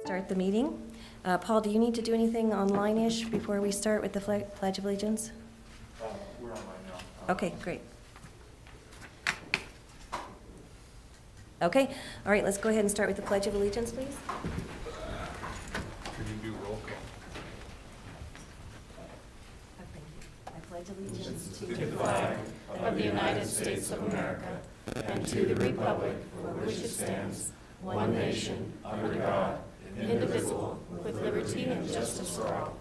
Start the meeting. Paul, do you need to do anything online-ish before we start with the Pledge of Allegiance? We're online now. Okay, great. Okay, all right, let's go ahead and start with the Pledge of Allegiance, please. Can you do roll call? I pledge allegiance to the flag of the United States of America and to the republic for which it stands, one nation, under God, indivisible, with liberty and justice for all.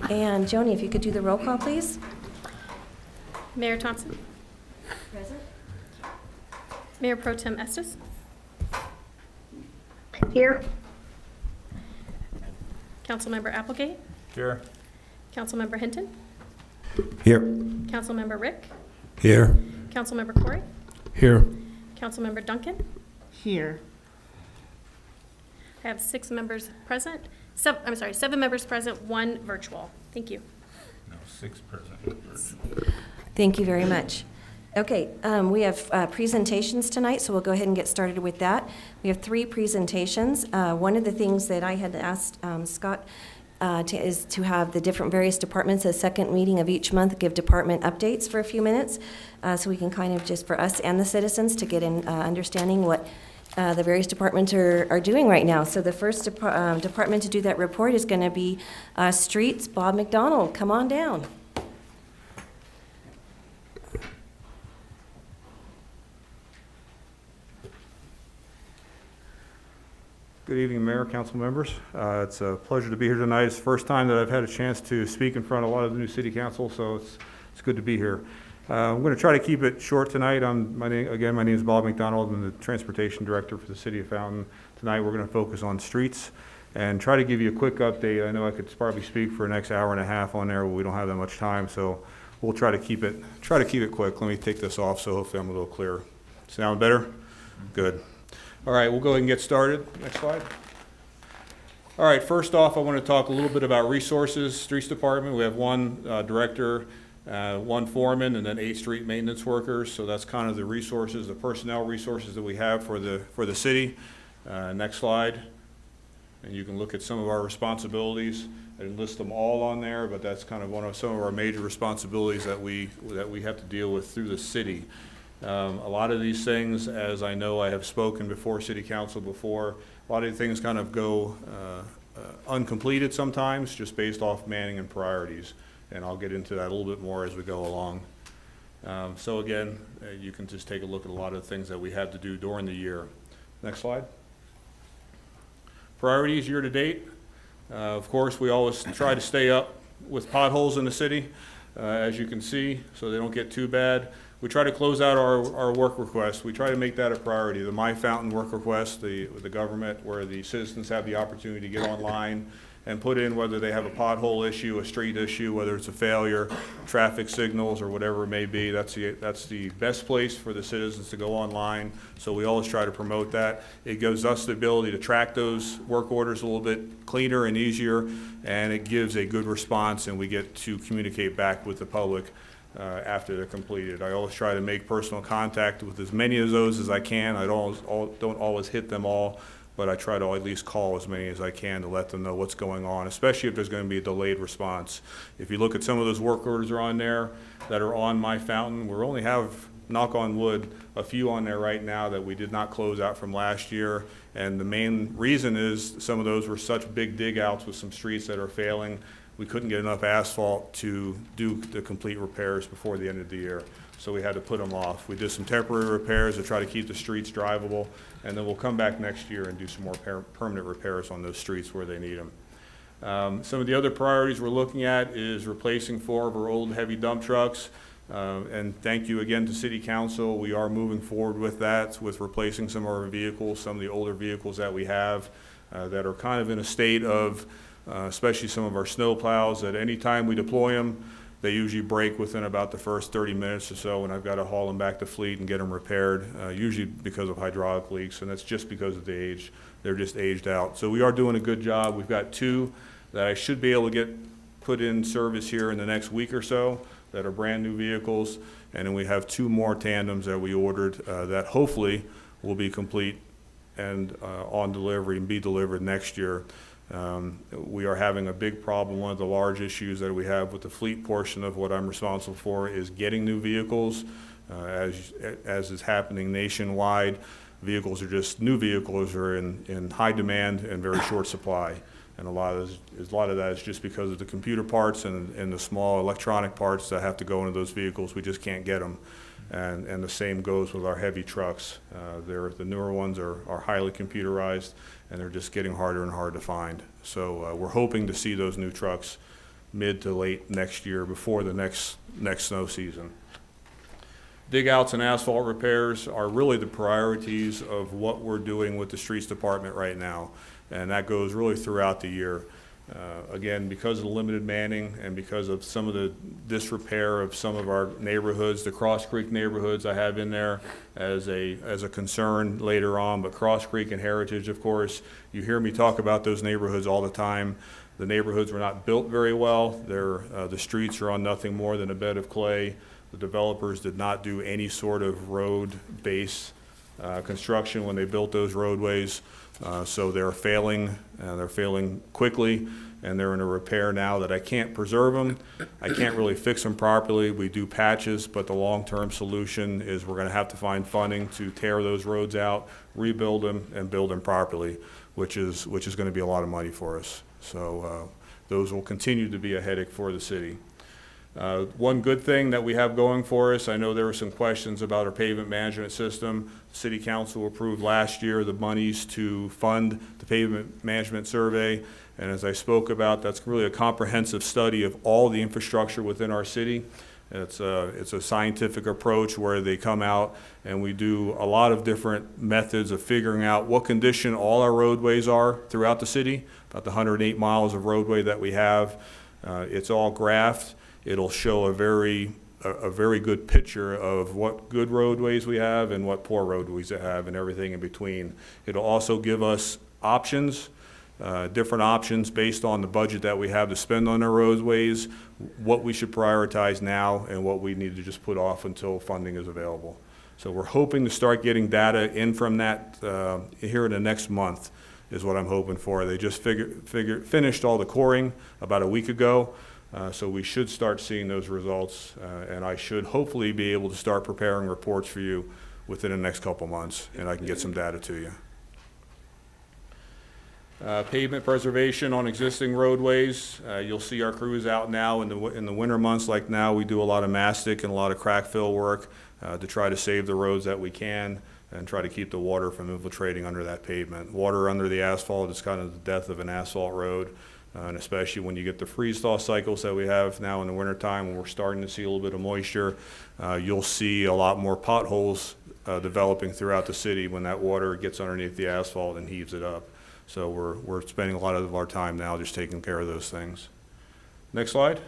And Joni, if you could do the roll call, please. Mayor Thompson. Present. Mayor Pro Tem Estes. Here. Councilmember Applegate. Here. Councilmember Hinton. Here. Councilmember Rick. Here. Councilmember Corey. Here. Councilmember Duncan. Here. I have 6 members present. 7 members present, 1 virtual. Thank you. No, 6 present. Thank you very much. Okay, we have presentations tonight, so we'll go ahead and get started with that. We have 3 presentations. One of the things that I had asked Scott is to have the different various departments, a second meeting of each month, give department updates for a few minutes, so we can kind of just for us and the citizens to get an understanding what the various departments are doing right now. So the first department to do that report is going to be Streets. Bob McDonald, come on down. Good evening, Mayor, council members. It's a pleasure to be here tonight. It's the first time that I've had a chance to speak in front of a lot of the new city council, so it's good to be here. I'm going to try to keep it short tonight. My name is Bob McDonald. I'm the transportation director for the city of Fountain. Tonight we're going to focus on streets and try to give you a quick update. I know I could probably speak for the next hour and a half on there, but we don't have that much time, so we'll try to keep it quick. Let me take this off so hopefully I'm a little clearer. Sound better? Good. All right, we'll go ahead and get started. Next slide. All right, first off, I want to talk a little bit about resources. Streets Department, we have 1 director, 1 foreman, and then 8 street maintenance workers. So that's kind of the resources, the personnel resources that we have for the city. Next slide. And you can look at some of our responsibilities. I didn't list them all on there, but that's kind of some of our major responsibilities that we have to deal with through the city. A lot of these things, as I know I have spoken before City Council before, a lot of these things kind of go uncompleted sometimes just based off manning and priorities. And I'll get into that a little bit more as we go along. So again, you can just take a look at a lot of the things that we had to do during the year. Next slide. Priorities year to date. Of course, we always try to stay up with potholes in the city, as you can see, so they don't get too bad. We try to close out our work requests. We try to make that a priority. The My Fountain work request, the government, where the citizens have the opportunity to get online and put in whether they have a pothole issue, a street issue, whether it's a failure, traffic signals, or whatever it may be. That's the best place for the citizens to go online. So we always try to promote that. It gives us the ability to track those work orders a little bit cleaner and easier, and it gives a good response, and we get to communicate back with the public after they're completed. I always try to make personal contact with as many of those as I can. I don't always hit them all, but I try to at least call as many as I can to let them know what's going on, especially if there's going to be a delayed response. If you look at some of those work orders are on there that are on My Fountain, we only have, knock on wood, a few on there right now that we did not close out from last year. And the main reason is some of those were such big dig outs with some streets that are failing. We couldn't get enough asphalt to do the complete repairs before the end of the year. So we had to put them off. We did some temporary repairs to try to keep the streets drivable, and then we'll come back next year and do some more permanent repairs on those streets where they need them. Some of the other priorities we're looking at is replacing 4 of our old heavy dump trucks. And thank you again to City Council. We are moving forward with that, with replacing some of our vehicles, some of the older vehicles that we have that are kind of in a state of, especially some of our snow plows, that any time we deploy them, they usually break within about the first 30 minutes or so, and I've got to haul them back to fleet and get them repaired, usually because of hydraulic leaks, and that's just because of the age. They're just aged out. So we are doing a good job. We've got 2 that I should be able to get put in service here in the next week or so that are brand new vehicles, and then we have 2 more tandems that we ordered that hopefully will be complete and on delivery and be delivered next year. We are having a big problem. One of the large issues that we have with the fleet portion of what I'm responsible for is getting new vehicles. As is happening nationwide, new vehicles are in high demand and very short supply. And a lot of that is just because of the computer parts and the small electronic parts that have to go into those vehicles. We just can't get them. And the same goes with our heavy trucks. The newer ones are highly computerized, and they're just getting harder and harder to find. So we're hoping to see those new trucks mid to late next year, before the next snow season. Dig outs and asphalt repairs are really the priorities of what we're doing with the streets department right now, and that goes really throughout the year. Again, because of the limited manning and because of some of the disrepair of some of our neighborhoods, the Cross Creek neighborhoods I have in there as a concern later on, but Cross Creek and Heritage, of course, you hear me talk about those neighborhoods all the time. The neighborhoods were not built very well. The streets are on nothing more than a bed of clay. The developers did not do any sort of road base construction when they built those roadways. So they're failing quickly, and they're in a repair now that I can't preserve them. I can't really fix them properly. We do patches, but the long-term solution is we're gonna have to find funding to tear those roads out, rebuild them, and build them properly, which is gonna be a lot of money for us. So those will continue to be a headache for the city. One good thing that we have going for us, I know there were some questions about our pavement management system. City Council approved last year the monies to fund the pavement management survey. And as I spoke about, that's really a comprehensive study of all the infrastructure within our city. It's a scientific approach where they come out and we do a lot of different methods of figuring out what condition all our roadways are throughout the city, about the 108 miles of roadway that we have. It's all graphed. It'll show a very good picture of what good roadways we have and what poor roadways we have and everything in between. It'll also give us options, different options based on the budget that we have to spend on our roadways, what we should prioritize now and what we need to just put off until funding is available. So we're hoping to start getting data in from that here in the next month is what I'm hoping for. They just finished all the coring about a week ago. So we should start seeing those results, and I should hopefully be able to start preparing reports for you within the next couple months, and I can get some data to you. Pavement preservation on existing roadways. You'll see our crews out now in the winter months like now. We do a lot of mastic and a lot of crack fill work to try to save the roads that we can and try to keep the water from infiltrating under that pavement. Water under the asphalt is kind of the death of an asphalt road. And especially when you get the freeze-thaw cycles that we have now in the wintertime, when we're starting to see a little bit of moisture, you'll see a lot more potholes developing throughout the city when that water gets underneath the asphalt and heaves it up. So we're spending a lot of our time now just taking care of those things. Next slide.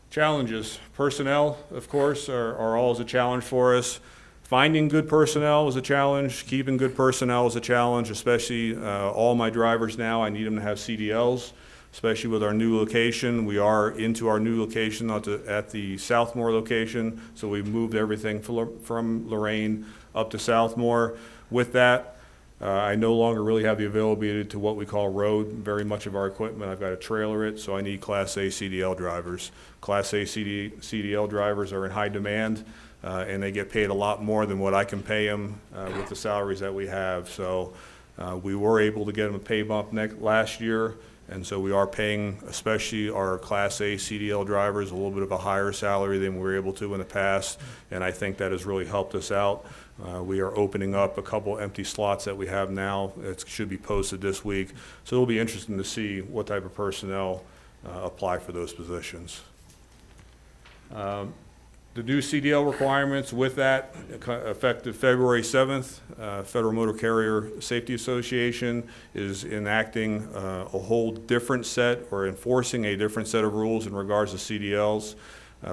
Challenges. Personnel, of course, are always a challenge for us. Finding good personnel is a challenge. Keeping good personnel is a challenge, especially all my drivers now. I need them to have CDLs, especially with our new location. We are into our new location at the Southmore location, so we've moved everything from Lorraine up to Southmore. With that, I no longer really have the availability to what we call road. Very much of our equipment, I've got to trailer it, so I need Class A CDL drivers. Class A CDL drivers are in high demand. And they get paid a lot more than what I can pay them with the salaries that we have. So we were able to get them a pay bump last year, and so we are paying, especially our Class A CDL drivers, a little bit of a higher salary than we were able to in the past, and I think that has really helped us out. We are opening up a couple empty slots that we have now. It should be posted this week, so it'll be interesting to see what type of personnel apply for those positions. The new CDL requirements with that, effective February 7th, Federal Motor Carrier Safety Association is enacting a whole different set or enforcing a different set of rules in regards to CDLs.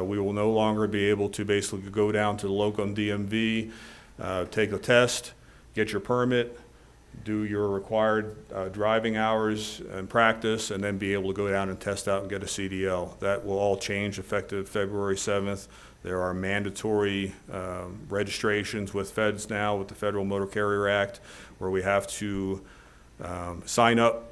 We will no longer be able to basically go down to the local DMV, take a test, get your permit, do your required driving hours and practice, and then be able to go down and test out and get a CDL. That will all change effective February 7th. There are mandatory registrations with feds now with the Federal Motor Carrier Act, where we have to sign up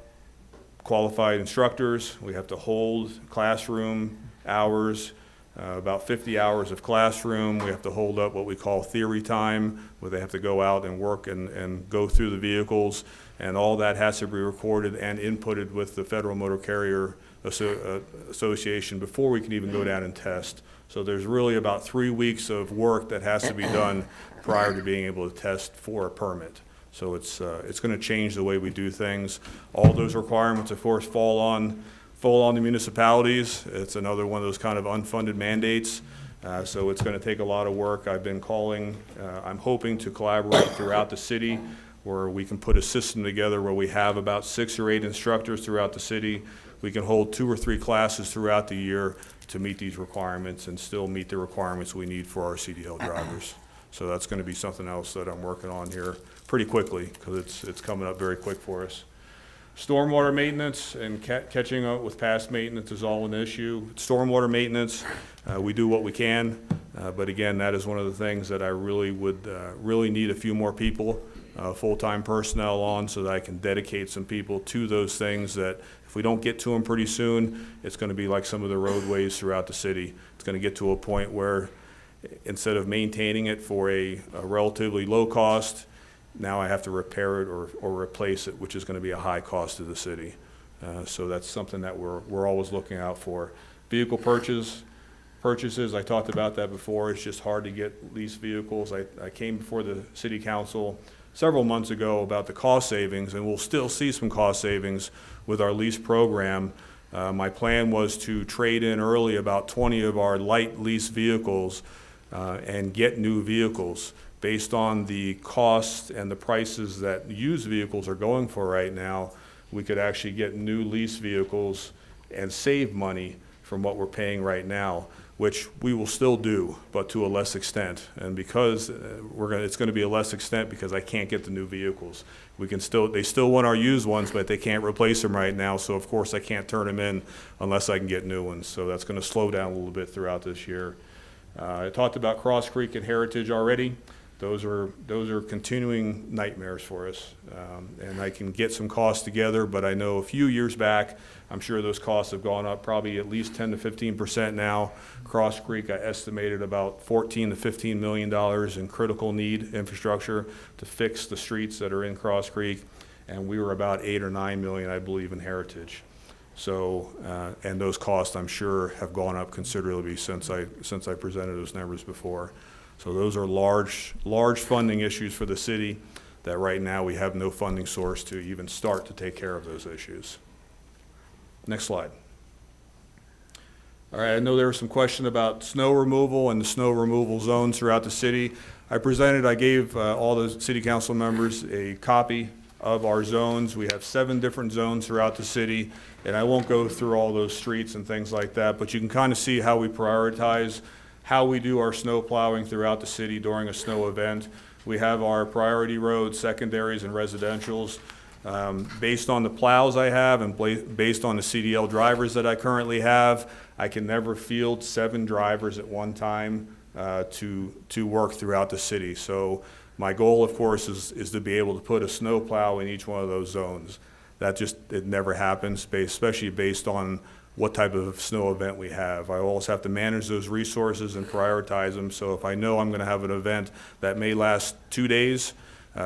qualified instructors. We have to hold classroom hours, about 50 hours of classroom. We have to hold up what we call theory time, where they have to go out and work and go through the vehicles, and all that has to be recorded and inputted with the Federal Motor Carrier Association before we can even go down and test. So there's really about 3 weeks of work that has to be done prior to being able to test for a permit. So it's going to change the way we do things. All those requirements, of course, fall on the municipalities. It's another one of those kind of unfunded mandates. So it's going to take a lot of work. I've been calling, I'm hoping to collaborate throughout the city where we can put a system together where we have about 6 or 8 instructors throughout the city. We can hold 2 or 3 classes throughout the year to meet these requirements and still meet the requirements we need for our CDL drivers. So that's going to be something else that I'm working on here pretty quickly, because it's coming up very quick for us. Stormwater maintenance and catching up with past maintenance is all an issue. Stormwater maintenance, we do what we can, but again, that is one of the things that I really would really need a few more people, full-time personnel on, so that I can dedicate some people to those things that if we don't get to them pretty soon, it's going to be like some of the roadways throughout the city. It's going to get to a point where instead of maintaining it for a relatively low cost, now I have to repair it or replace it, which is going to be a high cost to the city. So that's something that we're always looking out for. Vehicle purchases, I talked about that before. It's just hard to get leased vehicles. I came before the city council several months ago about the cost savings, and we'll still see some cost savings with our lease program. My plan was to trade in early about 20 of our light lease vehicles and get new vehicles. Based on the cost and the prices that used vehicles are going for right now, we could actually get new lease vehicles and save money from what we're paying right now, which we will still do, but to a less extent. And because it's going to be a less extent because I can't get the new vehicles. They still want our used ones, but they can't replace them right now. So of course I can't turn them in unless I can get new ones. So that's going to slow down a little bit throughout this year. I talked about Cross Creek and Heritage already. Those are continuing nightmares for us, and I can get some costs together, but I know a few years back, I'm sure those costs have gone up probably at least 10 to 15% now. Cross Creek, I estimated about $14 to $15 million in critical need infrastructure to fix the streets that are in Cross Creek, and we were about 8 or 9 million, I believe, in Heritage. So, and those costs, I'm sure, have gone up considerably since I presented those numbers before. So those are large funding issues for the city that right now we have no funding source to even start to take care of those issues. Next slide. All right, I know there was some question about snow removal and the snow removal zones throughout the city. I gave all the city council members a copy of our zones. We have 7 different zones throughout the city, and I won't go through all those streets and things like that, but you can kind of see how we prioritize how we do our snow plowing throughout the city during a snow event. We have our priority roads, secondaries, and residentials. Based on the plows I have and based on the CDL drivers that I currently have, I can never field 7 drivers at one time to work throughout the city. So my goal, of course, is to be able to put a snow plow in each one of those zones. It never happens, especially based on what type of snow event we have. I always have to manage those resources and prioritize them. So if I know I'm going to have an event that may last 2 days,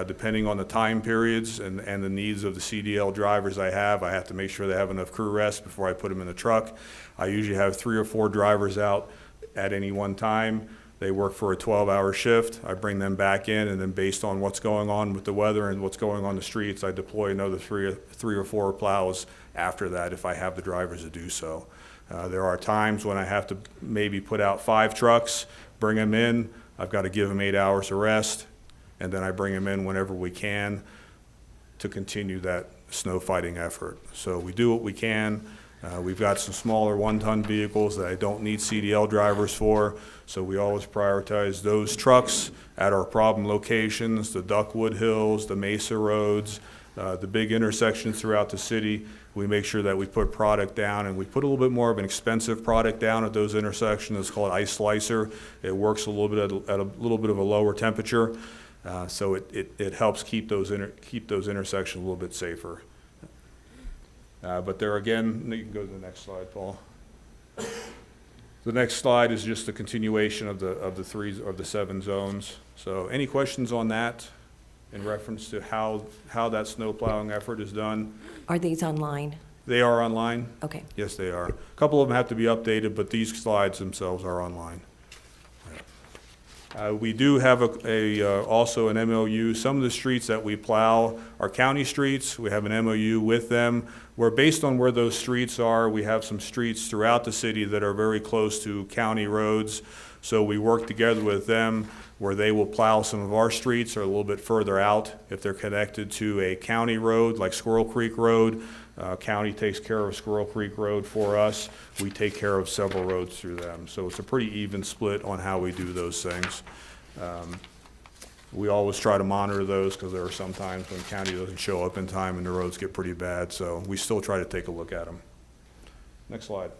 depending on the time periods and the needs of the CDL drivers I have to make sure they have enough crew rest before I put them in the truck. I usually have 3 or 4 drivers out at any one time. They work for a 12-hour shift. I bring them back in, and then based on what's going on with the weather and what's going on the streets, I deploy another 3 or 4 plows after that if I have the drivers to do so. There are times when I have to maybe put out 5 trucks, bring them in. I've got to give them 8 hours of rest, and then I bring them in whenever we can to continue that snow fighting effort. So we do what we can. We've got some smaller one-ton vehicles that I don't need CDL drivers for, so we always prioritize those trucks at our problem locations, the Duckwood Hills, the Mesa Roads, the big intersections throughout the city. We make sure that we put product down, and we put a little bit more of an expensive product down at those intersections. It's called Ice Slicer. It works a little bit at a little bit of a lower temperature, so it helps keep those intersections a little bit safer. But there again, you can go to the next slide, Paul. The next slide is just a continuation of the 7 zones. So any questions on that in reference to how that snow plowing effort is done? Are these online? They are online. Okay. Yes, they are. A couple of them have to be updated, but these slides themselves are online. We do have also an MOU. Some of the streets that we plow are county streets. We have an MOU with them where, based on where those streets are, we have some streets throughout the city that are very close to county roads. So we work together with them where they will plow some of our streets or a little bit further out. If they're connected to a county road like Squirrel Creek Road, county takes care of Squirrel Creek Road for us. We take care of several roads through them. So it's a pretty even split on how we do those things. We always try to monitor those because there are some times when county doesn't show up in time and the roads get pretty bad. So we still try to take a look at them. Next slide.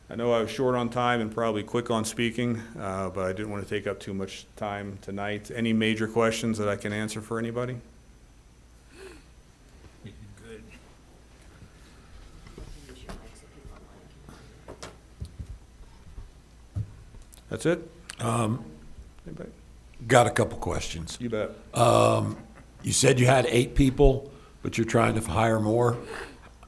I know I was short on time and probably quick on speaking, but I didn't want to take up too much time tonight. Any major questions that I can answer for anybody? Good. That's it? Anybody? Got a couple questions. You bet. You said you had 8 people, but you're trying to hire more.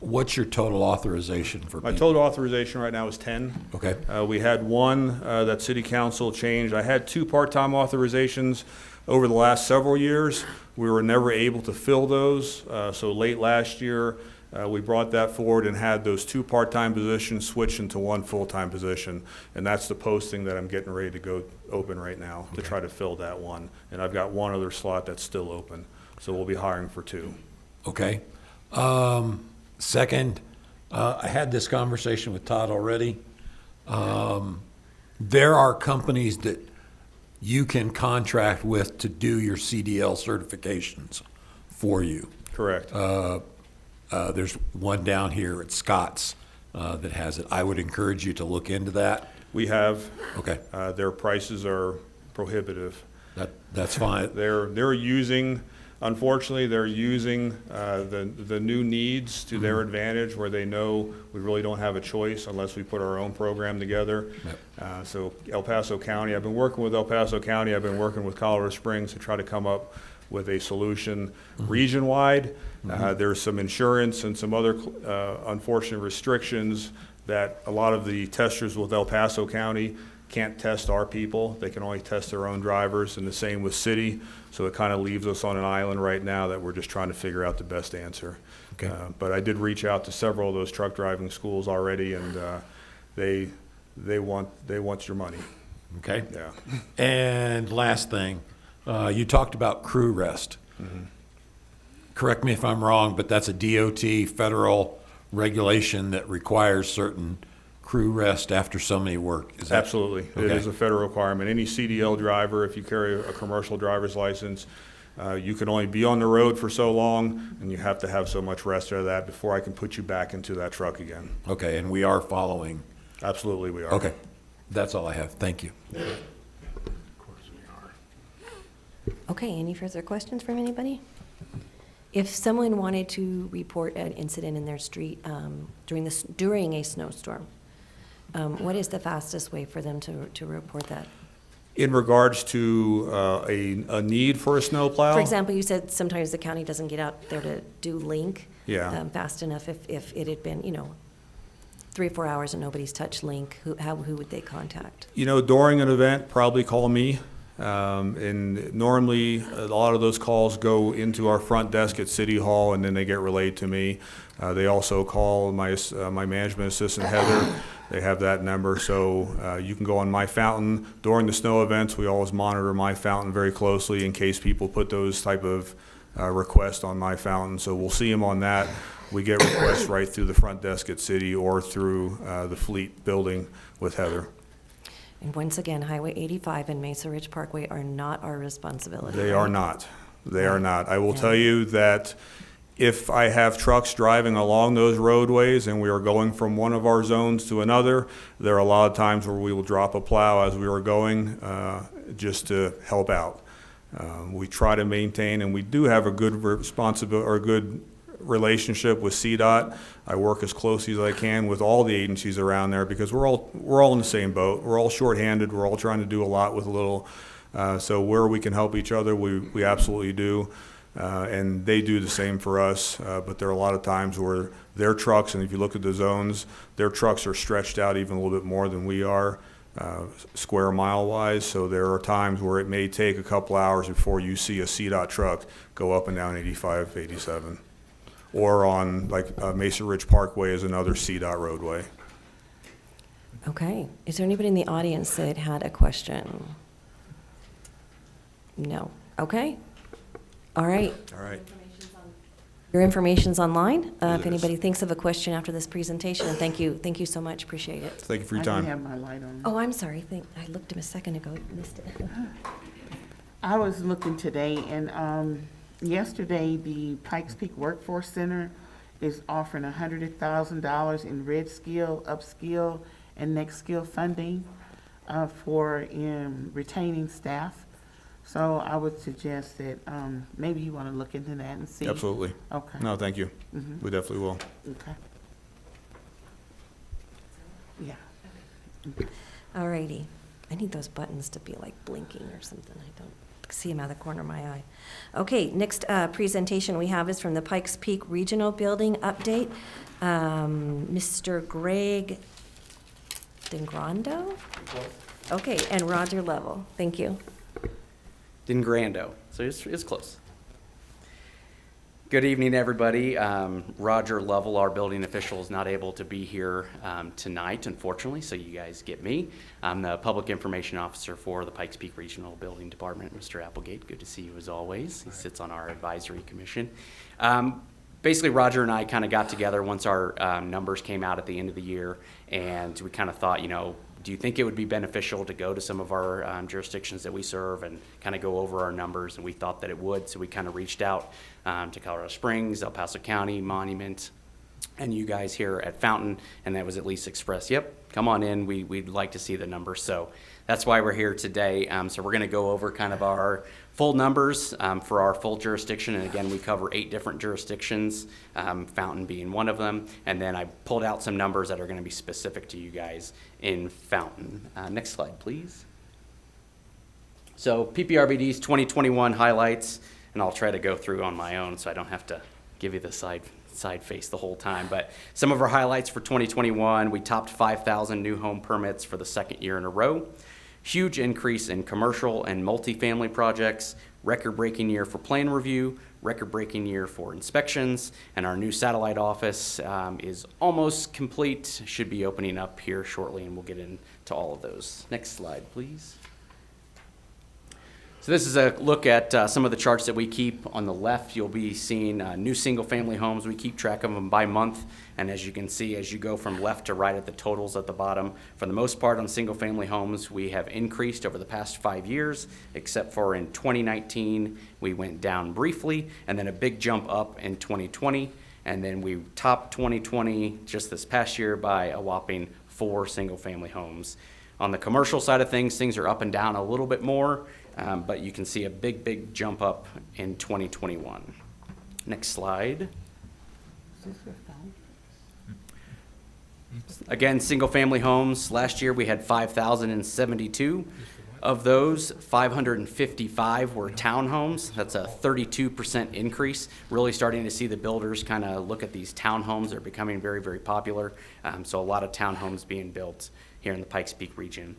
What's your total authorization for My people? total authorization right now is 10. Okay. We had one that city council changed. I had 2 part-time authorizations over the last several years. We were never able to fill those. So late last year, we brought that forward and had those 2 part-time positions switch into 1 full-time position. And that's the posting that I'm getting ready to go open right now to try to fill that one. And I've got 1 other slot that's still open. So we'll be hiring for 2. Okay. Second, I had this conversation with Todd already. There are companies that you can contract with to do your CDL certifications for you. Correct. There's one down here at Scott's that has it. I would encourage you to look into that. We have. Okay. Their prices are prohibitive. That's fine. They're using, unfortunately, they're using the new needs to their advantage, where they know we really don't have a choice unless we put our own program together. Yep. So El Paso County, I've been working with El Paso County, I've been working with Colorado Springs to try to come up with a solution region-wide. There's some insurance and some other unfortunate restrictions that a lot of the testers with El Paso County can't test our people. They can only test their own drivers, and the same with city. So it kind of leaves us on an island right now that we're just trying to figure out the best answer. Okay. But I did reach out to several of those truck driving schools already, and they want your money. Okay. Yeah. And last thing, you talked about crew rest. Correct me if I'm wrong, but that's a DOT federal regulation that requires certain crew rest after so many work. Is that? Absolutely. It Okay. is a federal requirement. Any CDL driver, if you carry a commercial driver's license, you can only be on the road for so long, and you have to have so much rest out of that before I can put you back into that truck again. Okay, and we are following. Absolutely, we are. Okay, that's all I have. Thank you. Of course we are. Okay, any further questions from anybody? If someone wanted to report an incident in their street during a snowstorm, what is the fastest way for them to report that? In regards to a need for a snowplow? For example, you said sometimes the county doesn't get out there to do link Yeah. fast enough. If it had been, 3 or 4 hours and nobody's touched link, who would they contact? During an event, probably call me. And normally, a lot of those calls go into our front desk at City Hall, and then they get relayed to me. They also call my management assistant, Heather. They have that number. So you can go on My Fountain. During the snow events, we always monitor My Fountain very closely in case people put those type of requests on My Fountain. So we'll see them on that. we get requests right through the front desk at City or through the Fleet building with Heather. And once again, Highway 85 and Mesa Ridge Parkway are not our responsibility. They right? are not. They are not. I will Yeah. tell you that if I have trucks driving along those roadways and we are going from one of our zones to another, there are a lot of times where we will drop a plow as we are going, just to help out. We try to maintain, and we do have a good responsibility, or a good relationship with CDOT. I work as closely as I can with all the agencies around there because we're all in the same boat. We're all shorthanded. We're all trying to do a lot with a little. So where we can help each other, we absolutely do. And they do the same for us. But there are a lot of times where their trucks, and if you look at the zones, their trucks are stretched out even a little bit more than we are, square mile wise. So there are times where it may take a couple hours before you see a CDOT truck go up and down 85, 87. Or on, like, Mesa Ridge Parkway is another CDOT roadway. Okay. Is there anybody in the audience that had a question? No. Okay. All right. All right. Your information's online. If is. anybody thinks of a question after this presentation, and thank you so much. Appreciate it. Thank you for your I time. didn't have my light on. Oh, I'm sorry. I looked a second ago. Missed it. I was looking today, and yesterday, the Pikes Peak Workforce Center is offering $100,000 in red skill, upskill, and next skill funding for retaining staff. So I would suggest that maybe you want to look into that and see. Absolutely. Okay. No, thank you. Mhm. We definitely will. Okay. Yeah. All righty. I need those buttons to be like blinking or something. I don't see them out of the corner of my eye. Okay, next presentation we have is from the Pikes Peak Regional Building Update. Mr. Greg DeGrando? Okay, and Roger Level. Thank you. Grando, so it's close. Good evening, everybody. Roger Lovell, our building official, is not able to be here tonight, unfortunately, so you guys get me. I'm the Public Information Officer for the Pikes Peak Regional Building Department. Mr. Applegate, good to see you as always. He sits on our advisory commission. Basically, Roger and I kind of got together once our numbers came out at the end of the year, and we kind of thought, do you think it would be beneficial to go to some of our jurisdictions that we serve and kind of go over our numbers? And we thought that it would, so we kind of reached out to Colorado Springs, El Paso County, Monument, and you guys here at Fountain, and that was at least expressed, yep, come on in, we'd like to see the numbers. So that's why we're here today. So we're going to go over kind of our full numbers for our full jurisdiction, and again, we cover 8 different jurisdictions, Fountain being one of them, and then I pulled out some numbers that are going to be specific to you guys in Fountain. Next slide, please. So PPRBD's 2021 highlights, and I'll try to go through on my own so I don't have to give you the side face the whole time. But some of our highlights for 2021, we topped 5,000 new home permits for the second year in a row. Huge increase in commercial and multifamily projects, record-breaking year for plan review, record-breaking year for inspections, and our new satellite office is almost complete, should be opening up here shortly, and we'll get into all of those. Next slide, please. So this is a look at some of the charts that we keep. On the left, you'll be seeing new single-family homes. We keep track of them by month, and as you can see, as you go from left to right at the totals at the bottom, for the most part on single-family homes, we have increased over the past 5 years, except for in 2019, we went down briefly, and then a big jump up in 2020, and then we topped 2020 just this past year by a whopping 4 single-family homes. On the commercial side of things are up and down a little bit more, but you can see a big jump up in 2021. Next slide. Is this your phone? Again, single-family homes. Last year we had 5,072. Of those, 555 were townhomes. That's a 32% increase. Really starting to see the builders kind of look at these townhomes. They're becoming very popular. So a lot of townhomes being built here in the Pikes Peak region.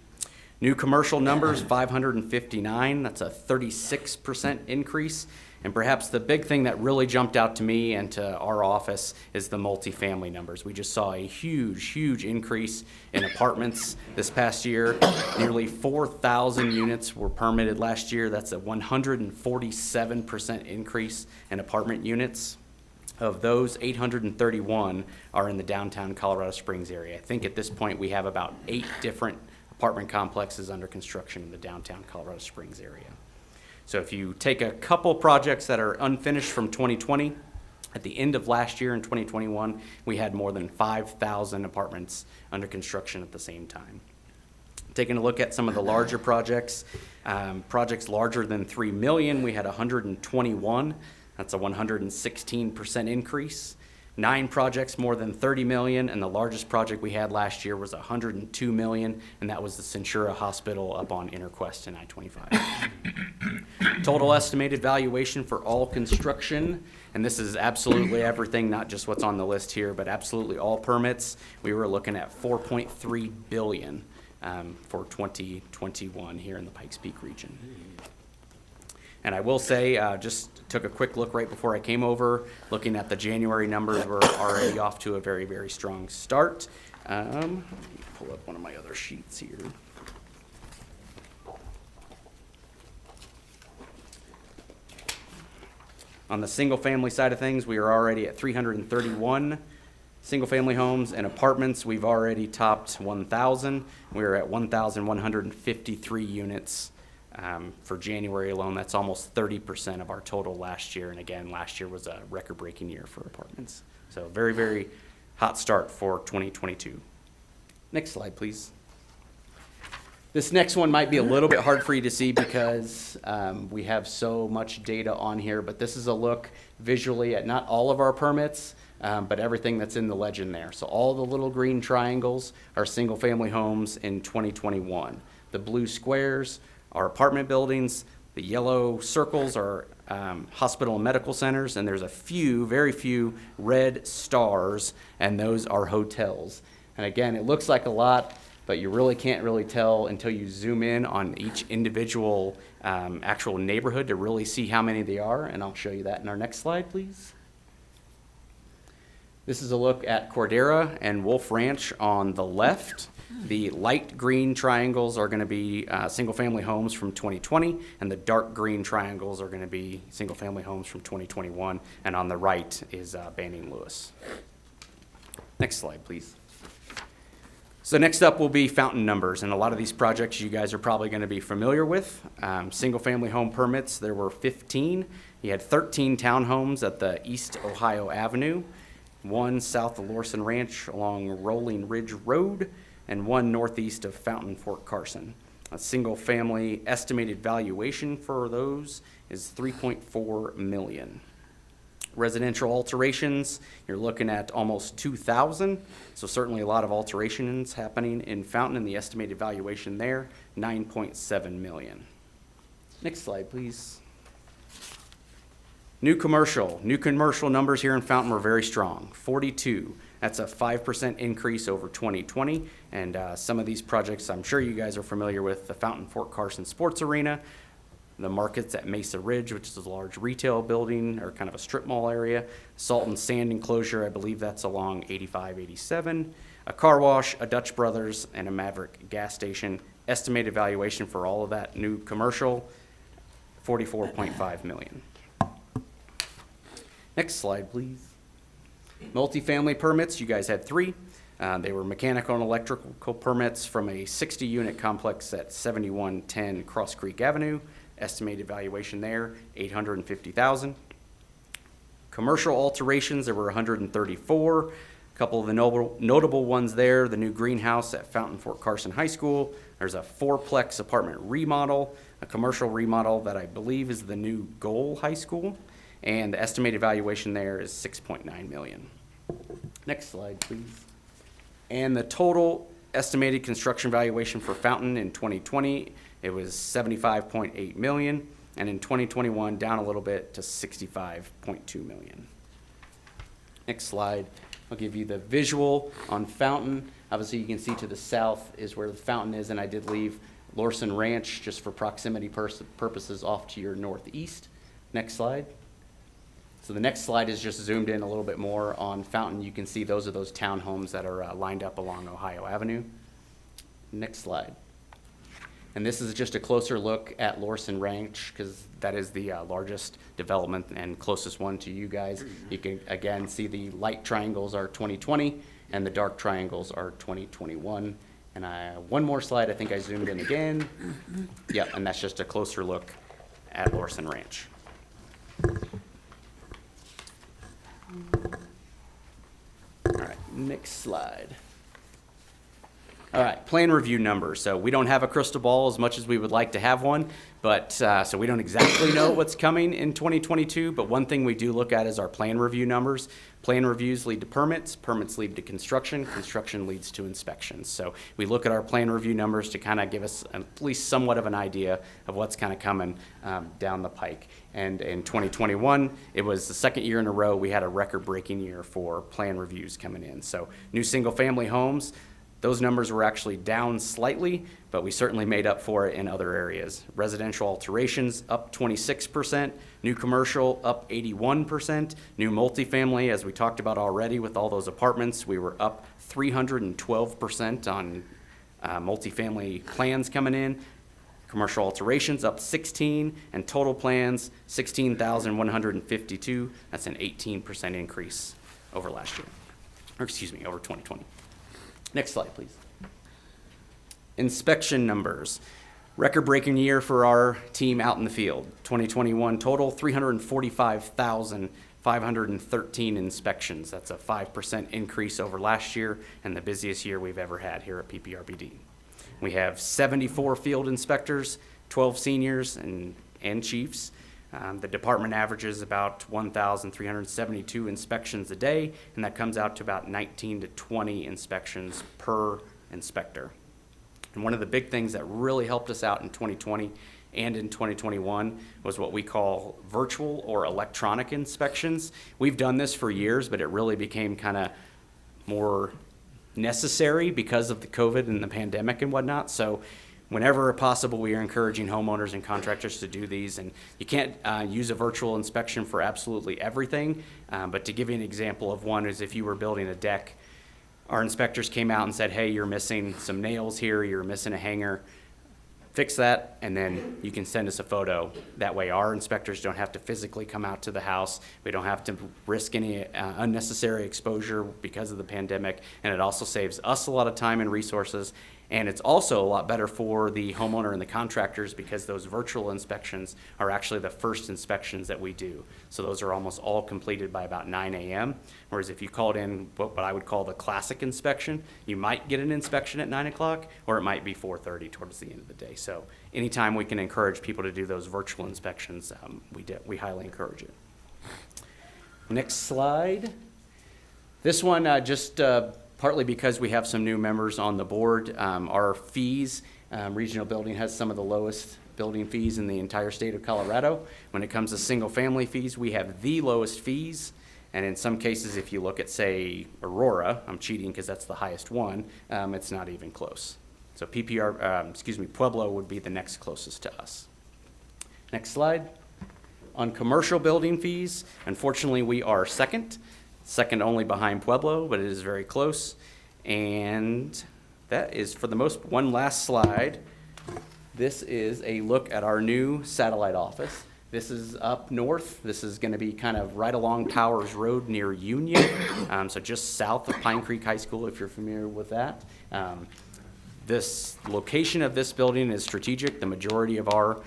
New commercial numbers, 559. That's a 36% increase. And perhaps the big thing that really jumped out to me and to our office is the multifamily numbers. We just saw a huge increase in apartments this past year. Nearly 4,000 units were permitted last year. That's a 147% increase in apartment units. Of those, 831 are in the downtown Colorado Springs area. I think at this point we have about 8 different apartment complexes under construction in the downtown Colorado Springs area. So if you take a couple projects that are unfinished from 2020, at the end of last year in 2021, we had more than 5,000 apartments under construction at the same time. Taking a look at some of the larger projects, projects larger than 3 million, we had 121. That's a 116% increase. 9 projects more than 30 million, and the largest project we had last year was 102 million, and that was the Centura Hospital up on Interquest and I-25. Total estimated valuation for all construction, and this is absolutely everything, not just what's on the list here, but absolutely all permits. We were looking at 4.3 billion for 2021 here in the Pikes Peak region. And I will say, just took a quick look right before I came over, looking at the January numbers, we're already off to a very, very strong start. Let me pull up one of my other sheets here. On the single-family side of things, we are already at 331 single-family homes and apartments. We've already topped 1,000. We're at 1,153 units. For January alone, that's almost 30% of our total last year. And again, last year was a record-breaking year for apartments. So very, very hot start for 2022. Next slide, please. This next one might be a little bit hard for you to see because we have so much data on here, but this is a look visually at not all of our permits, but everything that's in the legend there. So all the little green triangles are single-family homes in 2021. The blue squares are apartment buildings. The yellow circles are hospital and medical centers, and there's a few, very few red stars, and those are hotels. And again, it looks like a lot, but you really can't really tell until you zoom in on each individual actual neighborhood to really see how many they are, and I'll show you that in our next slide, please. This is a look at Cordera and Wolf Ranch on the left. The light green triangles are going to be single-family homes from 2020, and the dark green triangles are going to be single-family homes from 2021, and on the right is Banning Lewis. Next slide, please. So next up will be Fountain numbers, and a lot of these projects you guys are probably going to be familiar with. Single-family home permits, there were 15. You had 13 townhomes at the East Ohio Avenue, 1 south of Lorson Ranch along Rolling Ridge Road, and 1 northeast of Fountain Fort Carson. A single-family estimated valuation for those is $3.4 million. Residential alterations, you're looking at almost 2,000, so certainly a lot of alterations happening in Fountain, and the estimated valuation there, $9.7 million. Next slide, please. New commercial numbers here in Fountain were very strong, 42. That's a 5% increase over 2020, and some of these projects I'm sure you guys are familiar with, the Fountain Fort Carson Sports Arena, the markets at Mesa Ridge, which is a large retail building or kind of a strip mall area, Salt and Sand enclosure, I believe that's along 85, 87, a car wash, a Dutch Brothers, and a Maverick gas station. Estimated valuation for all of that new commercial, $44.5 million. Next slide, please. Multifamily permits, you guys had 3. They were mechanical and electrical permits from a 60-unit complex at 7110 Cross Creek Avenue. Estimated valuation there, $850,000. Commercial alterations, there were 134. A couple of the notable ones there, the new greenhouse at Fountain Fort Carson High School. There's a 4-plex apartment remodel, a commercial remodel that I believe is the new Goal High School. And the estimated valuation there is $6.9 million. Next slide, please. And the total estimated construction valuation for Fountain in 2020, it was $75.8 million, and in 2021, down a little bit to $65.2 million. Next slide, I'll give you the visual on Fountain. Obviously, you can see to the south is where the Fountain is, and I did leave Lorson Ranch just for proximity purposes off to your northeast. Next slide. So the next slide is just zoomed in a little bit more on Fountain. You can see those are those townhomes that are lined up along Ohio Avenue. Next slide. And this is just a closer look at Lorson Ranch, because that is the largest development and closest one to you guys. You can, again, see the light triangles are 2020, and the dark triangles are 2021. And one more slide, I think I zoomed in again. Yep, and that's just a closer look at Lorson Ranch. All right, next slide. All right, plan review numbers. So we don't have a crystal ball as much as we would like to have one, but so we don't exactly know what's coming in 2022, but one thing we do look at is our plan review numbers. Plan reviews lead to permits, permits lead to construction, construction leads to inspections. So we look at our plan review numbers to kind of give us at least somewhat of an idea of what's kind of coming down the pike. And in 2021, it was the second year in a row we had a record-breaking year for plan reviews coming in. So new single-family homes, those numbers were actually down slightly, but we certainly made up for it in other areas. Residential alterations up 26%, new commercial up 81%, new multifamily, as we talked about already with all those apartments, we were up 312% on multifamily plans coming in. Commercial alterations up 16, and total plans 16,152. That's an 18% increase over last year, or excuse me, over 2020. Next slide, please. Inspection numbers. Record-breaking year for our team out in the field. 2021 total, 345,513 inspections. That's a 5% increase over last year and the busiest year we've ever had here at PPRBD. We have 74 field inspectors, 12 seniors and chiefs. The department averages about 1,372 inspections a day, and that comes out to about 19 to 20 inspections per inspector. And one of the big things that really helped us out in 2020 and in 2021 was what we call virtual or electronic inspections. We've done this for years, but it really became kind of more necessary because of the COVID and the pandemic and whatnot. So whenever possible, we are encouraging homeowners and contractors to do these. And you can't use a virtual inspection for absolutely everything, but to give you an example of one is if you were building a deck, our inspectors came out and said, hey, you're missing some nails here, you're missing a hanger, fix that, and then you can send us a photo. That way our inspectors don't have to physically come out to the house. We don't have to risk any unnecessary exposure because of the pandemic, and it also saves us a lot of time and resources. And it's also a lot better for the homeowner and the contractors because those virtual inspections are actually the first inspections that we do. So those are almost all completed by about 9 a.m. Whereas if you called in what I would call the classic inspection, you might get an inspection at 9 o'clock or it might be 4:30 towards the end of the day. So anytime we can encourage people to do those virtual inspections, we highly encourage it. Next slide. This one partly because we have some new members on the board. Our fees, Regional Building has some of the lowest building fees in the entire state of Colorado. When it comes to single family fees, we have the lowest fees. And in some cases, if you look at, say, Aurora, I'm cheating because that's the highest one, it's not even close. So Pueblo would be the next closest to us. Next slide. On commercial building fees, unfortunately, we are second only behind Pueblo, but it is very close. And that is for the most, one last slide. This is a look at our new satellite office. This is up north. This is going to be kind of right along Towers Road near Union, so just south of Pine Creek High School, if you're familiar with that. This location of this building is strategic. The majority of our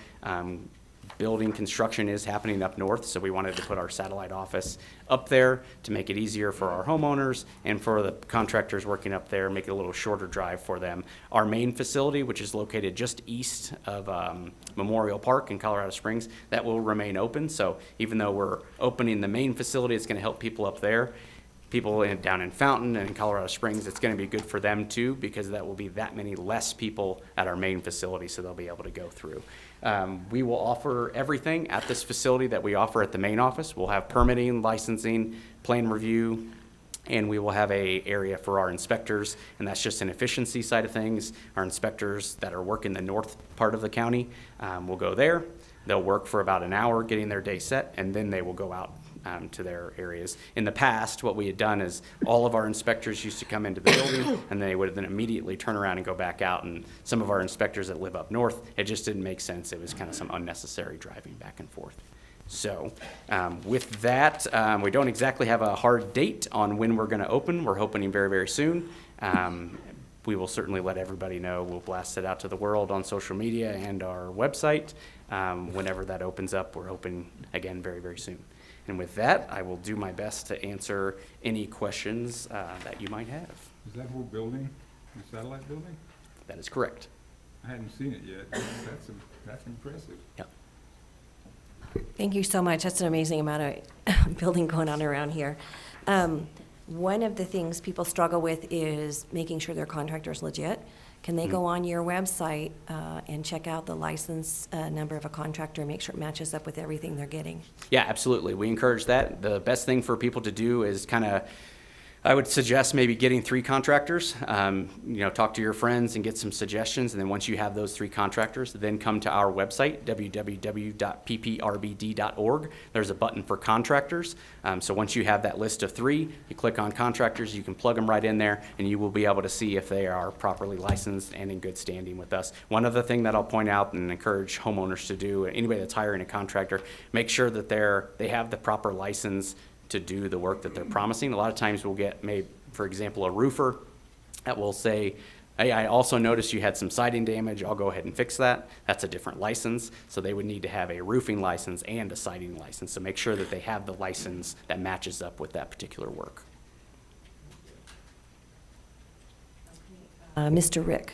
building construction is happening up north, so we wanted to put our satellite office up there to make it easier for our homeowners and for the contractors working up there, make it a little shorter drive for them. Our main facility, which is located just east of Memorial Park in Colorado Springs, that will remain open. So even though we're opening the main facility, it's going to help people up there. People down in Fountain and in Colorado Springs, it's going to be good for them too, because that will be that many less people at our main facility, so they'll be able to go through. We will offer everything at this facility that we offer at the main office. We'll have permitting, licensing, plan review, and we will have an area for our inspectors, and that's just an efficiency side of things. Our inspectors that are working the north part of the county will go there. They'll work for about an hour getting their day set, and then they will go out to their areas. In the past, what we had done is all of our inspectors used to come into the building, and they would then immediately turn around and go back out. And some of our inspectors that live up north, it just didn't make sense. It was kind of some unnecessary driving back and forth. So with that, we don't exactly have a hard date on when we're going to open. We're opening very, very soon. We will certainly let everybody know. We'll blast it out to the world on social media and our website. Whenever that opens up, we're open again very, very soon. And with that, I will do my best to answer any questions that you might have. Is that whole building, the satellite building? That is correct. I hadn't seen it yet. That's impressive. Yep. Thank you so much. That's an amazing amount of building going on around here. One of the things people struggle with is making sure their contractor's legit. Can they go on your website and check out the license number of a contractor and make sure it matches up with everything they're getting? Yeah, absolutely. We encourage that. The best thing for people to do is kind of, I would suggest maybe getting 3 contractors. Talk to your friends and get some suggestions. And then once you have those 3 contractors, then come to our website, www.pprbd.org. There's a button for contractors. So once you have that list of 3, you click on contractors, you can plug them right in there, and you will be able to see if they are properly licensed and in good standing with us. One other thing that I'll point out and encourage homeowners to do, anybody that's hiring a contractor, make sure that they have the proper license to do the work that they're promising. A lot of times we'll get, maybe, for example, a roofer that will say, hey, I also noticed you had some siding damage. I'll go ahead and fix that. That's a different license. So they would need to have a roofing license and a siding license. So make sure that they have the license that matches up with that particular work. Mr. Rick.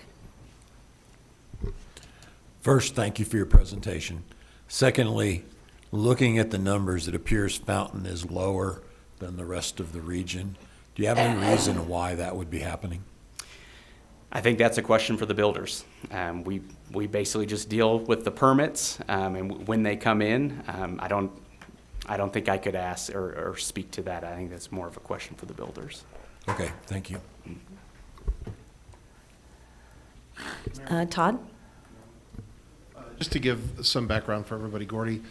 First, thank you for your presentation. Secondly, looking at the numbers, it appears Fountain is lower than the rest of the region. Do you have any reason why that would be happening? I think that's a question for the builders. We basically just deal with the permits, and when they come in, I don't think I could ask or speak to that. I think that's more of a question for the builders. Okay, thank you. Todd? Just to give some background for everybody, Gordy,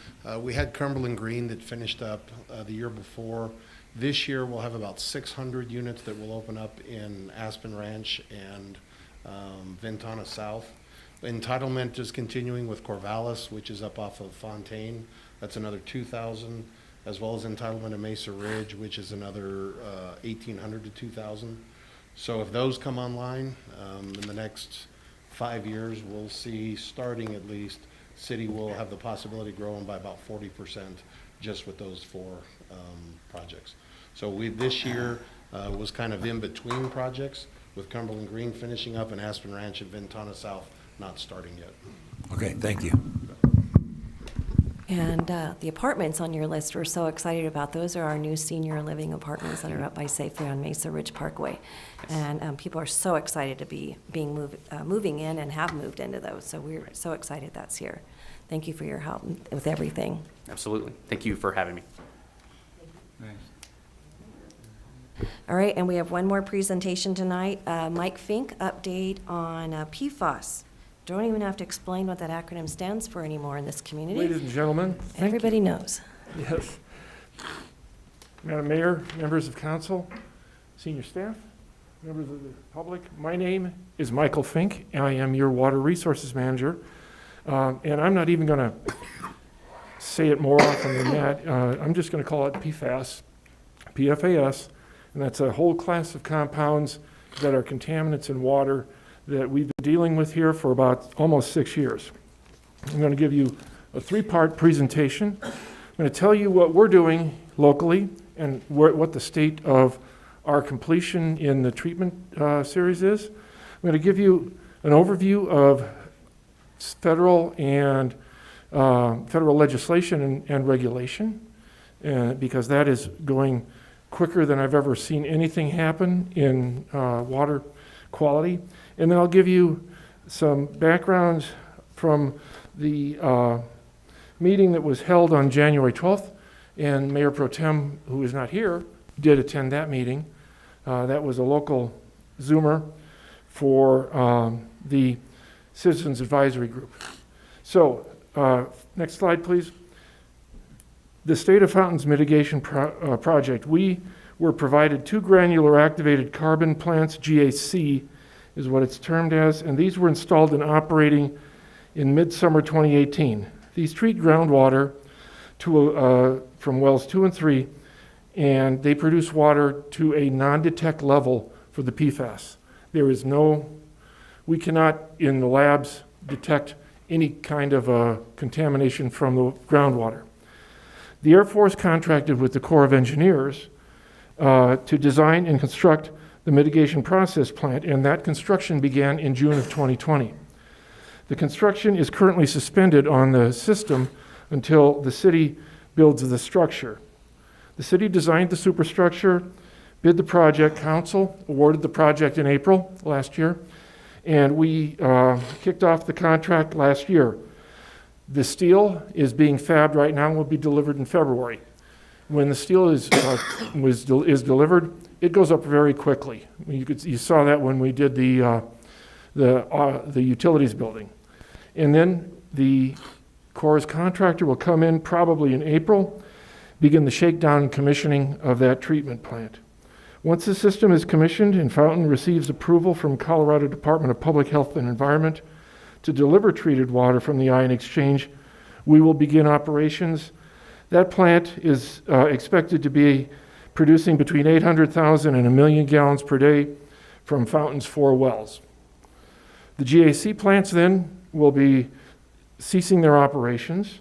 we had Cumberland Green that finished up the year before. This year, we'll have about 600 units that will open up in Aspen Ranch and Ventana South. Entitlement is continuing with Corvallis, which is up off of Fontaine. That's another 2,000, as well as entitlement in Mesa Ridge, which is another 1,800 to 2,000. So if those come online in the next 5 years, we'll see, starting at least, city will have the possibility of growing by about 40% just with those 4 projects. So this year was kind of in between projects, with Cumberland Green finishing up and Aspen Ranch and Ventana South not starting yet. Okay, thank you. And the apartments on your list, we're so excited about. Those are our new senior living apartments that are up by Safeway on Mesa Ridge Parkway. And people are so excited to be moving in and have moved into those. So we're so excited that's here. Thank you for your help with everything. Absolutely. Thank you for having me. Thanks. All right, and we have one more presentation tonight. Mike Fink, update on PFAS. Don't even have to explain what that acronym stands for anymore in this community. Ladies and gentlemen. Everybody knows. Yes. Madam Mayor, members of council, senior staff, members of the public, my name is Michael Fink, and I am your Water Resources Manager. And I'm not even going to say it more often than that. I'm just going to call it PFAS, PFAS, and that's a whole class of compounds that are contaminants in water that we've been dealing with here for about almost 6 years. I'm going to give you a 3-part presentation. I'm going to tell you what we're doing locally and what the state of our completion in the treatment series is. I'm going to give you an overview of federal and federal legislation and regulation, because that is going quicker than I've ever seen anything happen in water quality. And then I'll give you some background from the meeting that was held on January 12th, and Mayor Pro Tem, who is not here, did attend that meeting. That was a local Zoomer for the Citizens Advisory Group. So, next slide, please. the State of Fountains mitigation project, we were provided 2 granular activated carbon plants, GAC is what it's termed as, and these were installed and operating in midsummer 2018. These treat groundwater from wells 2 and 3, and they produce water to a non-detect level for the PFAS. We cannot in the labs detect any kind of contamination from the groundwater. The Air Force contracted with the Corps of Engineers to design and construct the mitigation process plant, and that construction began in June of 2020. The construction is currently suspended on the system until the city builds the structure. The city designed the superstructure, bid the project, council awarded the project in April last year, and we kicked off the contract last year. The steel is being fabbed right now and will be delivered in February. When the steel is delivered, it goes up very quickly. You saw that when we did the utilities building. And then the Corps' contractor will come in probably in April, begin the shakedown and commissioning of that treatment plant. Once the system is commissioned and Fountain receives approval from Colorado Department of Public Health and Environment to deliver treated water from the ion exchange, we will begin operations. That plant is expected to be producing between 800,000 and 1 million gallons per day from Fountain's 4 wells. The GAC plants then will be ceasing their operations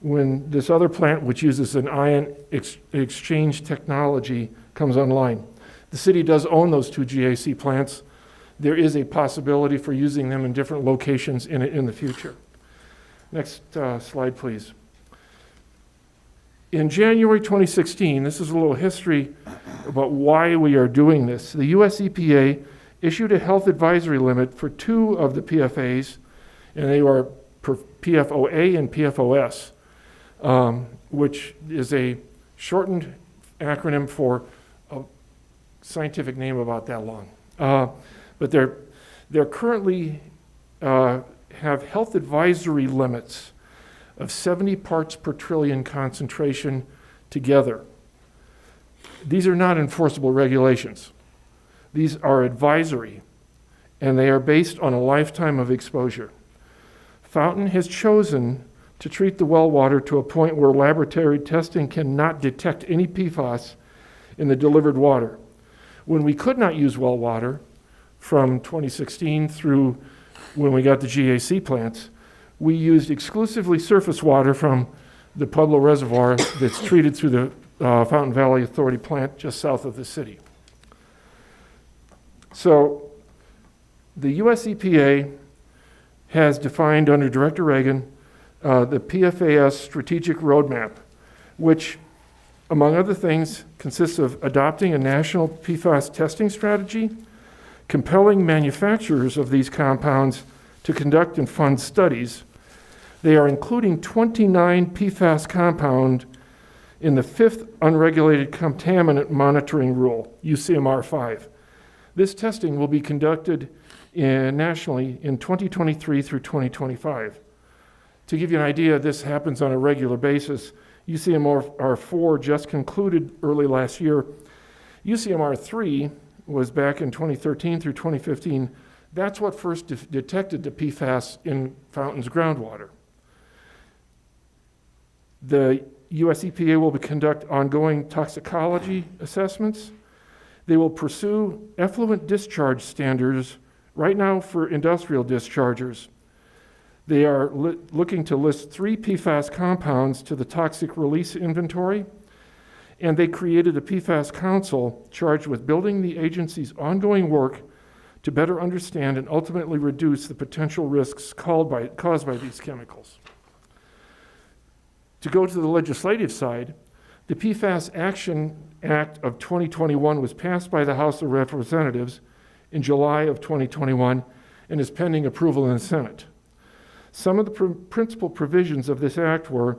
when this other plant, which uses an ion exchange technology, comes online. The city does own those 2 GAC plants. There is a possibility for using them in different locations in the future. Next slide, please. In January 2016, this is a little history about why we are doing this. The US EPA issued a health advisory limit for 2 of the PFAs, and they are PFOA and PFOS, which is a shortened acronym for a scientific name about that long. But they're currently have health advisory limits of 70 parts per trillion concentration together. These are not enforceable regulations. These are advisory, and they are based on a lifetime of exposure. Fountain has chosen to treat the well water to a point where laboratory testing cannot detect any PFAS in the delivered water. When we could not use well water from 2016 through when we got the GAC plants, we used exclusively surface water from the Pueblo Reservoir that's treated through the Fountain Valley Authority plant just south of the city. So the US EPA has defined under Director Reagan the PFAS strategic roadmap, which, among other things, consists of adopting a national PFAS testing strategy, compelling manufacturers of these compounds to conduct and fund studies. They are including 29 PFAS compound in the 5th Unregulated Contaminant Monitoring Rule, UCMR 5. This testing will be conducted nationally in 2023 through 2025. To give you an idea, this happens on a regular basis. UCMR 4 just concluded early last year. UCMR 3 was back in 2013 through 2015. That's what first detected the PFAS in Fountain's groundwater. The US EPA will conduct ongoing toxicology assessments. They will pursue effluent discharge standards right now for industrial dischargers. They are looking to list 3 PFAS compounds to the toxic release inventory, and they created a PFAS council charged with building the agency's ongoing work to better understand and ultimately reduce the potential risks caused by these chemicals. To go to the legislative side, the PFAS Action Act of 2021 was passed by the House of Representatives in July of 2021 and is pending approval in the Senate. Some of the principal provisions of this act were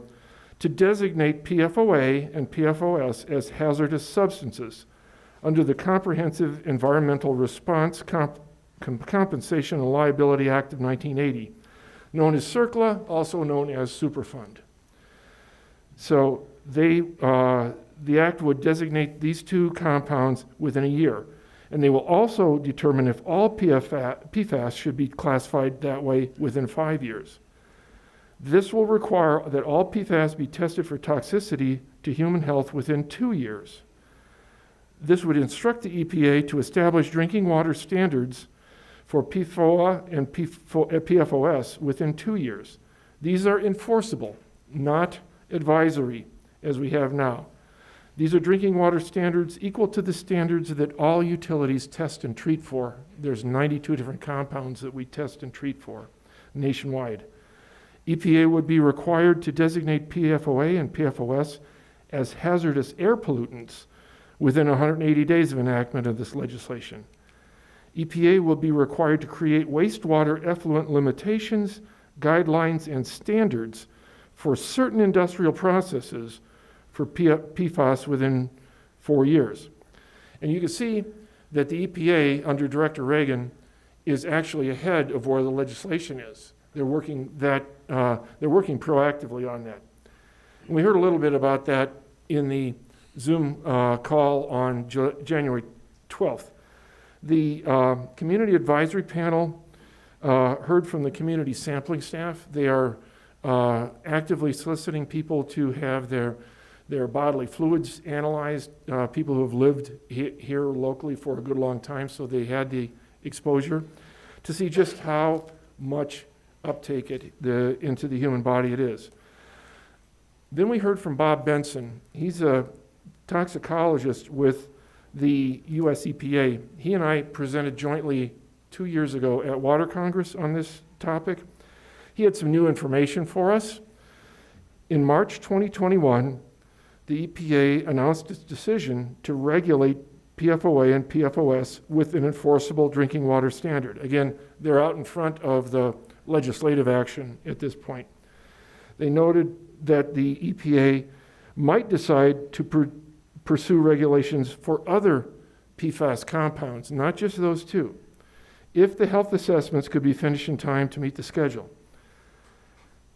to designate PFOA and PFOS as hazardous substances under the Comprehensive Environmental Response Compensation and Liability Act of 1980, known as CERCLA, also known as Superfund. So the act would designate these two compounds within a year. And they will also determine if all PFAS should be classified that way within 5 years. This will require that all PFAS be tested for toxicity to human health within 2 years. This would instruct the EPA to establish drinking water standards for PFOA and PFOS within 2 years. These are enforceable, not advisory, as we have now. These are drinking water standards equal to the standards that all utilities test and treat for. There's 92 different compounds that we test and treat for nationwide. EPA would be required to designate PFOA and PFOS as hazardous air pollutants within 180 days of enactment of this legislation. EPA will be required to create wastewater effluent limitations, guidelines, and standards for certain industrial processes for PFAS within 4 years. And you can see that the EPA, under Director Reagan, is actually ahead of where the legislation is. They're working proactively on that. And we heard a little bit about that in the Zoom call on January 12th. The Community Advisory Panel heard from the community sampling staff. They are actively soliciting people to have their bodily fluids analyzed, people who have lived here locally for a good long time, so they had the exposure, to see just how much uptake into the human body it is. Then we heard from Bob Benson. He's a toxicologist with the US EPA. He and I presented jointly 2 years ago at Water Congress on this topic. He had some new information for us. In March 2021, the EPA announced its decision to regulate PFOA and PFOS with an enforceable drinking water standard. Again, they're out in front of the legislative action at this point. They noted that the EPA might decide to pursue regulations for other PFAS compounds, not just those two, if the health assessments could be finished in time to meet the schedule.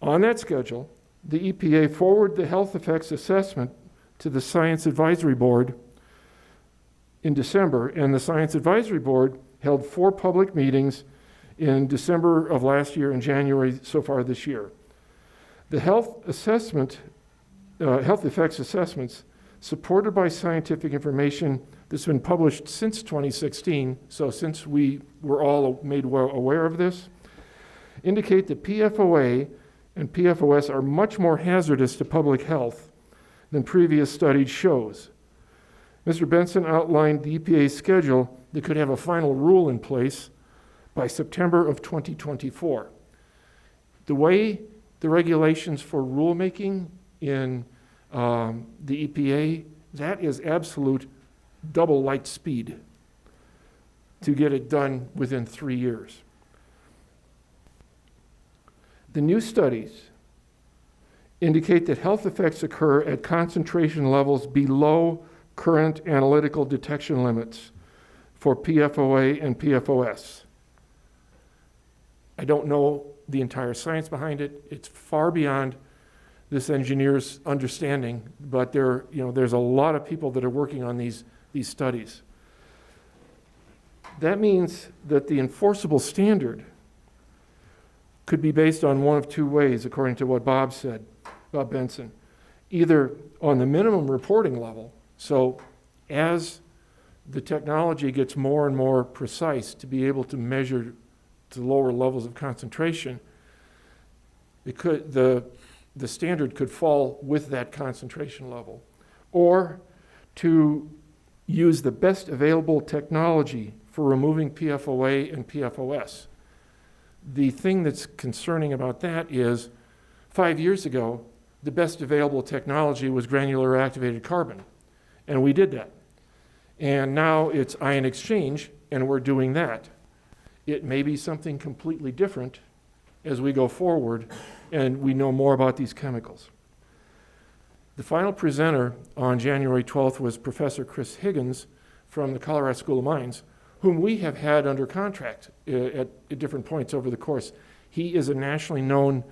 On that schedule, the EPA forwarded the health effects assessment to the Science Advisory Board in December, and the Science Advisory Board held 4 public meetings in December of last year and January so far this year. The health effects assessments, supported by scientific information that's been published since 2016, so since we were all made well aware of this, indicate that PFOA and PFOS are much more hazardous to public health than previous studies shows. Mr. Benson outlined the EPA's schedule that could have a final rule in place by September of 2024. The way the regulations for rulemaking in the EPA, that is absolute double light speed to get it done within 3 years. The new studies indicate that health effects occur at concentration levels below current analytical detection limits for PFOA and PFOS. I don't know the entire science behind it. It's far beyond this engineer's understanding, but there's a lot of people that are working on these studies. That means that the enforceable standard could be based on one of 2 ways, according to what Bob said, Bob Benson. Either on the minimum reporting level, so as the technology gets more and more precise to be able to measure to lower levels of concentration, the standard could fall with that concentration level. Or to use the best available technology for removing PFOA and PFOS. The thing that's concerning about that is 5 years ago, the best available technology was granular activated carbon, and we did that. And now it's ion exchange, and we're doing that. It may be something completely different as we go forward and we know more about these chemicals. The final presenter on January 12th was Professor Chris Higgins from the Colorado School of Mines, whom we have had under contract at different points over the course. He is a nationally known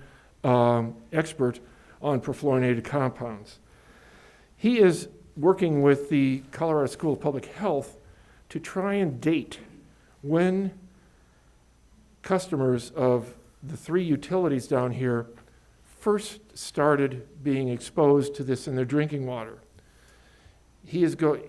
expert on perfluorinated compounds. He is working with the Colorado School of Public Health to try and date when customers of the 3 utilities down here first started being exposed to this in their drinking water. They're going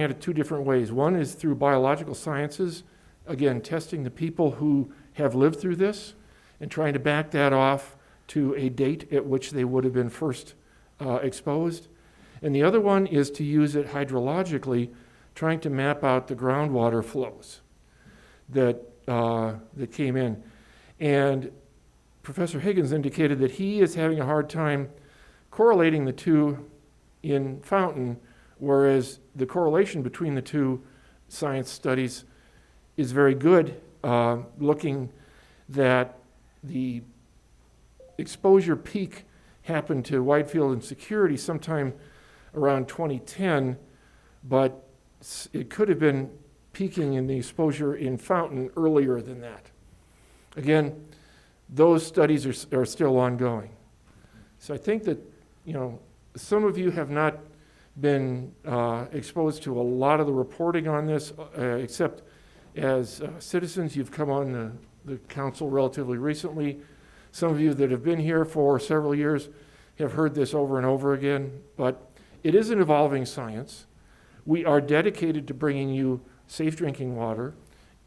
at it 2 different ways. One is through biological sciences, again, testing the people who have lived through this and trying to back that off to a date at which they would have been first exposed. And the other one is to use it hydrologically, trying to map out the groundwater flows that came in. And Professor Higgins indicated that he is having a hard time correlating the 2 in Fountain, whereas the correlation between the 2 science studies is very good, looking that the exposure peak happened to Whitefield and Security sometime around 2010, but it could have been peaking in the exposure in Fountain earlier than that. Again, those studies are still ongoing. So I think that, some of you have not been exposed to a lot of the reporting on this, except as citizens. You've come on the council relatively recently. Some of you that have been here for several years have heard this over and over again, but it is an evolving science. We are dedicated to bringing you safe drinking water,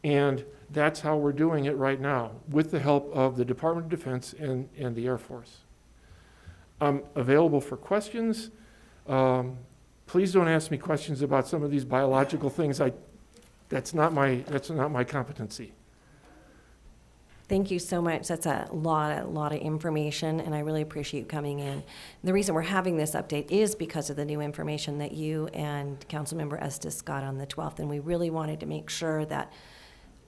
and that's how we're doing it right now, with the help of the Department of Defense and the Air Force. I'm available for questions. Please don't ask me questions about some of these biological things. That's not my competency. Thank you so much. That's a lot of information, and I really appreciate you coming in. The reason we're having this update is because of the new information that you and Councilmember Estes got on the 12th, and we really wanted to make sure that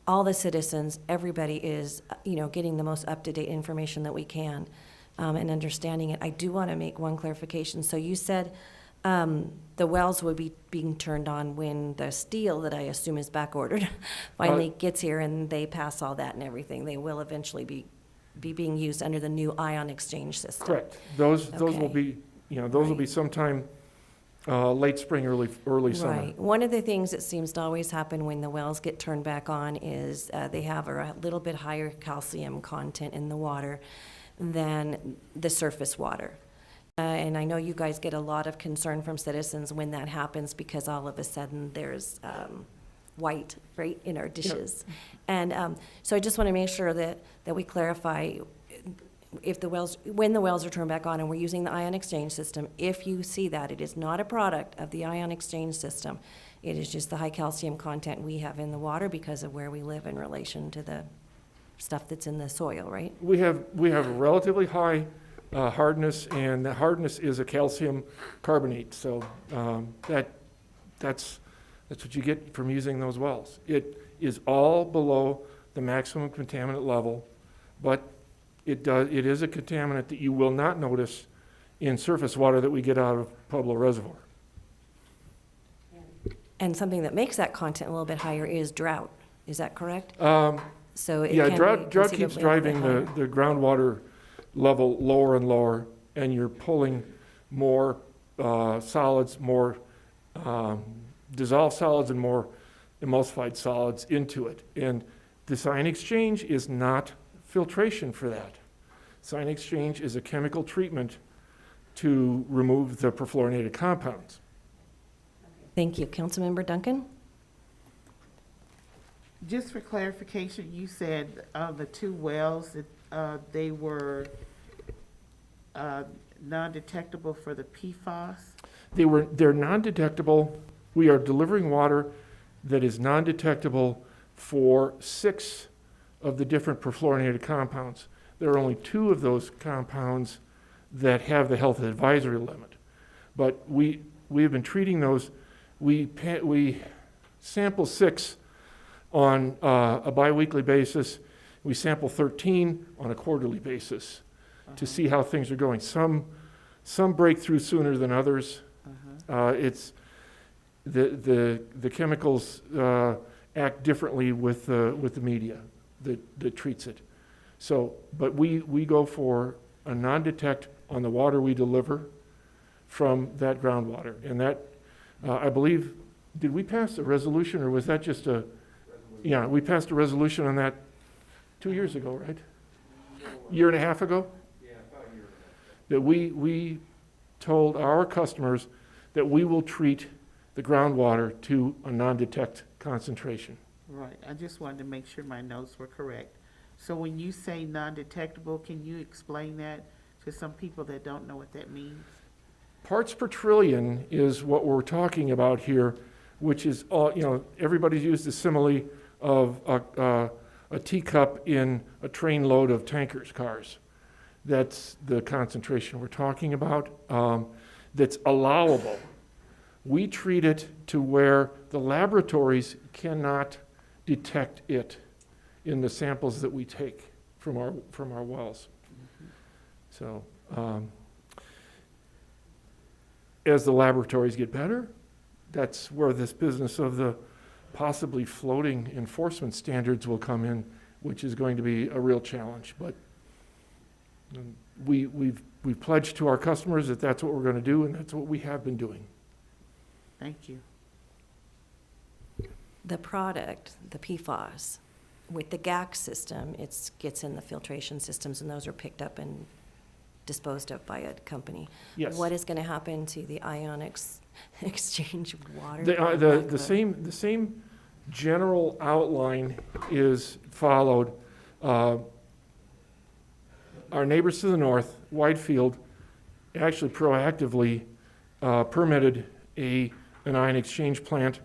all the citizens, everybody is, getting the most up-to-date information that we can, and understanding it. I do want to make one clarification. So you said the wells would be being turned on when the steel, that I assume is back ordered, finally gets here and they pass all that and everything. They will eventually be being used under the new ion exchange system. Correct. Those will Okay. be, will be sometime late spring, early summer. Right. One of the things that seems to always happen when the wells get turned back on is they have a little bit higher calcium content in the water than the surface water. And I know you guys get a lot of concern from citizens when that happens, because all of a sudden there's white, right, in our dishes. Yep. And so I just want to make sure that we clarify, when the wells are turned back on and we're using the ion exchange system, if you see that, it is not a product of the ion exchange system. It is just the high calcium content we have in the water because of where we live in relation to the stuff that's in the soil, right? We have a relatively high hardness, and the hardness is a calcium carbonate. So that's what you get from using those wells. It is all below the maximum contaminant level, but it is a contaminant that you will not notice in surface water that we get out of Pueblo Reservoir. And something that makes that content a little bit higher is drought. Is that correct? So it Yeah, can be drought keeps conceivably a little driving bit the groundwater level lower and lower, and you're pulling more solids, more dissolved solids and more emulsified solids into it. And the ion exchange is not filtration for that. Ion exchange is a chemical treatment to remove the perfluorinated compounds. Thank you. Councilmember Duncan? Just for clarification, you said the 2 wells that they were non-detectable for the PFAS? They're non-detectable. We are delivering water that is non-detectable for 6 of the different perfluorinated compounds. There are only 2 of those compounds that have the health advisory limit. But we have been treating those. We sample 6 on a biweekly basis. We sample 13 on a quarterly basis to see how things are going. Some break through sooner than others. It's the chemicals act differently with the media that treats it. So, but we go for a non-detect on the water we deliver from that groundwater. And that, I believe, did we pass a resolution, or was that just a? Yeah, we passed a resolution on that 2 years ago, right? Year and a half ago? Yeah, about a year ago. That we told our customers that we will treat the groundwater to a non-detect concentration. Right, I just wanted to make sure my notes were correct. So when you say non-detectable, can you explain that to some people that don't know what that means? Parts per trillion is what we're talking about here, which is all, everybody's used the simile of a teacup in a train load of tankers, cars. That's the concentration we're talking about, that's allowable. We treat it to where the laboratories cannot detect it in the samples that we take from our wells. So, as the laboratories get better, that's where this business of the possibly floating enforcement standards will come in, which is going to be a real challenge. But we've pledged to our customers that that's what we're going to do, and that's what we have been doing. Thank you. The product, the PFAS, with the GAC system, it gets in the filtration systems, and those are picked up and disposed of by a company. Yes. What is going to happen to the ionics exchange water? The same general outline is followed. Our neighbors to the north, Whitefield, actually proactively permitted an ion exchange plant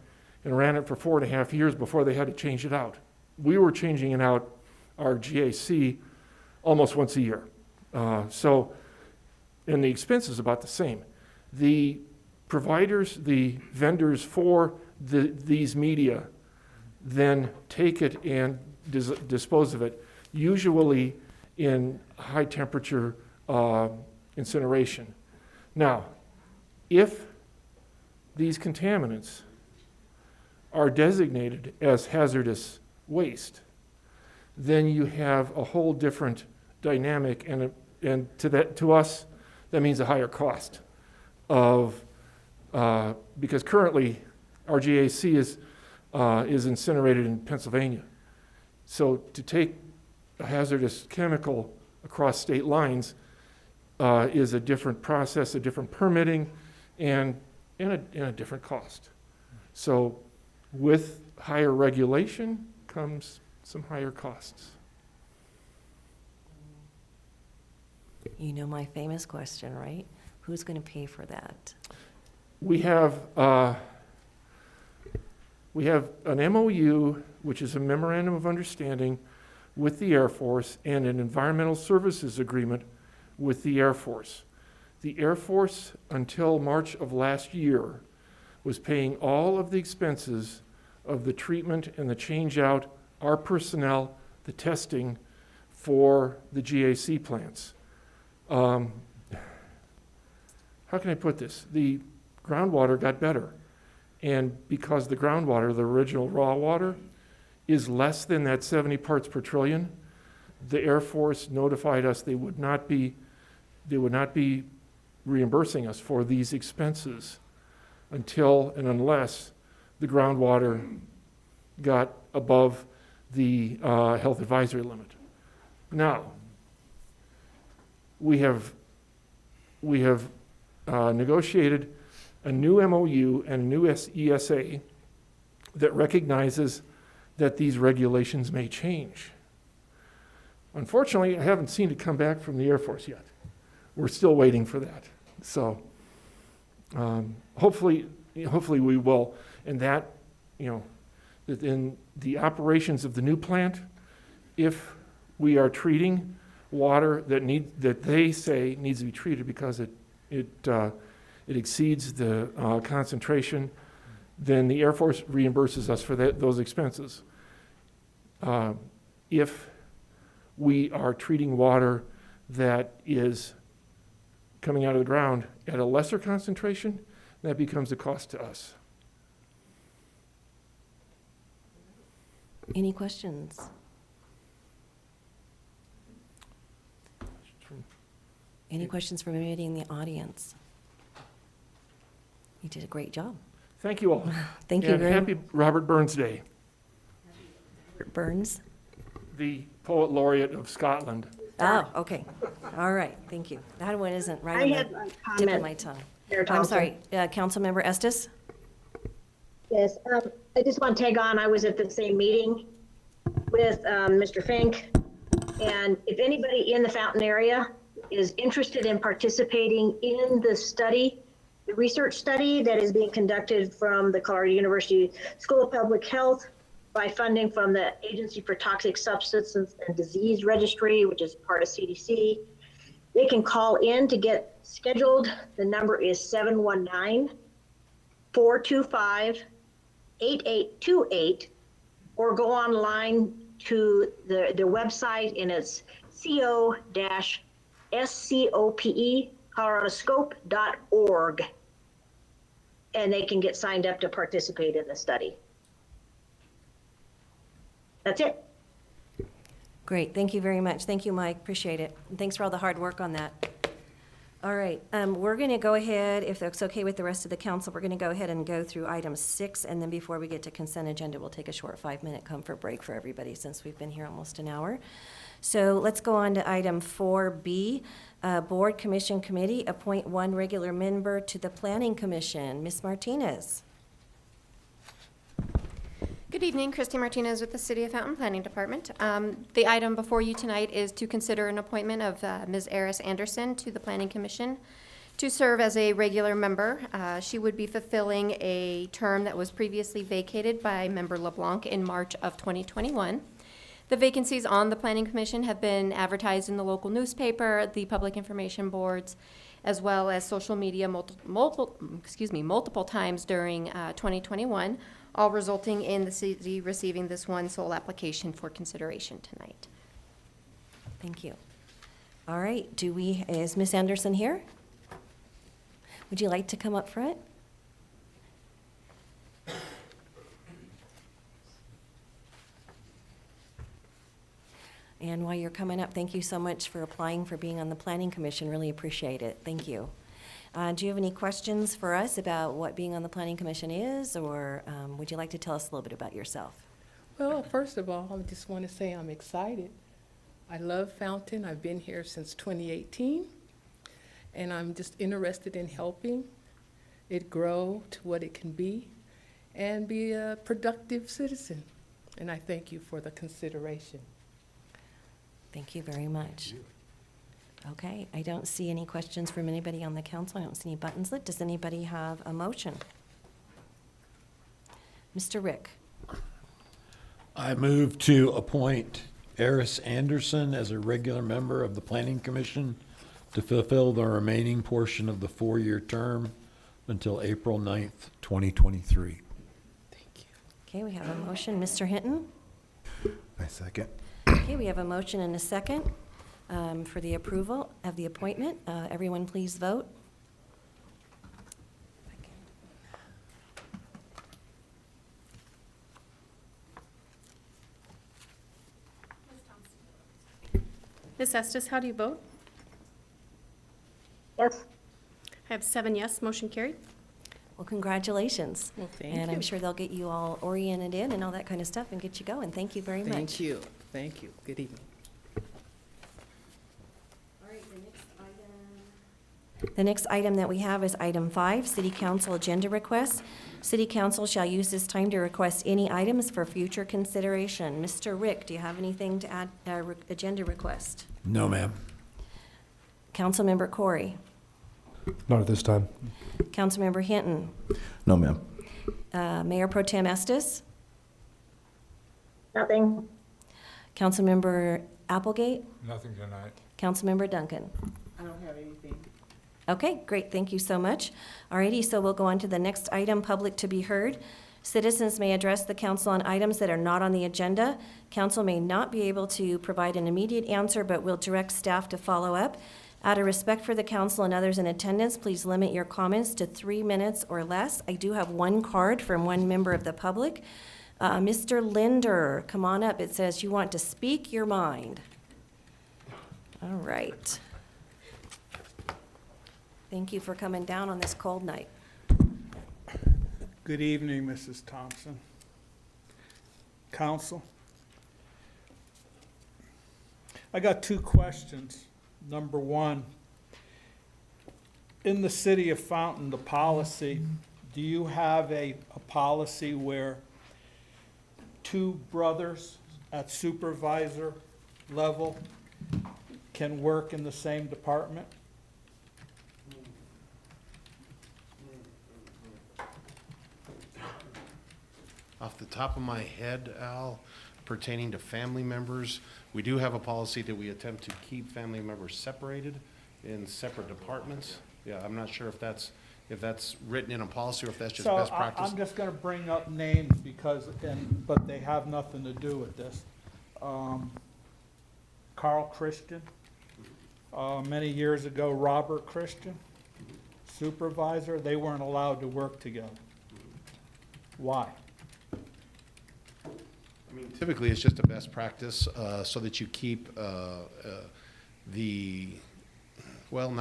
and ran it for 4.5 years before they had to change it out. We were changing it out, our GAC, almost once a year. And the expense is about the same. The providers, the vendors for these media then take it and dispose of it, usually in high temperature incineration. Now, if these contaminants are designated as hazardous waste, then you have a whole different dynamic, and to us, that means a higher cost because currently our GAC is incinerated in Pennsylvania. So to take a hazardous chemical across state lines is a different process, a different permitting, and a different cost. So with higher regulation comes some higher costs. You know my famous question, right? Who's going to pay for that? We have an MOU, which is a memorandum of understanding with the Air Force, and an environmental services agreement with the Air Force. The Air Force, until March of last year, was paying all of the expenses of the treatment and the change out, our personnel, the testing for the GAC plants. How can I put this? The groundwater got better. And because the groundwater, the original raw water, is less than that 70 parts per trillion, the Air Force notified us they would not be reimbursing us for these expenses until and unless the groundwater got above the health advisory limit. Now, we have negotiated a new MOU and a new ESA that recognizes that these regulations may change. Unfortunately, I haven't seen it come back from the Air Force yet. We're still waiting for that. So hopefully we will. And that, in the operations of the new plant, if we are treating water that they say needs to be treated because it exceeds the concentration, then the Air Force reimburses us for those expenses. If we are treating water that is coming out of the ground at a lesser concentration, that becomes a cost to us. Any questions? Any questions from anybody in the audience? You did a great job. Thank you all. Thank you And very happy Robert Burns Day, much, Burns. the poet laureate of Scotland. Oh, okay. All right, thank you. That one isn't right on I have the a tip of comment, my tongue. Mayor I'm Thompson. sorry, Councilmember Estes? Yes, I just want to tag on, I was at the same meeting with Mr. Fink. And if anybody in the Fountain area is interested in participating in the study, the research study that is being conducted from the Colorado University School of Public Health by funding from the Agency for Toxic Substances and Disease Registry, which is part of CDC, they can call in to get scheduled. The number is 719-425-8828, or go online to their website, and it's co-scope, coloradoscope.org, and they can get signed up to participate in the study. That's it. Great, thank you very much. Thank you, Mike, appreciate it. And thanks for all the hard work on that. All right, we're going to go ahead, if it's okay with the rest of the council, we're going to go ahead and go through item 6, and then before we get to consent agenda, we'll take a short 5-minute comfort break for everybody since we've been here almost an hour. So let's go on to item 4B, Board Commission Committee, appoint one regular member to the Planning Commission. Ms. Martinez. Good evening, Christy Martinez with the City of Fountain Planning Department. The item before you tonight is to consider an appointment of Ms. Eris Anderson to the Planning Commission to serve as a regular member. She would be fulfilling a term that was previously vacated by Member LeBlanc in March of 2021. The vacancies on the Planning Commission have been advertised in the local newspaper, the public information boards, as well as social media multiple times during 2021, all resulting in the city receiving this one sole application for consideration tonight. Thank you. All right, is Ms. Anderson here? Would you like to come up front? And while you're coming up, thank you so much for applying for being on the Planning Commission. Really appreciate it. Thank you. Do you have any questions for us about what being on the Planning Commission is, or would you like to tell us a little bit about yourself? Well, first of all, I just want to say I'm excited. I love Fountain. I've been here since 2018, and I'm just interested in helping it grow to what it can be and be a productive citizen. And I thank you for the consideration. Thank you very much. Okay, I don't see any questions from anybody on the council. I don't see any buttons lit. Does anybody have a motion? Mr. Rick? I move to appoint Eris Anderson as a regular member of the Planning Commission to fulfill the remaining portion of the 4-year term until April 9th, 2023. Thank you. Okay, we have a motion. Mr. Hinton? I second. Okay, we have a motion and a second for the approval of the appointment. Everyone please vote. Ms. Estes, how do you vote? Yes. I have 7 yes, motion carried. Well, congratulations. Well, thank And I'm you. sure they'll get you all oriented in and all that kind of stuff and get you going. Thank you very much. Thank you. Thank you. Good evening. The next item that we have is item 5, City Council Agenda Requests. City Council shall use this time to request any items for future consideration. Mr. Rick, do you have anything to add, agenda request? No, ma'am. Councilmember Corey? Not at this time. Councilmember Hinton? No, ma'am. Mayor Pro Tem Estes? Nothing. Councilmember Applegate? Nothing tonight. Councilmember Duncan? I don't have anything. Okay, great, thank you so much. Alrighty, so we'll go on to the next item, public to be heard. Citizens may address the council on items that are not on the agenda. Council may not be able to provide an immediate answer, but will direct staff to follow up. Out of respect for the council and others in attendance, please limit your comments to 3 minutes or less. I do have one card from one member of the public. Mr. Linder, come on up. It says you want to speak your mind. All right. Thank you for coming down on this cold night. Good evening, Mrs. Thompson. Council. I got two questions. Number one, in the city of Fountain, the policy, do you have a policy where two brothers at supervisor level can work in the same department? Off the top of my head, Al, pertaining to family members, we do have a policy that we attempt to keep family members separated in separate departments. Yeah, I'm not sure if that's written in a policy or if that's just best practice. I'm just gonna bring up names because, but they have nothing to do with this. Carl Christian, many years ago, Robert Christian, supervisor, they weren't allowed to work together. Why? I mean, typically, it's just a best practice so that you keep not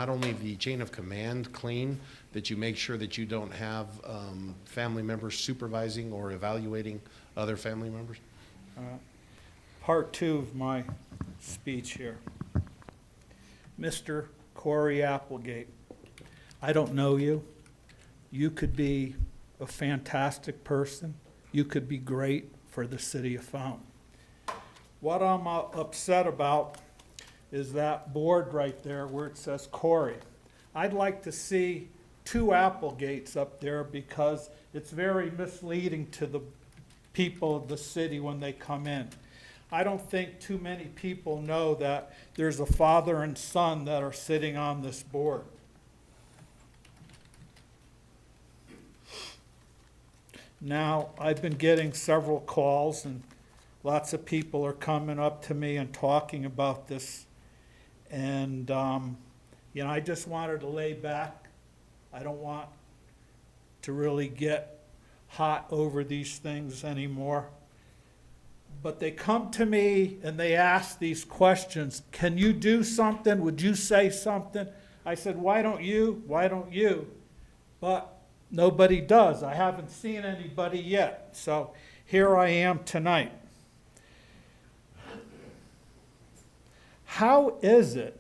only the chain of command clean, that you make sure that you don't have family members supervising or evaluating other family members. Part two of my speech here. Mr. Corey Applegate, I don't know you. You could be a fantastic person. You could be great for the city of Fountain. What I'm upset about is that board right there where it says Corey. I'd like to see two Applegates up there because it's very misleading to the people of the city when they come in. I don't think too many people know that there's a father and son that are sitting on this board. Now, I've been getting several calls and lots of people are coming up to me and talking about this. And, I just wanted to lay back. I don't want to really get hot over these things anymore. But they come to me and they ask these questions. Can you do something? Would you say something? I said, why don't you? Why don't you? But nobody does. I haven't seen anybody yet. So here I am tonight. How is it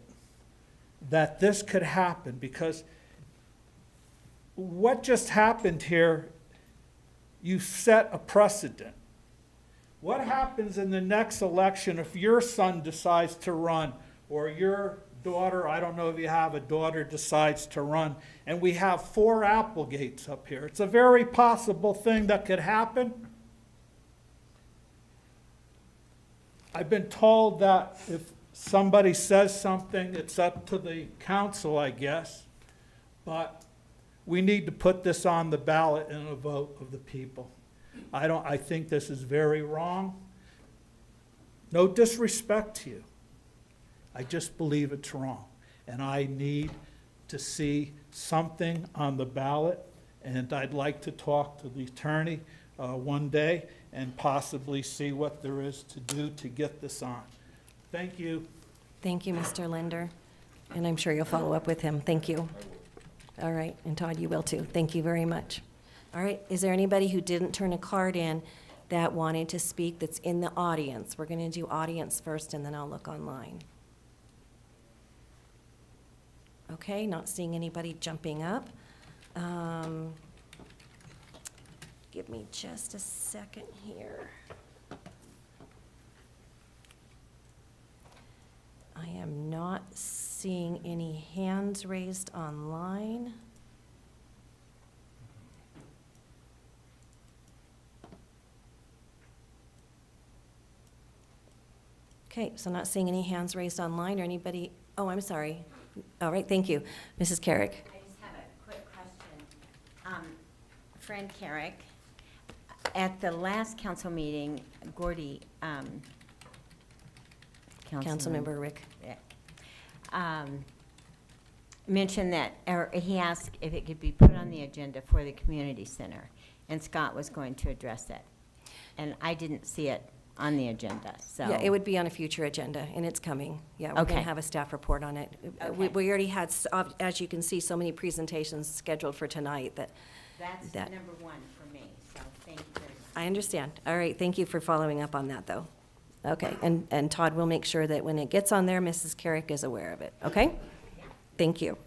that this could happen? Because what just happened here, you set a precedent. What happens in the next election if your son decides to run or your daughter, I don't know if you have a daughter, decides to run, and we have 4 Applegates up here? It's a very possible thing that could happen. I've been told that if somebody says something, it's up to the council, I guess, but we need to put this on the ballot in a vote of the people. I think this is very wrong. No disrespect to you. I just believe it's wrong. And I need to see something on the ballot, and I'd like to talk to the attorney one day and possibly see what there is to do to get this on. Thank you. Thank you, Mr. Linder. And I'm sure you'll follow up with him. Thank you. All right, and Todd, you will too. Thank you very much. All right, is there anybody who didn't turn a card in that wanted to speak that's in the audience? We're going to do audience first, and then I'll look online. Okay, not seeing anybody jumping up. Give me just a second here. I am not seeing any hands raised online. Okay, so not seeing any hands raised online or anybody, oh, I'm sorry. All right, thank you. Mrs. Carrick. I just have a quick question. Friend Carrick, at the last council meeting, Gordy, Councilmember Rick. Mentioned that, or he asked if it could be put on the agenda for the community center, and Scott was going to address it. And I didn't see it on the agenda, so. Yeah, it would be on a future agenda, and it's coming. Yeah, we're going to Okay. have a staff report on it. Okay. We already had, as you can see, so many presentations scheduled for tonight that. That's that- number one for me. Thank you very much. I understand. All right, thank you for following up on that, though. Okay, and Todd will make sure that when it gets on there, Mrs. Carrick is aware of it, okay? Thank you.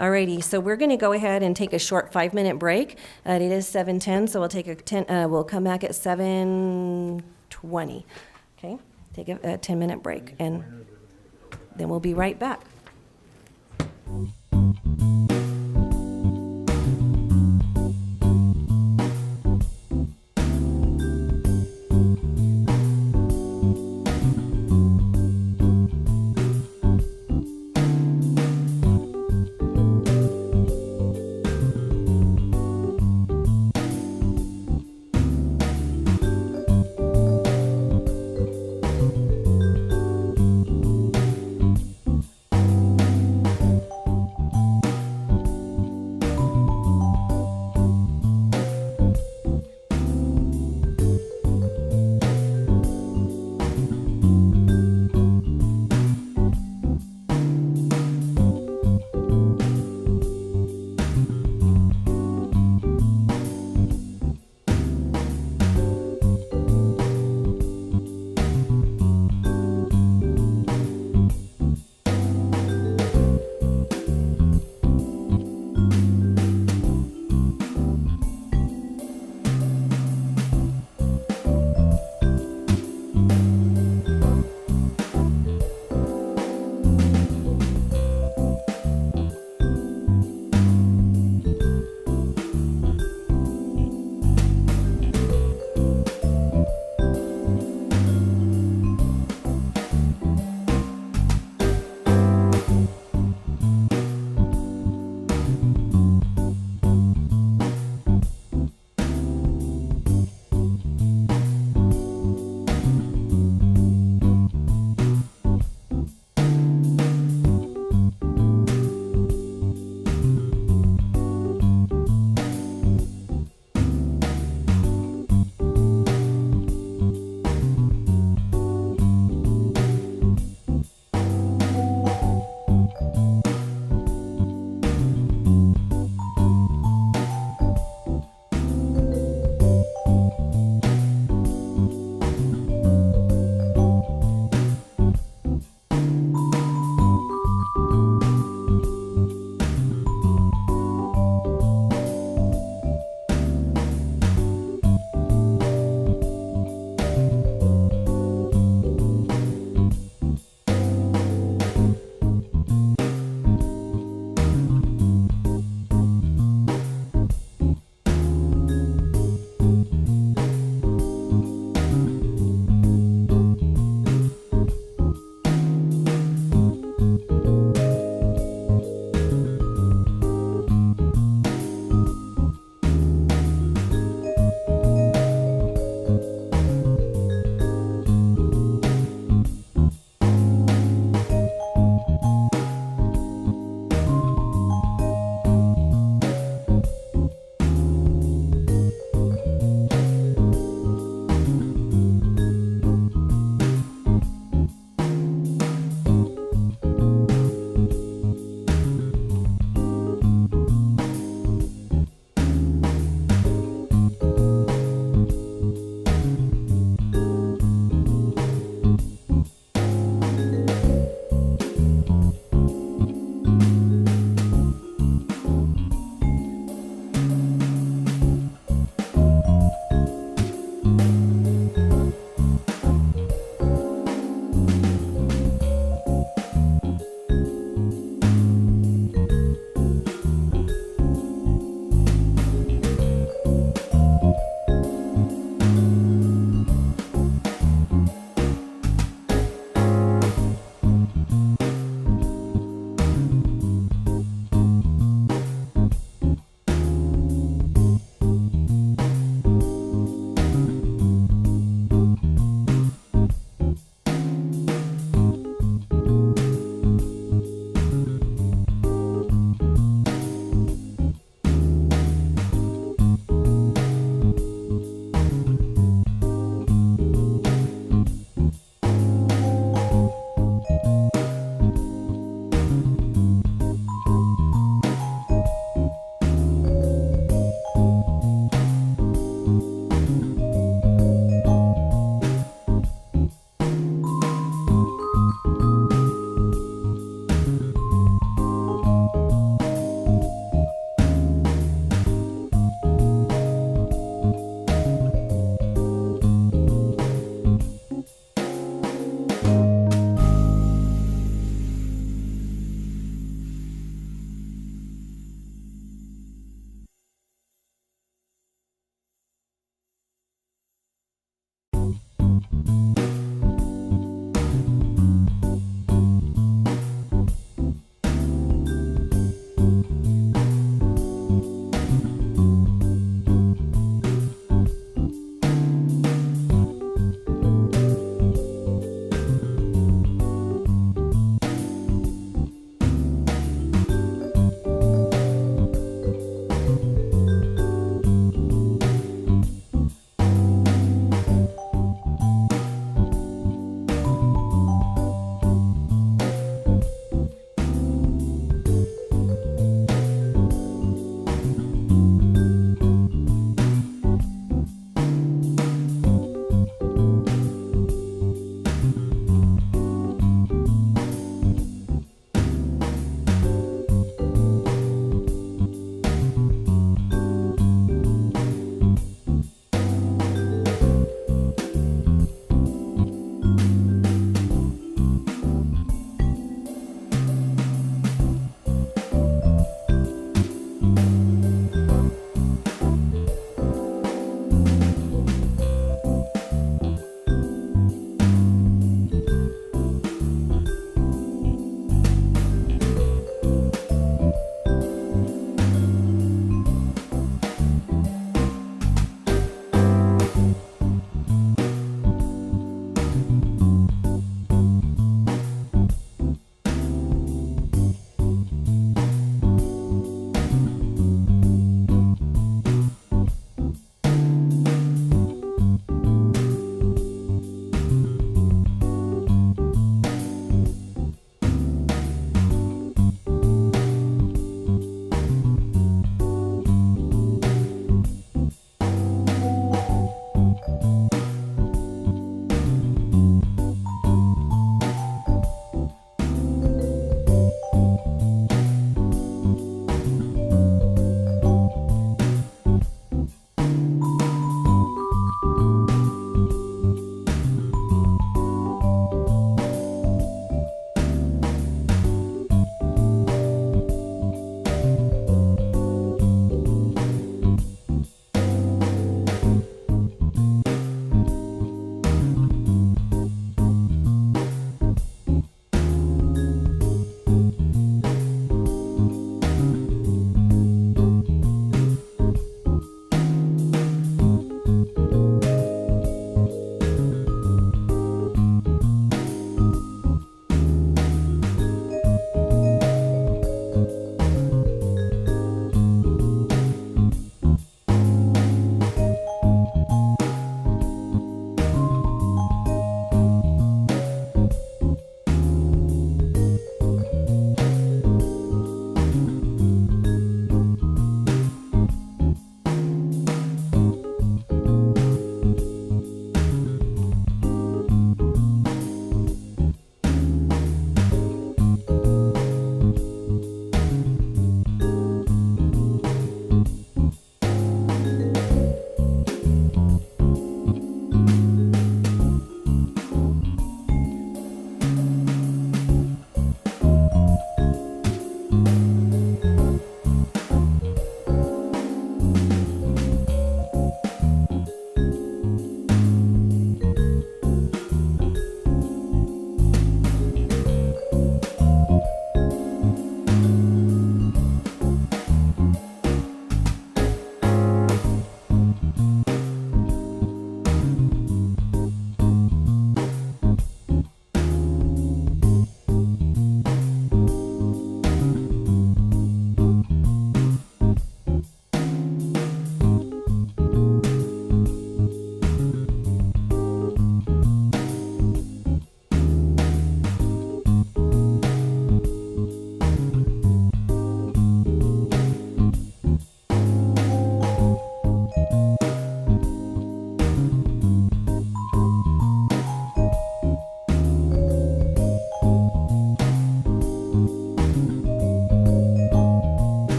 All righty, so we're going to go ahead and take a short 5-minute break. It is 7:10, so we'll take we'll come back at 7:20. Okay, take a 10-minute break, and then we'll be right back.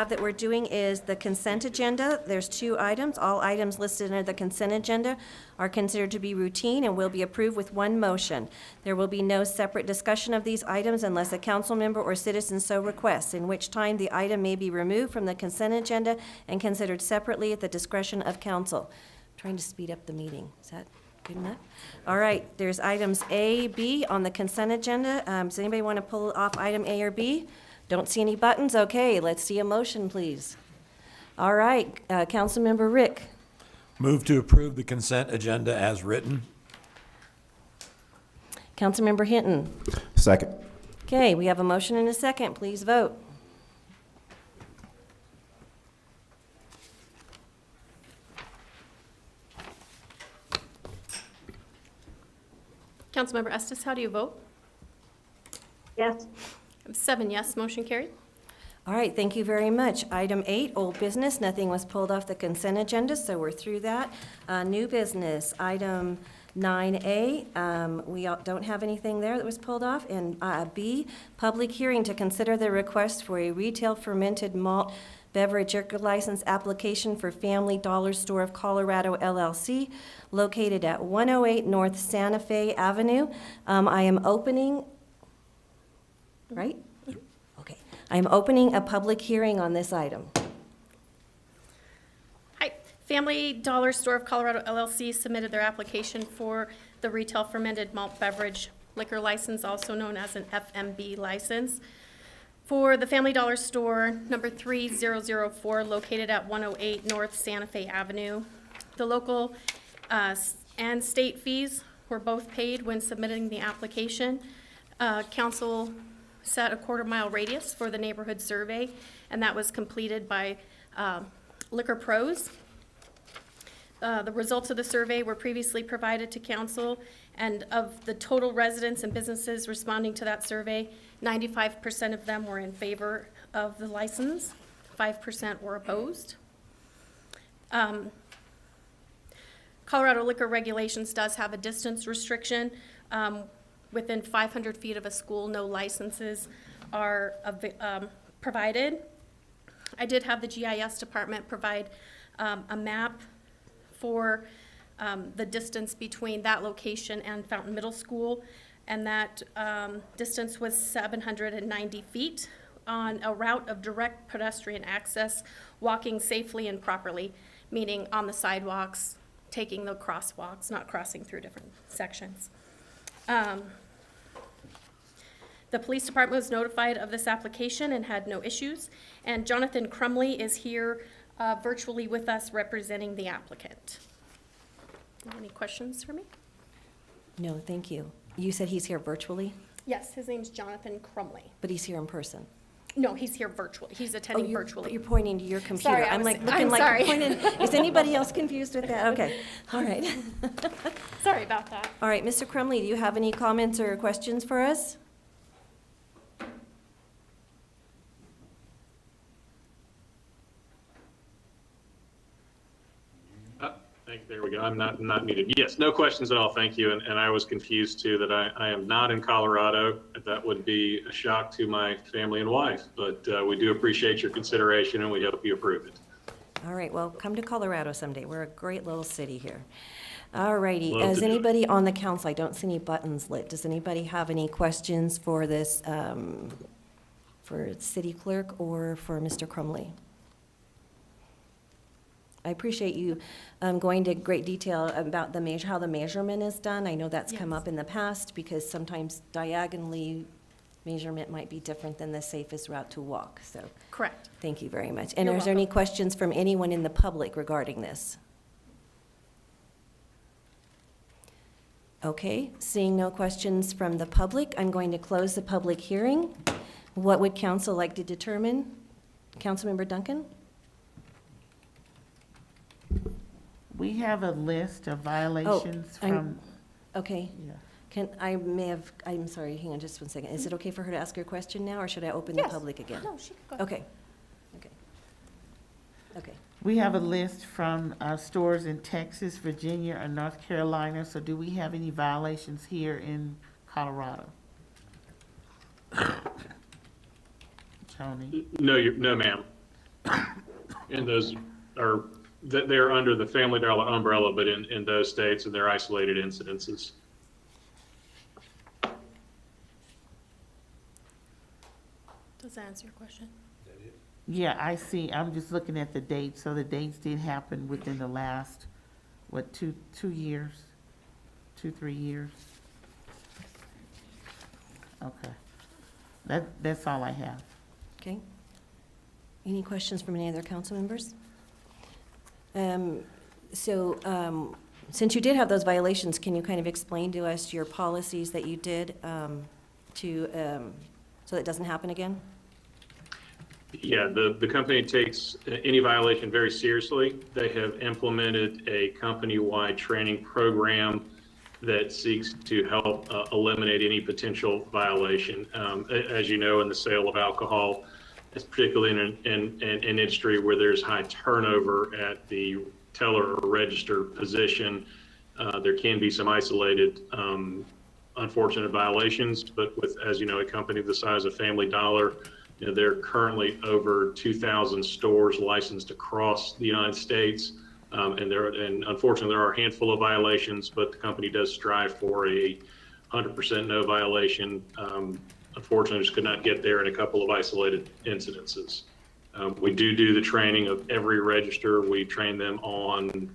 have that we're doing is the consent agenda. There's 2 items. All items listed under the consent agenda are considered to be routine and will be approved with one motion. There will be no separate discussion of these items unless a council member or citizen so requests, in which time the item may be removed from the consent agenda and considered separately at the discretion of council. Trying to speed up the meeting. Is that good enough? All right, there's items A, B on the consent agenda. Does anybody want to pull off item A or B? Don't see any buttons? Okay, let's see a motion, please. All right, Councilmember Rick. Move to approve the consent agenda as written. Councilmember Hinton. Second. Okay, we have a motion and a second. Please vote. Councilmember Estes, how do you vote? Yes. 7 yes, motion carried. All right, thank you very much. Item 8, old business. Nothing was pulled off the consent agenda, so we're through that. New business, item 9A, we don't have anything there that was pulled off. And B, public hearing to consider the request for a retail fermented malt beverage liquor license application for Family Dollar Store of Colorado LLC, located at 108 North Santa Fe Avenue. I am opening, right? Okay. I'm opening a public hearing on this item. Hi, Family Dollar Store of Colorado LLC submitted their application for the retail fermented malt beverage liquor license, also known as an FMB license, for the Family Dollar Store number 3004, located at 108 North Santa Fe Avenue. The local and state fees were both paid when submitting the application. Council set a quarter-mile radius for the neighborhood survey, and that was completed by Liquor Pros. The results of the survey were previously provided to council, and of the total residents and businesses responding to that survey, 95% of them were in favor of the license, 5% were opposed. Colorado liquor regulations does have a distance restriction. Within 500 feet of a school, no licenses are provided. I did have the GIS department provide a map for the distance between that location and Fountain Middle School, and that distance was 790 feet on a route of direct pedestrian access, walking safely and properly, meaning on the sidewalks, taking the crosswalks, not crossing through different sections. The police department was notified of this application and had no issues, and Jonathan Crumley is here virtually with us representing the applicant. Any questions for me? No, thank you. You said he's here virtually, Yes, his name's Jonathan Crumley. but he's here in person. No, he's here virtually. He's attending virtually. You're pointing to your computer. Sorry, I'm like looking I'm like sorry. pointing. Is anybody else confused with that? Okay, all right. Sorry about that. All right, Mr. Crumley, do you have any comments or questions for us? There we go. I'm not muted. Yes, no questions at all. Thank you. And I was confused too that I am not in Colorado. That would be a shock to my family and wife, but we do appreciate your consideration and we hope you approve it. All right, well, come to Colorado someday. We're a great little city here. All righty, Love does to do it. anybody on the council, I don't see any buttons lit. Does anybody have any questions for this, for city clerk or for Mr. Crumley? I appreciate you going to great detail about how the measurement is done. I know that's come Yes. up in the past because sometimes diagonally measurement might be different than the safest route to walk, so. Correct. Thank you very much. And You're is there any welcome. questions from anyone in the public regarding this? Okay, seeing no questions from the public, I'm going to close the public hearing. What would council like to determine? Councilmember Duncan? We have a list of violations from, Okay. yeah. I'm sorry, hang on just 1 second. Is it okay for her to ask her question now, or should I open the Yes. public again? No, she can go. Okay. Okay. We have a list from stores in Texas, Virginia, and North Carolina, so do we have any violations here in Colorado? Tony? No, no, ma'am. And those are, they're under the Family Dollar umbrella, but in those states, and they're isolated incidences. Does that answer your question? Yeah, I see. I'm just looking at the dates. So the dates did happen within the last, what, two years? 2-3 years? Okay. That's all I have. Okay. Any questions from any other council members? Since you did have those violations, can you kind of explain to us your policies that you did so that it doesn't happen again? Yeah, the company takes any violation very seriously. They have implemented a company-wide training program that seeks to help eliminate any potential violation. As you know, in the sale of alcohol, it's particularly in an industry where there's high turnover at the teller or register position, there can be some isolated unfortunate violations, but with, as you know, a company the size of Family Dollar, you know, there are currently over 2,000 stores licensed across the United States. And unfortunately, there are a handful of violations, but the company does strive for a 100% no violation. Unfortunately, just could not get there in a couple of isolated incidences. We do the training of every register. We train them on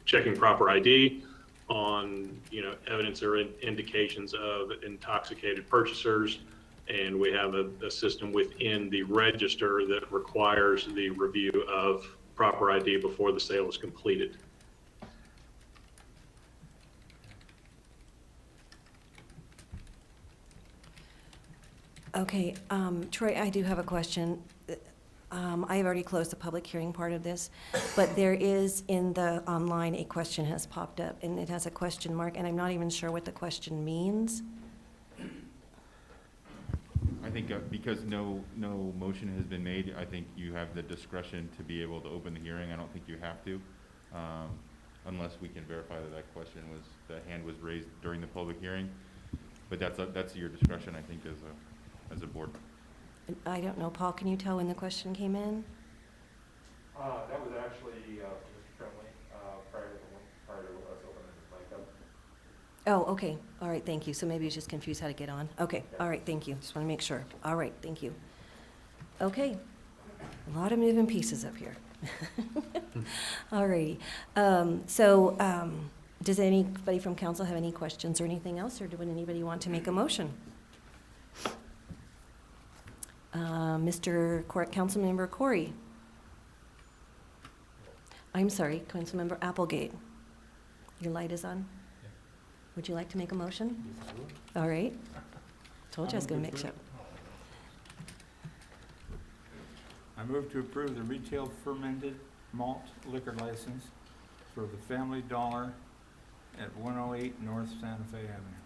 checking proper ID, on evidence or indications of intoxicated purchasers, and we have a system within the register that requires the review of proper ID before the sale is completed. Okay, Troy, I do have a question. I have already closed the public hearing part of this, but there is in the online a question has popped up, and it has a question mark, and I'm not even sure what the question means. I think because no motion has been made, I think you have the discretion to be able to open the hearing. I don't think you have to, unless we can verify that the hand was raised during the public hearing. But that's your discretion, I think, as a board. I don't know, Paul, can you tell when the question came in? That was actually Mr. Tremley, prior to us opening the mic up. Oh, okay, all right, thank you. So maybe he's just confused how to get on. Okay, all right, thank you. Just want to make sure. All right, thank you. Okay, a lot of moving pieces up here. All righty. Does anybody from council have any questions or anything else, or would anybody want to make a motion? Councilmember Corey. I'm sorry, Councilmember Applegate. Your light is on? Yeah. Would you like to make a motion? Yes, I would. All right. Told you I was going to make sure. I move to approve the retail fermented malt liquor license for the Family Dollar at 108 North Santa Fe Avenue.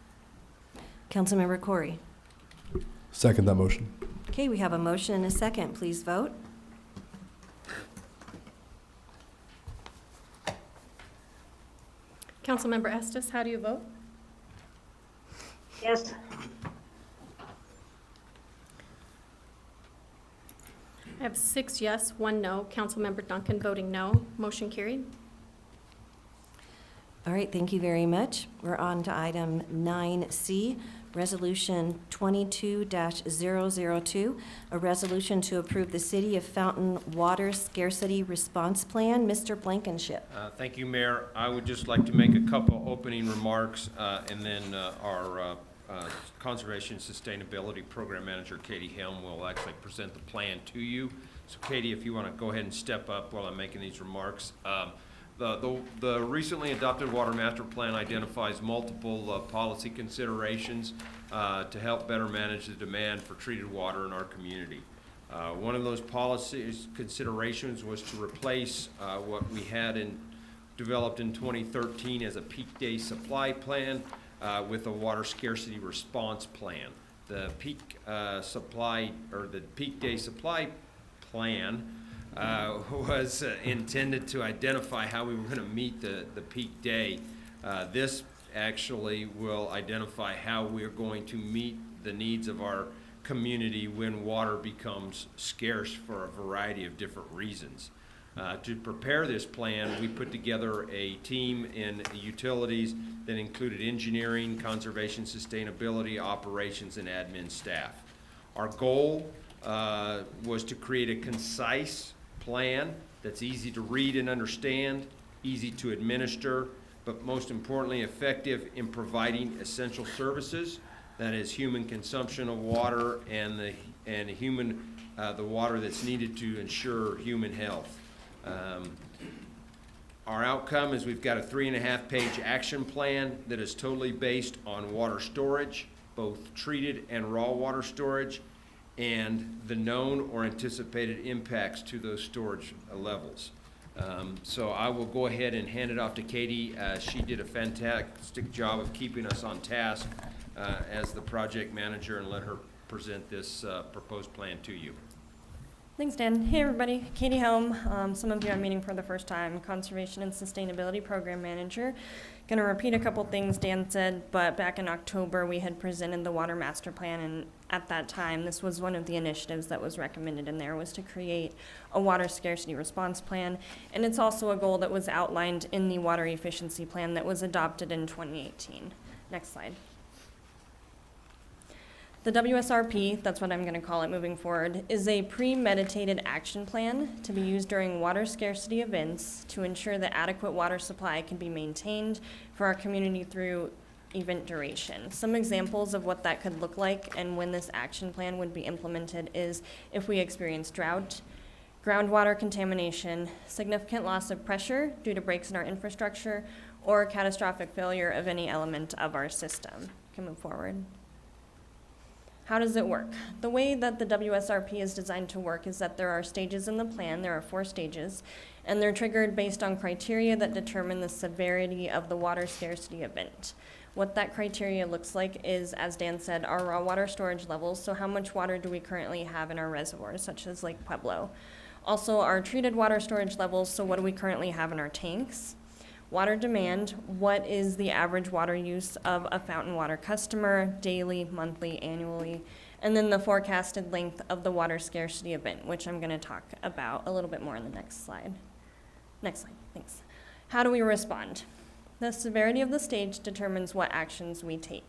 Councilmember Corey. Second that motion. Okay, we have a motion and a second. Please vote. Councilmember Estes, how do you vote? Yes. I have 6 yes, 1 no. Councilmember Duncan voting no. Motion carried. All right, thank you very much. We're on to item 9C, Resolution 22-002, a resolution to approve the City of Fountain Water Scarcity Response Plan. Mr. Blankenship. Thank you, Mayor. I would just like to make a couple opening remarks, and then our Conservation Sustainability Program Manager, Katie Helm, will actually present the plan to you. So, Katie, if you want to go ahead and step up while I'm making these remarks. The recently adopted Water Master Plan identifies multiple policy considerations to help better manage the demand for treated water in our community. One of those policy considerations was to replace what we had developed in 2013 as a peak day supply plan with a water scarcity response plan. The peak day supply plan was intended to identify how we were going to meet the peak day. This actually will identify how we're going to meet the needs of our community when water becomes scarce for a variety of different reasons. To prepare this plan, we put together a team in utilities that included engineering, conservation, sustainability, operations, and admin staff. Our goal was to create a concise plan that's easy to read and understand, easy to administer, but most importantly, effective in providing essential services, that is human consumption of water and the water that's needed to ensure human health. Our outcome is we've got a 3.5-page action plan that is totally based on water storage, both treated and raw water storage, and the known or anticipated impacts to those storage levels. So I will go ahead and hand it off to Katie. She did a fantastic job of keeping us on task as the project manager, and let her present this proposed plan to you. Thanks, Dan. Hey, everybody. Katie Helm. Some of you I'm meeting for the first time. Conservation and Sustainability Program Manager. Going to repeat a couple things Dan said, but back in October we had presented the Water Master Plan, and at that time this was one of the initiatives that was recommended in there, was to create a water scarcity response plan, and it's also a goal that was outlined in the Water Efficiency Plan that was adopted in 2018. Next slide. The WSRP, that's what I'm going to call it moving forward, is a premeditated action plan to be used during water scarcity events to ensure that adequate water supply can be maintained for our community through event duration. Some examples of what that could look like and when this action plan would be implemented is if we experience drought, groundwater contamination, significant loss of pressure due to breaks in our infrastructure, or catastrophic failure of any element of our system. Can move forward. How does it work? The way that the WSRP is designed to work is that there are stages in the plan. There are 4 stages, and they're triggered based on criteria that determine the severity of the water scarcity event. What that criteria looks like is, as Dan said, our raw water storage levels. So how much water do we currently have in our reservoirs, such as Lake Pueblo? Also, our treated water storage levels. So what do we currently have in our tanks? Water demand, what is the average water use of a fountain water customer, daily, monthly, annually, and then the forecasted length of the water scarcity event, which I'm going to talk about a little bit more in the next slide. Next slide, thanks. How do we respond? The severity of the stage determines what actions we take.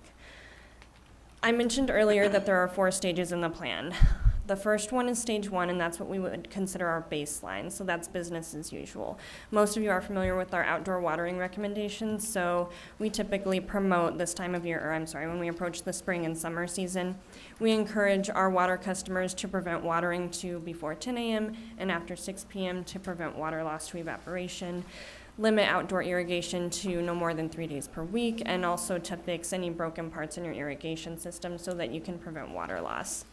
I mentioned earlier that there are 4 stages in the plan. The first one is stage 1, and that's what we would consider our baseline, so that's business as usual. Most of you are familiar with our outdoor watering recommendations, so we typically promote this time of year, when we approach the spring and summer season, we encourage our water customers to prevent watering to before 10 a.m. and after 6 p.m. to prevent water loss to evaporation, limit outdoor irrigation to no more than 3 days per week, and also to fix any broken parts in your irrigation system so that you can prevent water loss.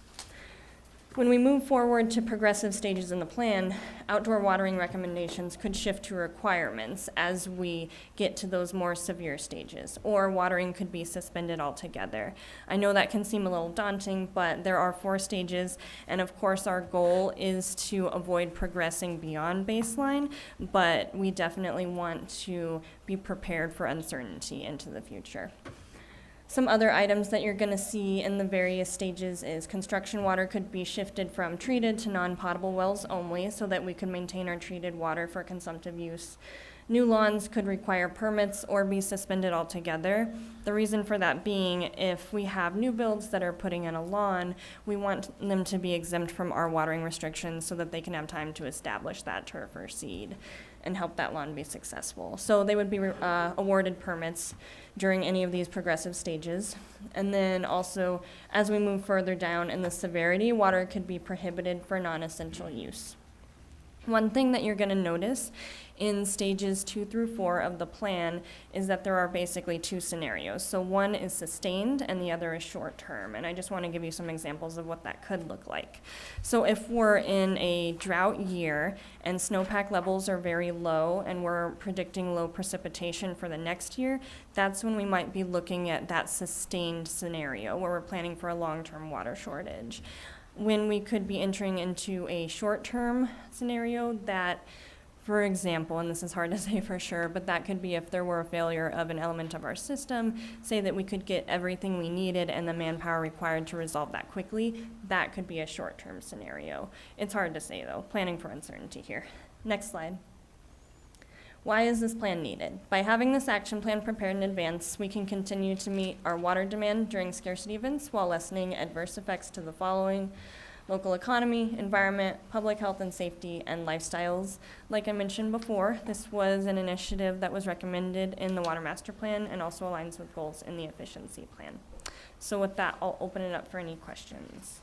When we move forward to progressive stages in the plan, outdoor watering recommendations could shift to requirements as we get to those more severe stages, or watering could be suspended altogether. I know that can seem a little daunting, but there are 4 stages, and of course our goal is to avoid progressing beyond baseline, but we definitely want to be prepared for uncertainty into the future. Some other items that you're going to see in the various stages is construction water could be shifted from treated to non-potable wells only so that we could maintain our treated water for consumptive use. New lawns could require permits or be suspended altogether. The reason for that being, if we have new builds that are putting in a lawn, we want them to be exempt from our watering restrictions so that they can have time to establish that turf or seed and help that lawn be successful. So they would be awarded permits during any of these progressive stages. And then also, as we move further down in the severity, water could be prohibited for non-essential use. One thing that you're going to notice in stages 2 through 4 of the plan is that there are basically 2 scenarios. So one is sustained and the other is short term. And I just want to give you some examples of what that could look like. So if we're in a drought year and snowpack levels are very low and we're predicting low precipitation for the next year, that's when we might be looking at that sustained scenario where we're planning for a long-term water shortage. When we could be entering into a short-term scenario that For example, and this is hard to say for sure, but that could be if there were a failure of an element of our system, say that we could get everything we needed and the manpower required to resolve that quickly, that could be a short-term scenario. It's hard to say though, planning for uncertainty here. Next slide. Why is this plan needed? By having this action plan prepared in advance, we can continue to meet our water demand during scarcity events while lessening adverse effects to the following: local economy, environment, public health and safety, and lifestyles. Like I mentioned before, this was an initiative that was recommended in the Water Master Plan and also aligns with goals in the efficiency plan. So with that, I'll open it up for any questions.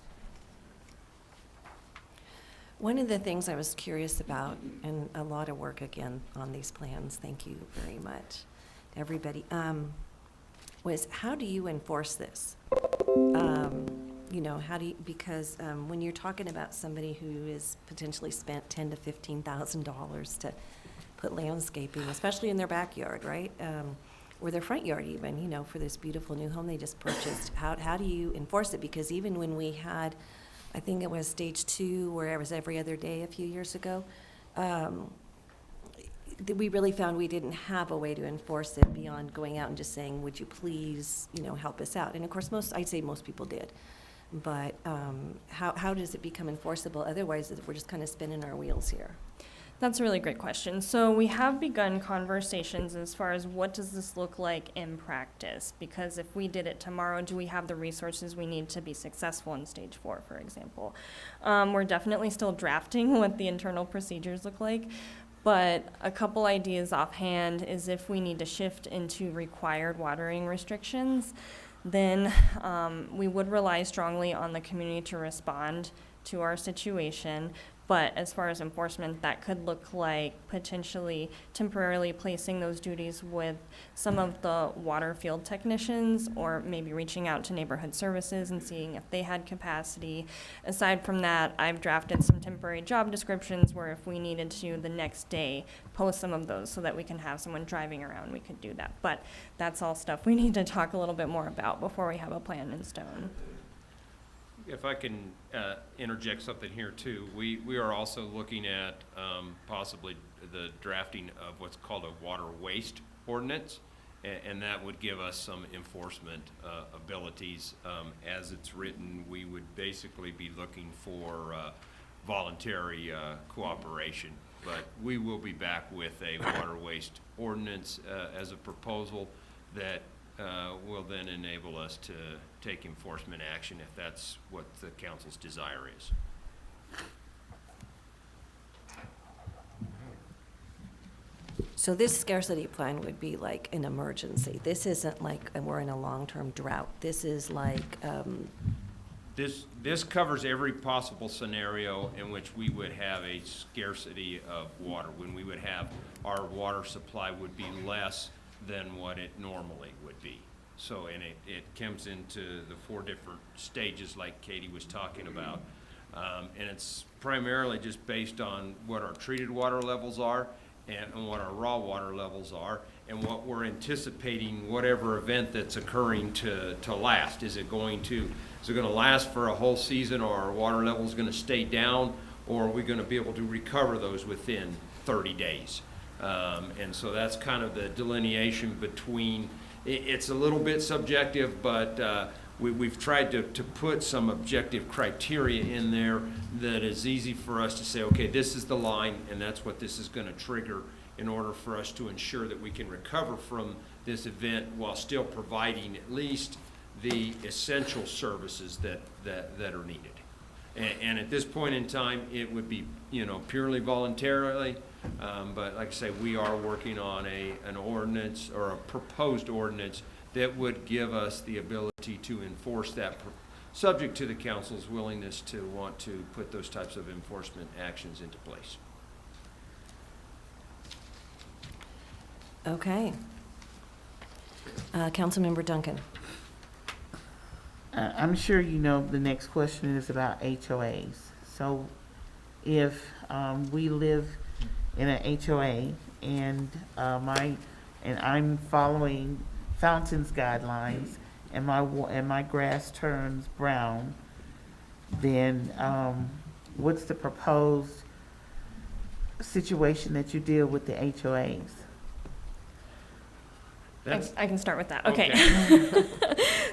One of the things I was curious about, and a lot of work again on these plans, thank you very much, everybody, was how do you enforce this? You know, how do you, because when you're talking about somebody who is potentially spent $10,000 to $15,000 to put landscaping, especially in their backyard, right? Or their front yard even, you know, for this beautiful new home they just purchased. How do you enforce it? Because even when we had, I think it was stage 2, where it was every other day a few years ago, we really found we didn't have a way to enforce it beyond going out and just saying, would you please, you know, help us out? And of course, I'd say most people did. But how does it become enforceable otherwise if we're just kind of spinning our wheels here? That's a really great question. So we have begun conversations as far as what does this look like in practice? Because if we did it tomorrow, do we have the resources we need to be successful in stage 4, for example? We're definitely still drafting what the internal procedures look like. But a couple ideas offhand is if we need to shift into required watering restrictions, then we would rely strongly on the community to respond to our situation. But as far as enforcement, that could look like potentially temporarily placing those duties with some of the water field technicians, or maybe reaching out to neighborhood services and seeing if they had capacity. Aside from that, I've drafted some temporary job descriptions where if we needed to the next day post some of those so that we can have someone driving around, we could do that. But that's all stuff we need to talk a little bit more about before we have a plan in stone. If I can interject something here too, we are also looking at possibly the drafting of what's called a water waste ordinance, and that would give us some enforcement abilities. As it's written, we would basically be looking for voluntary cooperation, but we will be back with a water waste ordinance as a proposal that will then enable us to take enforcement action if that's what the council's desire is. So this scarcity plan would be like an emergency. This isn't like we're in a long-term drought. This is like, This covers every possible scenario in which we would have a scarcity of water, when we would have our water supply would be less than what it normally would be. So, and it comes into the 4 different stages like Katie was talking about. And it's primarily just based on what our treated water levels are and what our raw water levels are and what we're anticipating whatever event that's occurring to last. Is it going to last for a whole season, or our water levels going to stay down, or are we going to be able to recover those within 30 days? And so that's kind of the delineation between, it's a little bit subjective, but we've tried to put some objective criteria in there that is easy for us to say, okay, this is the line and that's what this is going to trigger in order for us to ensure that we can recover from this event while still providing at least the essential services that are needed. And at this point in time, it would be, purely voluntarily. But like I say, we are working on an ordinance or a proposed ordinance that would give us the ability to enforce that, subject to the council's willingness to want to put those types of enforcement actions into place. okay. Councilmember Duncan. I'm sure you know the next question is about HOAs. So if we live in an HOA and I'm following Fountain's guidelines and my grass turns brown, then what's the proposed situation that you deal with the HOAs? I can start with that. Okay.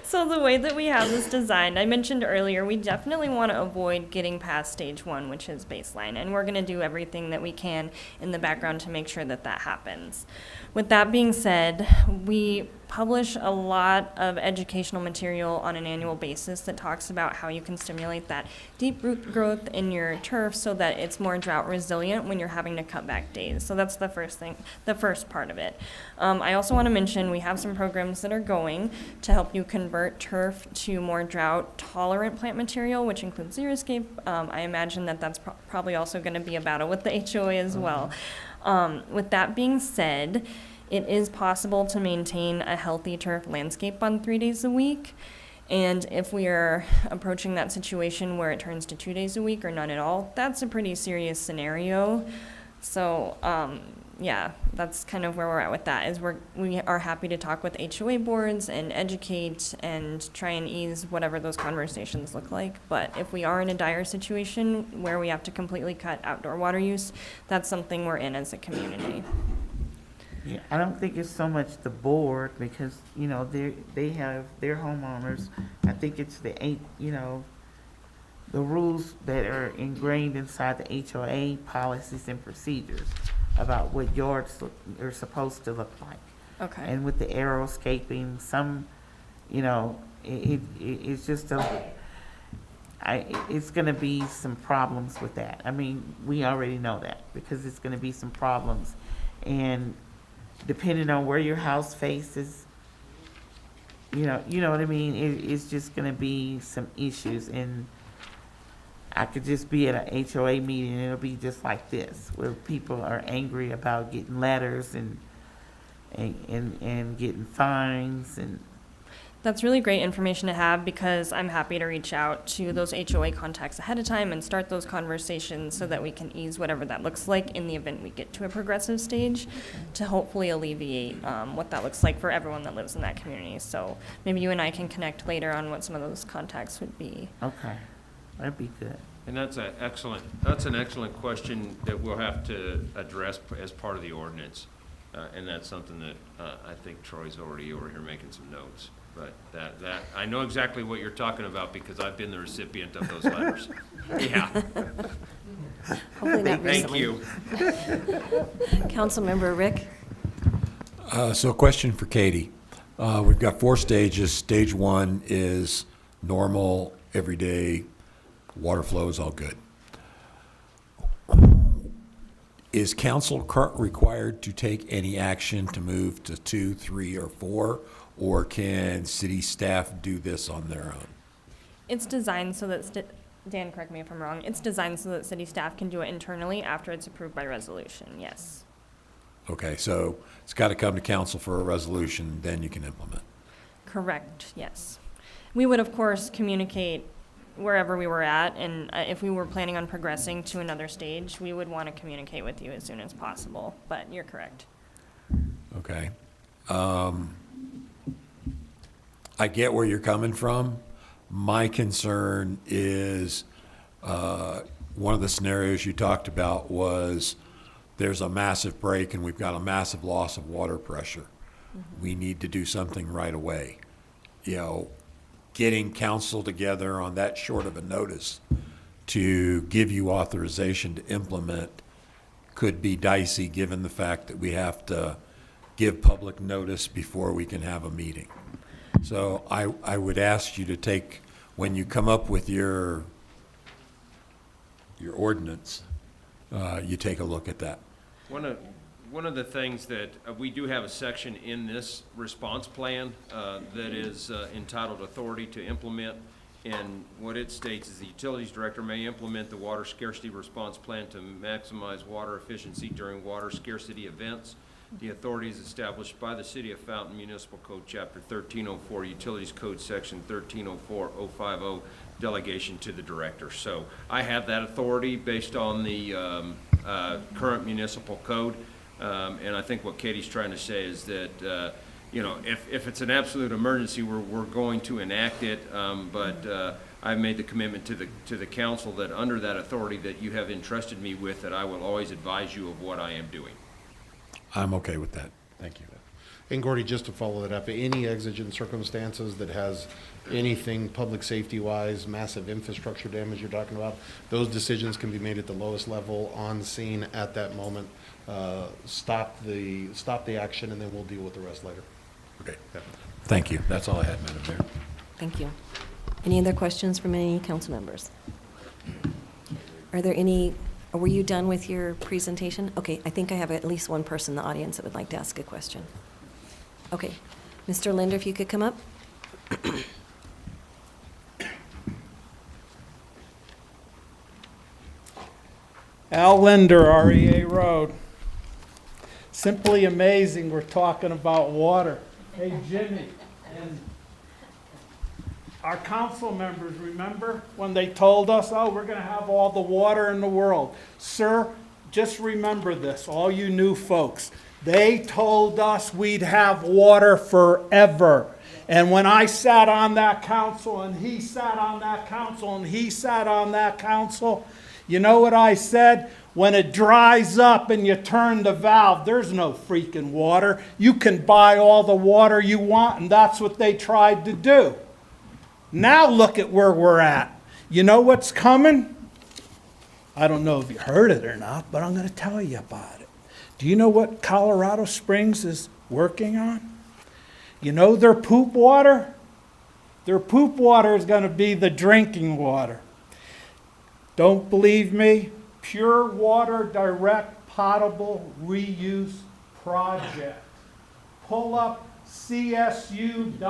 So the way that we have this designed, I mentioned earlier, we definitely want to avoid getting past stage one, which is baseline, and we're going to do everything that we can in the background to make sure that that happens. With that being said, we publish a lot of educational material on an annual basis that talks about how you can stimulate that deep root growth in your turf so that it's more drought resilient when you're having to cut back days. So that's the first thing, the first part of it. I also want to mention we have some programs that are going to help you convert turf to more drought tolerant plant material, which includes xeriscape. I imagine that that's probably also going to be a battle with the HOA as well. With that being said, it is possible to maintain a healthy turf landscape on 3 days a week. And if we are approaching that situation where it turns to 2 days a week or none at all, that's a pretty serious scenario. So, yeah, that's kind of where we're at with that, is we are happy to talk with HOA boards and educate and try and ease whatever those conversations look like. But if we are in a dire situation where we have to completely cut outdoor water use, that's something we're in as a community. Yeah, I don't think it's so much the board because, you know, they have their homeowners. I think it's the rules that are ingrained inside the HOA policies and procedures about what yards are supposed to look like. Okay. And with the aeroscaping, some, you know, it's just it's going to be some problems with that. I mean, we already know that because it's going to be some problems. And depending on where your house faces, you know what I mean? It's just going to be some issues. And I could just be at an HOA meeting and it'll be just like this, where people are angry about getting letters and getting fines and. That's really great information to have because I'm happy to reach out to those HOA contacts ahead of time and start those conversations so that we can ease whatever that looks like in the event we get to a progressive stage to hopefully alleviate what that looks like for everyone that lives in that community. So maybe you and I can connect later on what some of those contacts would be. Okay, that'd be good. And that's an excellent question that we'll have to address as part of the ordinance. And that's something that I think Troy's already over here making some notes. But that I know exactly what you're talking about because I've been the recipient of those letters. Yeah. Hopefully not Thank recently. you. Councilmember Rick? So a question for Katie. We've got 4 stages. Stage 1 is normal, everyday, water flow is all good. Is council required to take any action to move to 2, 3, or 4? Or can city staff do this on their own? It's designed so that, Dan, correct me if I'm wrong, it's designed so that city staff can do it internally after it's approved by resolution, yes. Okay, so it's got to come to council for a resolution, then you can implement. Correct, yes. We would, of course, communicate wherever we were at, and if we were planning on progressing to another stage, we would want to communicate with you as soon as possible, but you're correct. Okay. I get where you're coming from. My concern is one of the scenarios you talked about was there's a massive break and we've got a massive loss of water pressure. Mm-hmm. We need to do something right away. You know, getting council together on that short of a notice to give you authorization to implement could be dicey given the fact that we have to give public notice before we can have a meeting. So I would ask you to take, when you come up with your ordinance, you take a look at that. One of the things that we do have a section in this response plan that is entitled Authority to Implement. And what it states is the utilities director may implement the water scarcity response plan to maximize water efficiency during water scarcity events. The authority is established by the City of Fountain Municipal Code, Chapter 1304, Utilities Code, Section 1304-050, delegation to the director. So I have that authority based on the current municipal code. And I think what Katie's trying to say is that, you know, if it's an absolute emergency, we're going to enact it. But I've made the commitment to the council that under that authority that you have entrusted me with, that I will always advise you of what I am doing. I'm okay with that. Thank you. And Gordy, just to follow that up, any exigent circumstances that has anything public safety wise, massive infrastructure damage you're talking about, those decisions can be made at the lowest level on scene at that moment. Stop the action, and then we'll deal with the rest later. Okay. Thank you. That's all I had, Madam Mayor. Thank you. Any other questions from any council members? Are there any, were you done with your presentation? Okay, I think I have at least one person in the audience that would like to ask a question. Okay, Mr. Linder, if you could come up. Al Linder, REA Road. Simply amazing, we're talking about water. Hey, Jimmy, and our council members, remember when they told us, oh, we're going to have all the water in the world? Sir, just remember this, all you new folks. They told us we'd have water forever. And when I sat on that council, and he sat on that council, and he sat on that council, you know what I said? When it dries up and you turn the valve, there's no freaking water. You can buy all the water you want, and that's what they tried to do. Now look at where we're at. You know what's coming? I don't know if you heard it or not, but I'm going to tell you about it. Do you know what Colorado Springs is working on? You know their poop water? Their poop water is going to be the drinking water. Don't believe me? Pure Water Direct Potable Reuse Project. Pull up csu.org.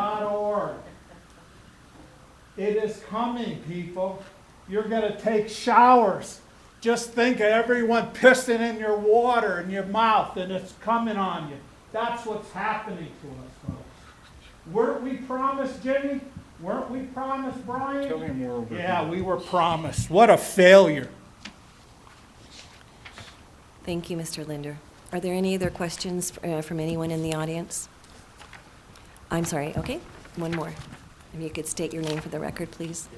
It is coming, people. You're going to take showers. Just think of everyone pissing in your water in your mouth, and it's coming on you. That's what's happening to us, folks. Weren't we promised, Jimmy? Weren't we promised, Brian? Tell me more about Yeah, that. we were promised. What a failure. Thank you, Mr. Linder. Are there any other questions from anyone in the audience? I'm sorry, okay, one more. If you could state your name for the record, please.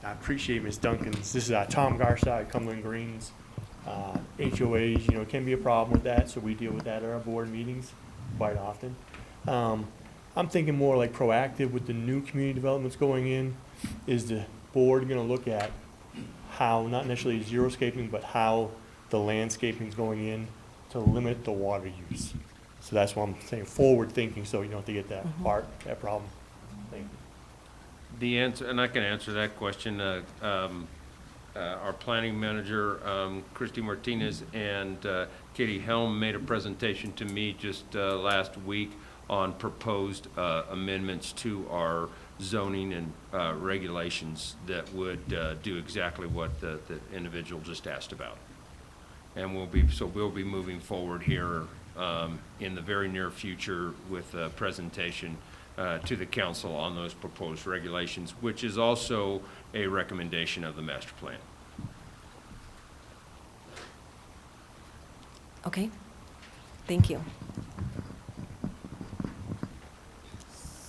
I appreciate Ms. Duncan's. This is Tom Garside, Cumberland Greens. HOAs, you know, can be a problem with that, so we deal with that at our board meetings quite often. I'm thinking more like proactive with the new community developments going in. Is the board going to look at how, not necessarily xeriscaping, but how the landscaping is going in to limit the water use? So that's why I'm saying forward thinking, so you don't have to get that that problem. Thank you. The answer, and I can answer that question. Our planning manager, Christy Martinez, and Katie Helm made a presentation to me just last week on proposed amendments to our zoning and regulations that would do exactly what the individual just asked about. And we'll be moving forward here in the very near future with a presentation to the council on those proposed regulations, which is also a recommendation of the master plan. Okay, thank you.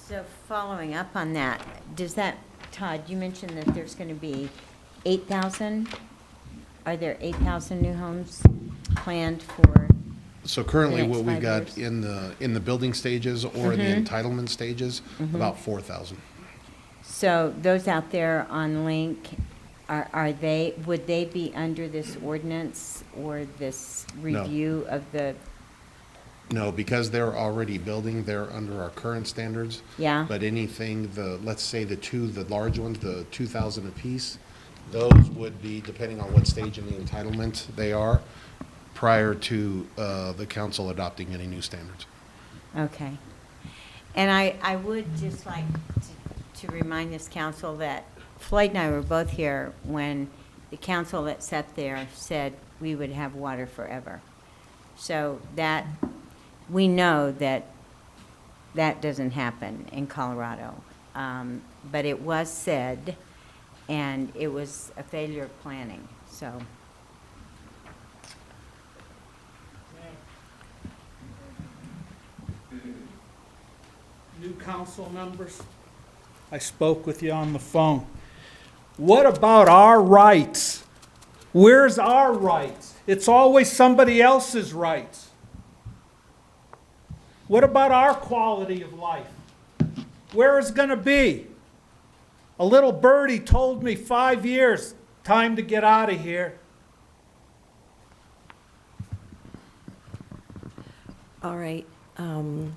So following up on that, does that, Todd, you mentioned that there's going to be 8,000? Are there 8,000 new homes planned for? So currently, the next what we've 5 got years? in the building stages or the entitlement stages, about 4,000. So those out there on Link, would they be under this ordinance or this review of the? No, because they're already building, they're under our current standards. Yeah. But anything, let's say the large ones, the 2,000 apiece, those would be, depending on what stage in the entitlement they are, prior to the council adopting any new standards. Okay. And I would just like to remind this council that Floyd and I were both here when the council that sat there said we would have water forever. So that, we know that that doesn't happen in Colorado. But it was said, and it was a failure of planning, so. new council members. I spoke with you on the phone. What about our rights? Where's our rights? It's always somebody else's rights. What about our quality of life? Where is it going to be? A little birdie told me 5 years, time to get out of here. All right.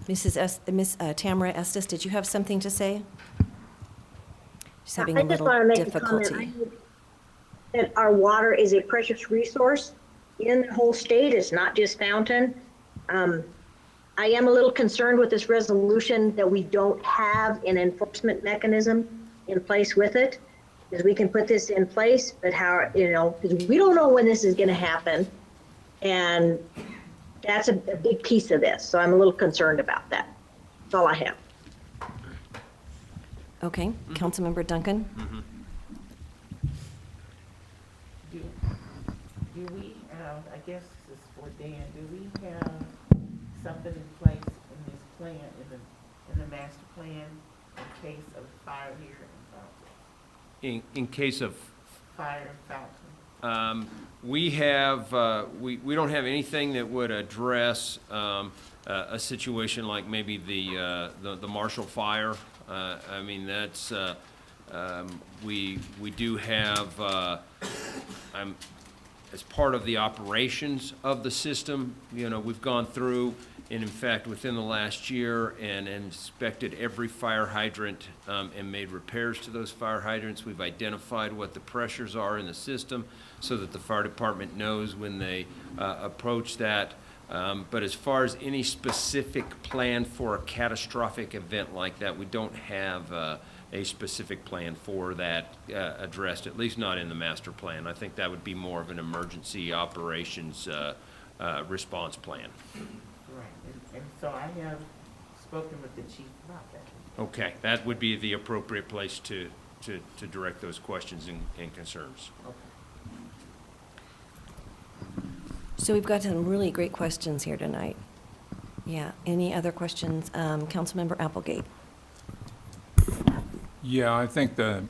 Miss Tamara Estes, did you have something to say? She's having a I just little want to make a difficulty. comment. I think that our water is a precious resource in the whole state. It's not just Fountain. I am a little concerned with this resolution that we don't have an enforcement mechanism in place with it, because we can put this in place, but how, because we don't know when this is going to happen. And that's a big piece of this. So I'm a little concerned about that. That's all I have. Okay, Councilmember Duncan? Do we have, I guess this is for Dan, do we have something in place in this plan, in the master plan, in case of fire here in Fountain? In case of, Fire in Fountain. we have, we don't have anything that would address a situation like maybe the Marshall Fire. I mean, that's, we do have, as part of the operations of the system, we've gone through, and in fact, within the last year, and inspected every fire hydrant and made repairs to those fire hydrants. We've identified what the pressures are in the system so that the fire department knows when they approach that. But as far as any specific plan for a catastrophic event like that, we don't have a specific plan for that addressed, at least not in the master plan. I think that would be more of an emergency operations response plan. Right, and so I have spoken with the chief about that. Okay, that would be the appropriate place to direct those questions and concerns. So we've got some really great questions here tonight. Yeah, any other questions? Councilmember Applegate? Yeah, I think the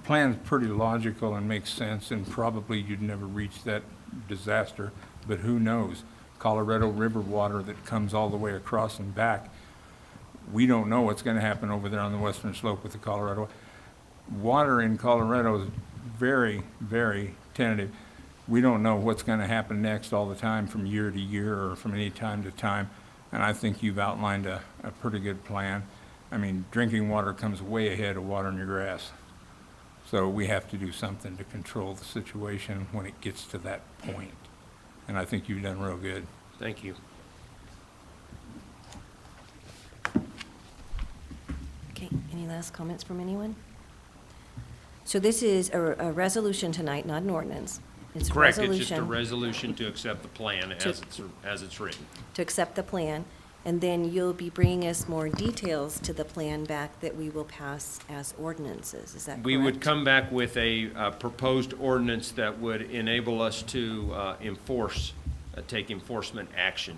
plan's pretty logical and makes sense, and probably you'd never reach that disaster, but who knows? Colorado River water that comes all the way across and back. We don't know what's going to happen over there on the western slope with the Colorado. Water in Colorado is very, very tentative. We don't know what's going to happen next all the time from year to year or from any time to time, and I think you've outlined a pretty good plan. I mean, drinking water comes way ahead of watering your grass. So we have to do something to control the situation when it gets to that point. And I think you've done real good. Thank you. Okay, any last comments from anyone? So this is a resolution tonight, not an ordinance. It's a Correct, it's just a resolution resolution to accept the plan as it's written. to accept the plan, and then you'll be bringing us more details to the plan back that we will pass as ordinances. Is that correct? We would come back with a proposed ordinance that would enable us to take enforcement action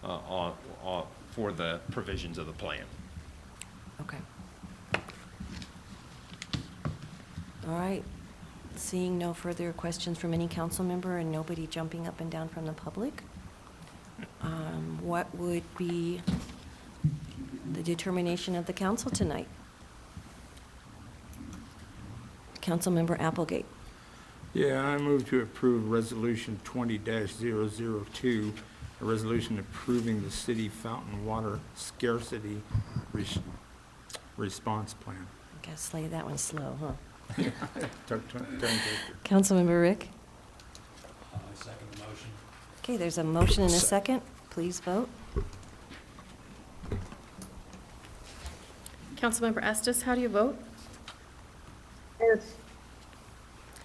for the provisions of the plan. Okay. All right. Seeing no further questions from any council member and nobody jumping up and down from the public, what would be the determination of the council tonight? Councilmember Applegate. Yeah, I move to approve Resolution 20-002, a resolution approving the city fountain water scarcity response plan. Gotta slay that one slow, huh? Tongue twister. Councilmember Rick? I second the motion. Okay, there's a motion and a second. Please vote. Councilmember Estes, how do you vote? Yes.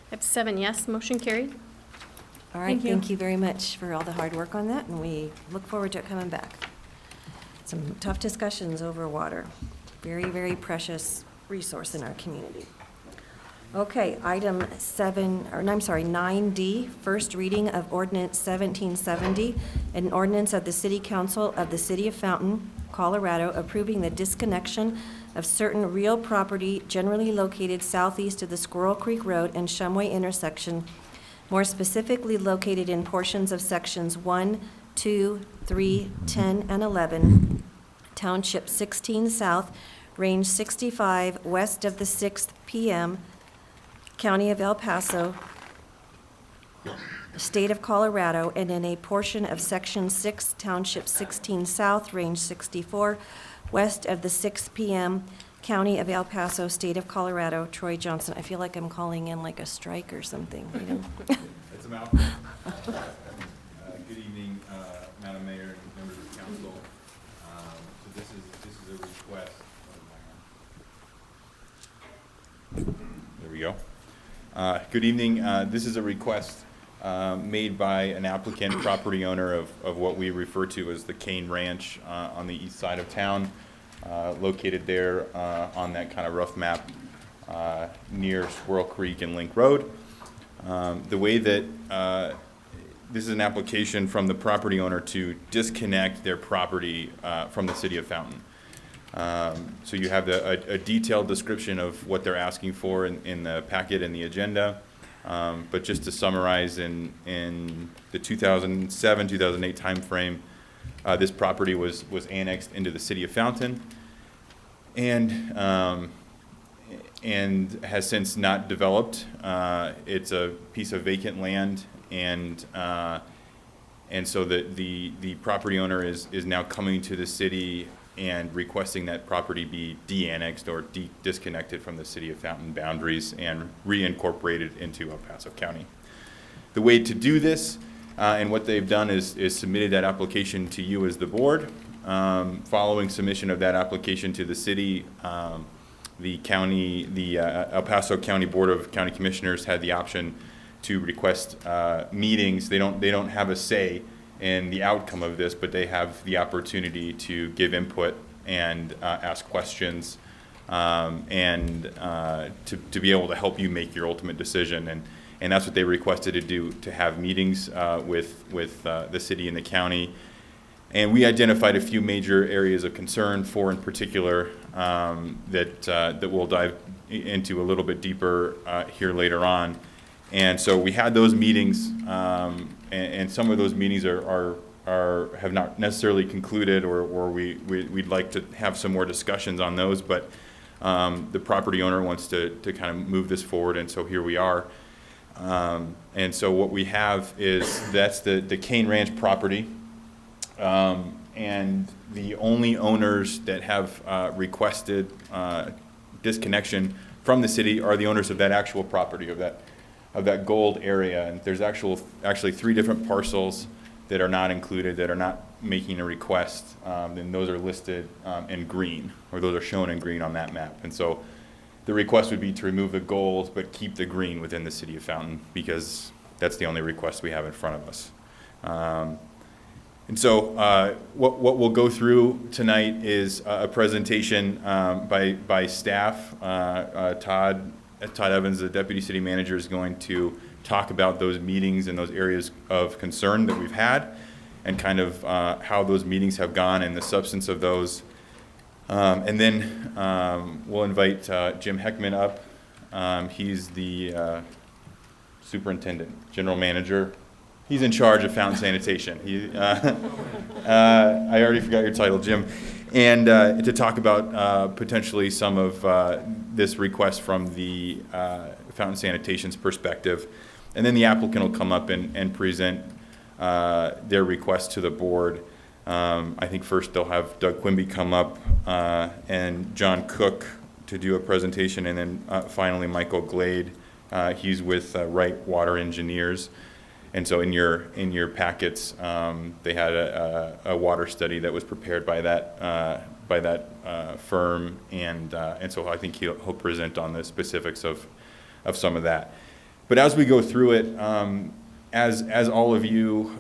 I have 7 yes, motion carried. All right, Thank you. thank you very much for all the hard work on that, and we look forward to it coming back. Some tough discussions over water. Very, very precious resource in our community. Okay, item 9D, first reading of ordinance 1770, an ordinance of the City Council of the City of Fountain, Colorado, approving the disconnection of certain real property generally located southeast of the Squirrel Creek Road and Shumway intersection, more specifically located in portions of sections 1, 2, 3, 10, and 11, Township 16 South, Range 65, west of the 6th PM, County of El Paso, State of Colorado, and in a portion of Section 6, Township 16 South, Range 64, west of the 6th PM, County of El Paso, State of Colorado. Troy Johnson. I feel like I'm calling in like a strike or something, you know? It's a mouthful. Good evening, Madam Mayor and members of council. So this is a request. There we go. Good evening. This is a request made by an applicant, property owner of what we refer to as the Cane Ranch on the east side of town, located there on that kind of rough map near Squirrel Creek and Link Road. The way that this is an application from the property owner to disconnect their property from the City of Fountain. So you have a detailed description of what they're asking for in the packet and the agenda. But just to summarize, in the 2007-2008 timeframe, this property was annexed into the City of Fountain, and has since not developed. It's a piece of vacant land, and so the property owner is now coming to the city and requesting that property be de-annexed or disconnected from the City of Fountain boundaries and reincorporated into El Paso County. The way to do this, and what they've done is submitted that application to you as the board. Following submission of that application to the city, the El Paso County Board of County Commissioners had the option to request meetings. They don't have a say in the outcome of this, but they have the opportunity to give input and ask questions, and to be able to help you make your ultimate decision. And that's what they requested to do, to have meetings with the city and the county. And we identified a few major areas of concern, four in particular, that we'll dive into a little bit deeper here later on. And so we had those meetings, and some of those meetings have not necessarily concluded, or we'd like to have some more discussions on those, but the property owner wants to kind of move this forward, and so here we are. And so what we have is, that's the Cane Ranch property, and the only owners that have requested disconnection from the city are the owners of that actual property, of that gold area. And there's actually 3 different parcels that are not included, that are not making a request, and those are listed in green, or those are shown in green on that map. And so the request would be to remove the gold but keep the green within the City of Fountain, because that's the only request we have in front of us. And so what we'll go through tonight is a presentation by staff. Todd Evans, the Deputy City Manager, is going to talk about those meetings and those areas of concern that we've had, and kind of how those meetings have gone and the substance of those. And then we'll invite Jim Heckman up. He's the Superintendent, General Manager. He's in charge of fountain sanitation. I already forgot your title, Jim. And to talk about potentially some of this request from the fountain sanitation's perspective. And then the applicant will come up and present their request to the board. I think first they'll have Doug Quimby come up and John Cook to do a presentation, and then finally Michael Glade. He's with Wright Water Engineers. And so in your packets, they had a water study that was prepared by that firm, and so I think he'll present on the specifics of some of that. But as we go through it, as all of you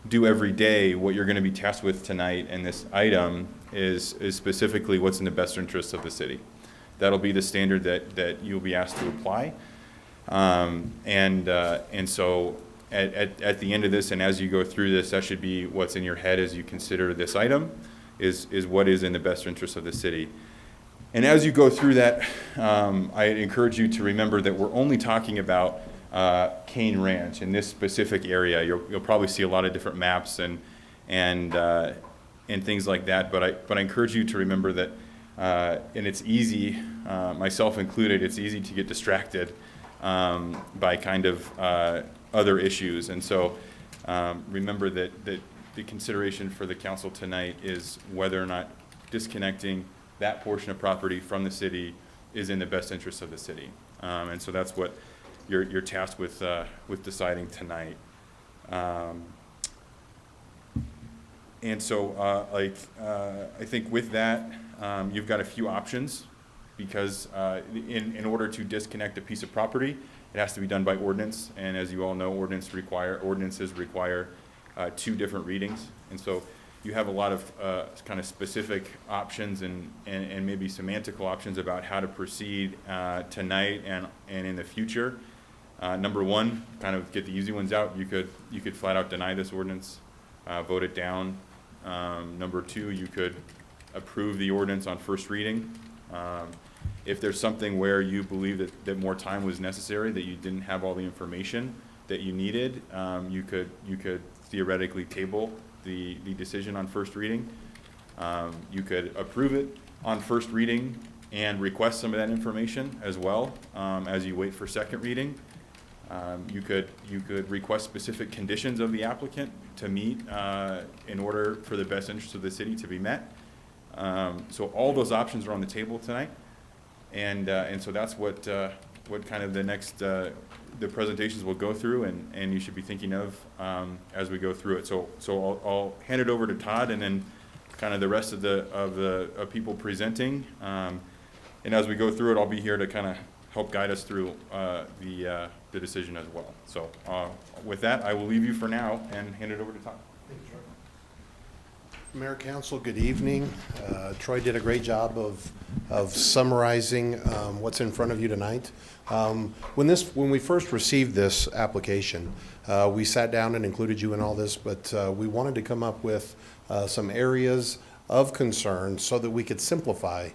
do every day, what you're going to be tasked with tonight in this item is specifically what's in the best interest of the city. that'll be the standard that you'll be asked to apply. And so at the end of this, and as you go through this, that should be what's in your head as you consider this item, is what is in the best interest of the city. And as you go through that, I encourage you to remember that we're only talking about Cane Ranch in this specific area. You'll probably see a lot of different maps and things like that, but I encourage you to remember that, and it's easy, myself included, it's easy to get distracted by kind of other issues. And so remember that the consideration for the council tonight is whether or not disconnecting that portion of property from the city is in the best interest of the city. And so that's what you're tasked with deciding tonight. And so I think with that, you've got a few options, because in order to disconnect a piece of property, it has to be done by ordinance. And as you all know, ordinances require 2 different readings. And so you have a lot of kind of specific options and maybe semantical options about how to proceed tonight and in the future. Number one, kind of get the easy ones out. You could flat out deny this ordinance, vote it down. Number 2, you could approve the ordinance on first reading. If there's something where you believe that more time was necessary, that you didn't have all the information that you needed, you could theoretically table the decision on first reading. You could approve it on first reading and request some of that information as well as you wait for second reading. You could request specific conditions of the applicant to meet in order for the best interest of the city to be met. So all those options are on the table tonight, and so that's what kind of the next the presentations will go through, and you should be thinking of as we go through it. So I'll hand it over to Todd, and then kind of the rest of the people presenting, and as we go through it, I'll be here to kind of help guide us through the decision as well. So with that, I will leave you for now and hand it over to Todd. Mayor, Council, good evening. Troy did a great job of summarizing what's in front of you tonight. When we first received this application, we sat down and included you in all this, but we wanted to come up with some areas of concern so that we could simplify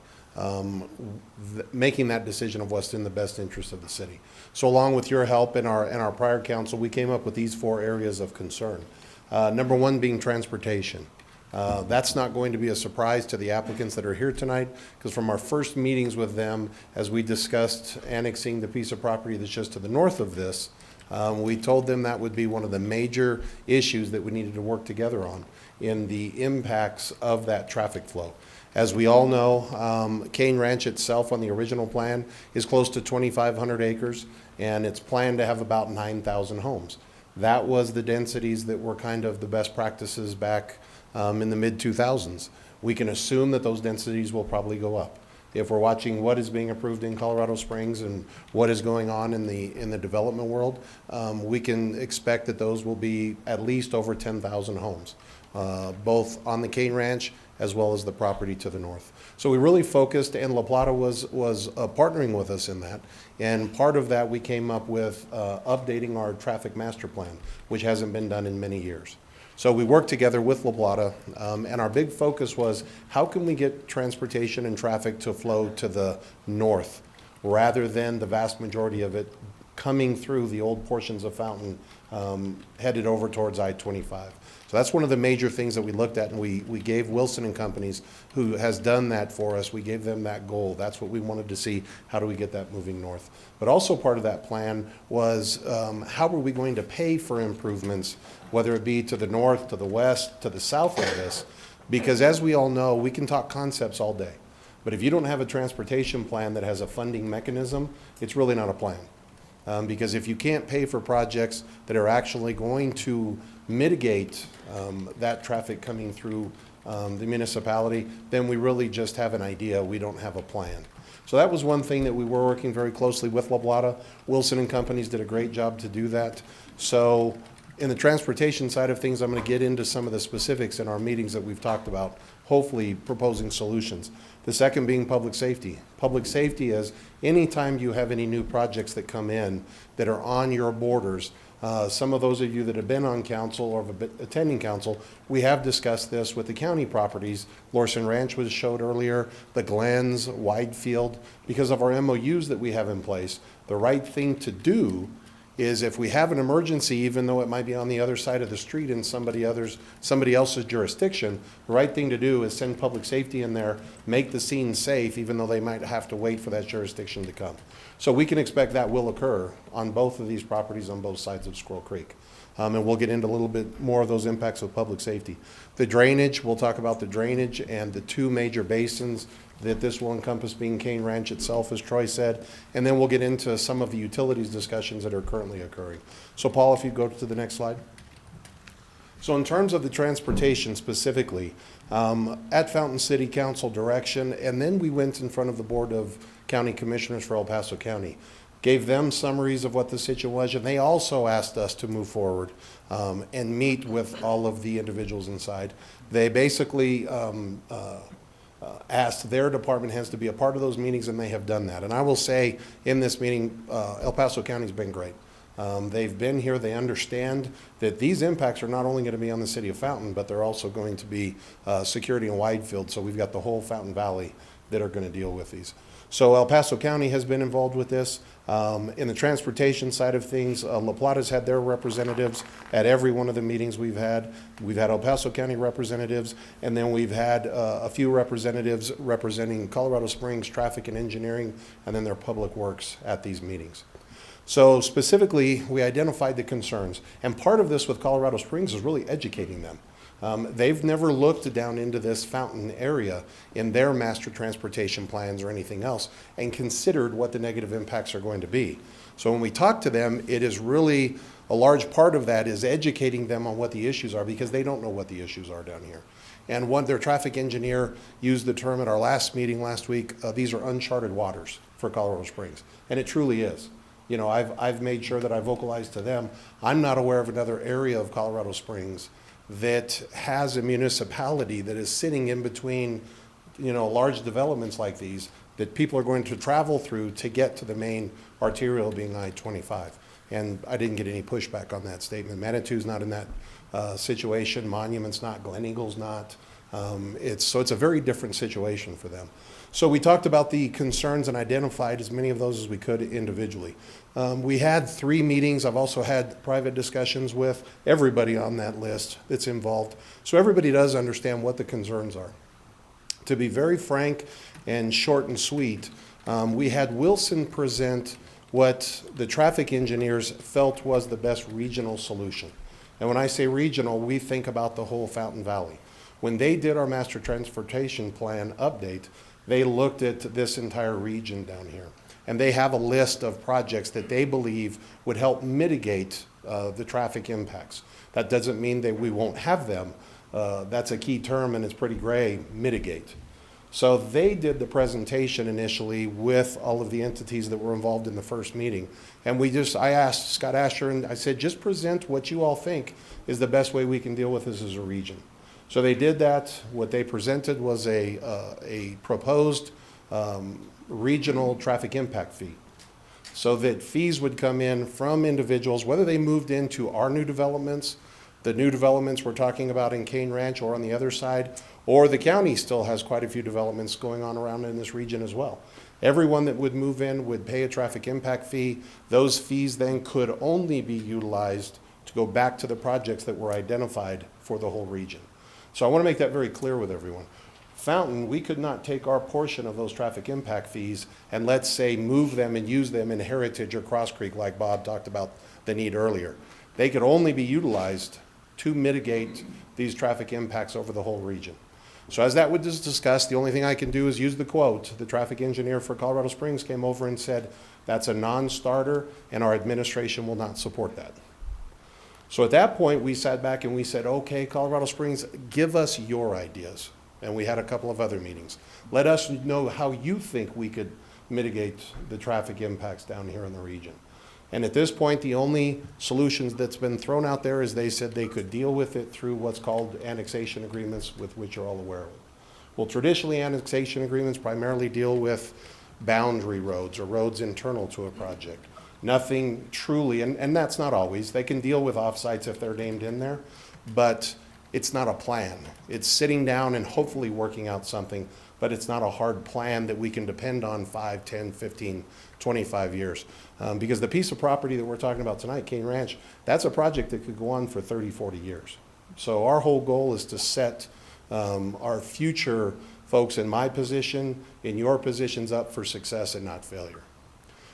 making that decision of what's in the best interest of the city. So along with your help and our prior council, we came up with these 4 areas of concern. Number 1 being transportation. That's not going to be a surprise to the applicants that are here tonight, because from our first meetings with them, as we discussed annexing the piece of property that's just to the north of this, we told them that would be one of the major issues that we needed to work together on in the impacts of that traffic flow. As we all know, Cane Ranch itself on the original plan is close to 2,500 acres, and it's planned to have about 9,000 homes. That was the densities that were kind of the best practices back in the mid-2000s. We can assume that those densities will probably go up. If we're watching what is being approved in Colorado Springs and what is going on in the development world, we can expect that those will be at least over 10,000 homes, both on the Cane Ranch as well as the property to the north. So we really focused, and La Plata was partnering with us in that. And part of that, we came up with updating our traffic master plan, which hasn't been done in many years. So we worked together with La Plata, and our big focus was how can we get transportation and traffic to flow to the north rather than the vast majority of it coming through the old portions of Fountain headed over towards I-25. So that's one of the major things that we looked at, and we gave Wilson and Companies, who has done that for us, we gave them that goal. That's what we wanted to see. How do we get that moving north? But also part of that plan was how are we going to pay for improvements, whether it be to the north, to the west, to the south of this? Because as we all know, we can talk concepts all day. But if you don't have a transportation plan that has a funding mechanism, it's really not a plan. Because if you can't pay for projects that are actually going to mitigate that traffic coming through the municipality, then we really just have an idea. We don't have a plan. So that was one thing that we were working very closely with La Plata. Wilson and Companies did a great job to do that. So In the transportation side of things, I'm going to get into some of the specifics in our meetings that we've talked about, hopefully proposing solutions. The second being public safety. Public safety is anytime you have any new projects that come in that are on your borders. Some of those of you that have been on council or have been attending council, we have discussed this with the county properties. Lorson Ranch was showed earlier, the Glens, Widefield, because of our MOUs that we have in place. The right thing to do is if we have an emergency, even though it might be on the other side of the street in somebody else's jurisdiction, the right thing to do is send public safety in there, make the scene safe, even though they might have to wait for that jurisdiction to come. So we can expect that will occur on both of these properties on both sides of Squirrel Creek. And we'll get into a little bit more of those impacts of public safety. The drainage, we'll talk about the drainage and the two major basins that this will encompass, being Cane Ranch itself, as Troy said, and then we'll get into some of the utilities discussions that are currently occurring. So Paul, if you go to the next slide. So in terms of the transportation specifically, at Fountain City Council direction, and then we went in front of the Board of County Commissioners for El Paso County, gave them summaries of what the situation was, and they also asked us to move forward and meet with all of the individuals inside. They basically asked their department heads to be a part of those meetings, and they have done that. And I will say in this meeting, El Paso County's been great. They've been here, they understand that these impacts are not only going to be on the city of Fountain, but they're also going to be security in Widefield. So we've got the whole Fountain Valley that are going to deal with these. So El Paso County has been involved with this. In the transportation side of things, La Plata's had their representatives at every one of the meetings we've had. We've had El Paso County representatives, and then we've had a few representatives representing Colorado Springs Traffic and Engineering, and then their Public Works at these meetings. So specifically, we identified the concerns, and part of this with Colorado Springs is really educating them. They've never looked down into this Fountain area in their master transportation plans or anything else and considered what the negative impacts are going to be. So when we talk to them, it is really a large part of that is educating them on what the issues are, because they don't know what the issues are down here. And their traffic engineer used the term at our last meeting last week, these are uncharted waters for Colorado Springs, and it truly is. You know, I've made sure that I vocalized to them, I'm not aware of another area of Colorado Springs that has a municipality that is sitting in between, you know, large developments like these that people are going to travel through to get to the main arterial, being I-25. And I didn't get any pushback on that statement. Manitou's not in that situation. Monument's not. Glen Eagle's not. It's a very different situation for them. So we talked about the concerns and identified as many of those as we could individually. We had 3 meetings. I've also had private discussions with everybody on that list that's involved. So everybody does understand what the concerns are. To be very frank and short and sweet, we had Wilson present what the traffic engineers felt was the best regional solution. And when I say regional, we think about the whole Fountain Valley. When they did our master transportation plan update, they looked at this entire region down here. And they have a list of projects that they believe would help mitigate the traffic impacts. That doesn't mean that we won't have them. That's a key term, and it's pretty gray, mitigate. So they did the presentation initially with all of the entities that were involved in the first meeting. And I asked Scott Asher, and I said, just present what you all think is the best way we can deal with this as a region. So they did that. What they presented was a proposed regional traffic impact fee, so that fees would come in from individuals, whether they moved into our new developments, the new developments we're talking about in Cane Ranch or on the other side, or the county still has quite a few developments going on around in this region as well. Everyone that would move in would pay a traffic impact fee. Those fees then could only be utilized to go back to the projects that were identified for the whole region. So I want to make that very clear with everyone. Fountain, we could not take our portion of those traffic impact fees and, let's say, move them and use them in Heritage or Cross Creek, like Bob talked about the need earlier. They could only be utilized to mitigate these traffic impacts over the whole region. So as that was discussed, the only thing I can do is use the quote. The traffic engineer for Colorado Springs came over and said, that's a non-starter, and our administration will not support that. So at that point, we sat back and we said, okay, Colorado Springs, give us your ideas. And we had a couple of other meetings. Let us know how you think we could mitigate the traffic impacts down here in the region. And at this point, the only solutions that's been thrown out there is they said they could deal with it through what's called annexation agreements, with which you're all aware of. Well, traditionally, annexation agreements primarily deal with boundary roads or roads internal to a project. Nothing truly, and that's not always. They can deal with offsites if they're named in there, but it's not a plan. It's sitting down and hopefully working out something, but it's not a hard plan that we can depend on 5, 10, 15, 25 years. Because the piece of property that we're talking about tonight, Cane Ranch, that's a project that could go on for 30, 40 years. So our whole goal is to set our future folks in my position, in your positions, up for success and not failure.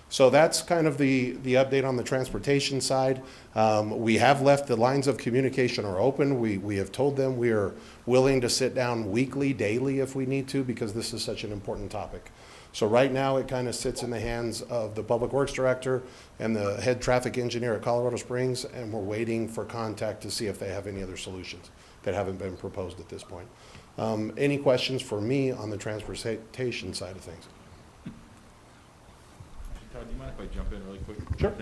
So that's kind of the update on the transportation side. We have left the lines of communication are open. We have told them we are willing to sit down weekly, daily if we need to, because this is such an important topic. So right now it kind of sits in the hands of the Public Works Director and the head traffic engineer at Colorado Springs, and we're waiting for contact to see if they have any other solutions that haven't been proposed at this point. Any questions for me on the transportation side of things? Todd, do you mind if I jump in really quick? Sure.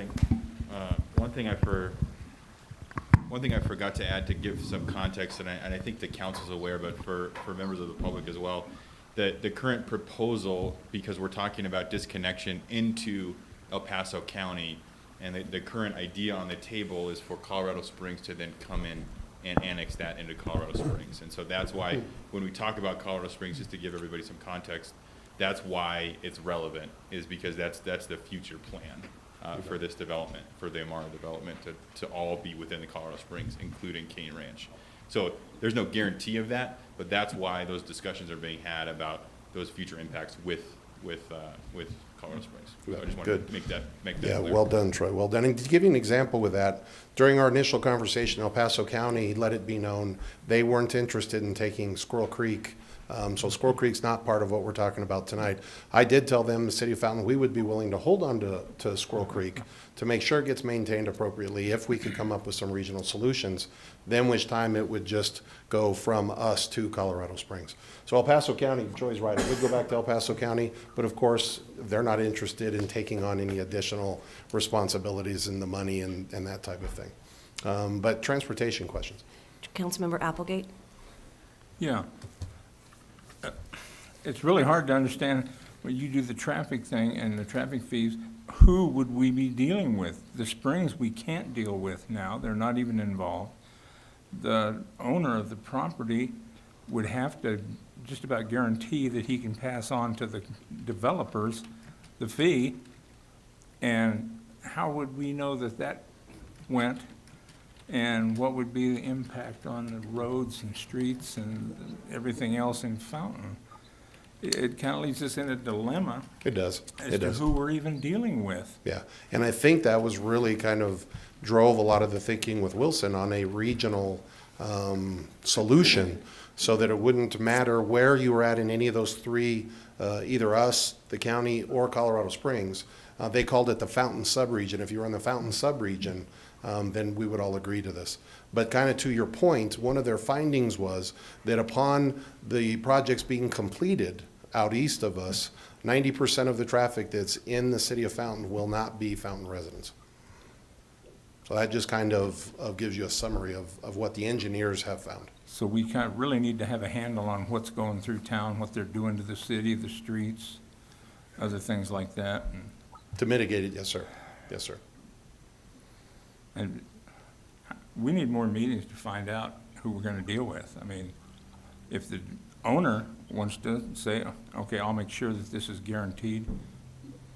One thing I forgot to add to give some context, and I think the council's aware, but for members of the public as well, that the current proposal, because we're talking about disconnection into El Paso County, and the current idea on the table is for Colorado Springs to then come in and annex that into Colorado Springs. And so that's why when we talk about Colorado Springs, just to give everybody some context, that's why it's relevant, is because that's the future plan for this development, for the Amara development to all be within the Colorado Springs, including Cane Ranch. So there's no guarantee of that, but that's why those discussions are being had about those future impacts with Colorado Springs. So I just wanted to make that Yeah, clear. well done, Troy, well done. And to give you an example with that, during our initial conversation, El Paso County let it be known they weren't interested in taking Squirrel Creek. So Squirrel Creek's not part of what we're talking about tonight. I did tell them, the City of Fountain, we would be willing to hold on to Squirrel Creek to make sure it gets maintained appropriately if we could come up with some regional solutions, then which time it would just go from us to Colorado Springs. So El Paso County, Troy's right, it would go back to El Paso County, but of course, they're not interested in taking on any additional responsibilities and the money and that type of thing. But transportation questions. Councilmember Applegate? Yeah. It's really hard to understand when you do the traffic thing and the traffic fees, who would we be dealing with? The Springs we can't deal with now, they're not even involved. The owner of the property would have to just about guarantee that he can pass on to the developers the fee. And how would we know that that went? And what would be the impact on the roads and streets and everything else in Fountain? It kind of leaves us in a dilemma. It does. As It to does. who we're even dealing with. Yeah, and I think that was really kind of drove a lot of the thinking with Wilson on a regional solution, so that it wouldn't matter where you were at in any of those three, either us, the county, or Colorado Springs. They called it the Fountain subregion. If you were in the Fountain subregion, then we would all agree to this. But kind of to your point, one of their findings was that upon the projects being completed out east of us, 90% of the traffic that's in the city of Fountain will not be Fountain residents. So that just kind of gives you a summary of what the engineers have found. So we kind of really need to have a handle on what's going through town, what they're doing to the city, the streets, other things like that. To mitigate it, yes, sir. Yes, sir. And we need more meetings to find out who we're going to deal with. I mean, if the owner wants to say, okay, I'll make sure that this is guaranteed,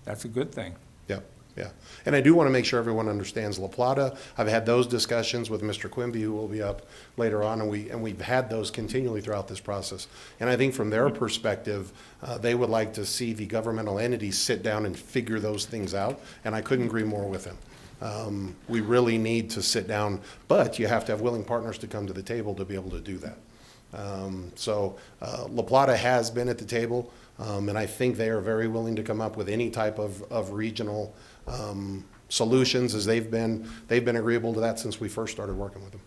that's a good thing. Yeah, yeah. And I do want to make sure everyone understands La Plata. I've had those discussions with Mr. Quimby, who will be up later on, and we've had those continually throughout this process. And I think from their perspective, they would like to see the governmental entities sit down and figure those things out, and I couldn't agree more with them. We really need to sit down, but you have to have willing partners to come to the table to be able to do that. La Plata has been at the table, and I think they are very willing to come up with any type of regional solutions, as they've been agreeable to that since we first started working with them.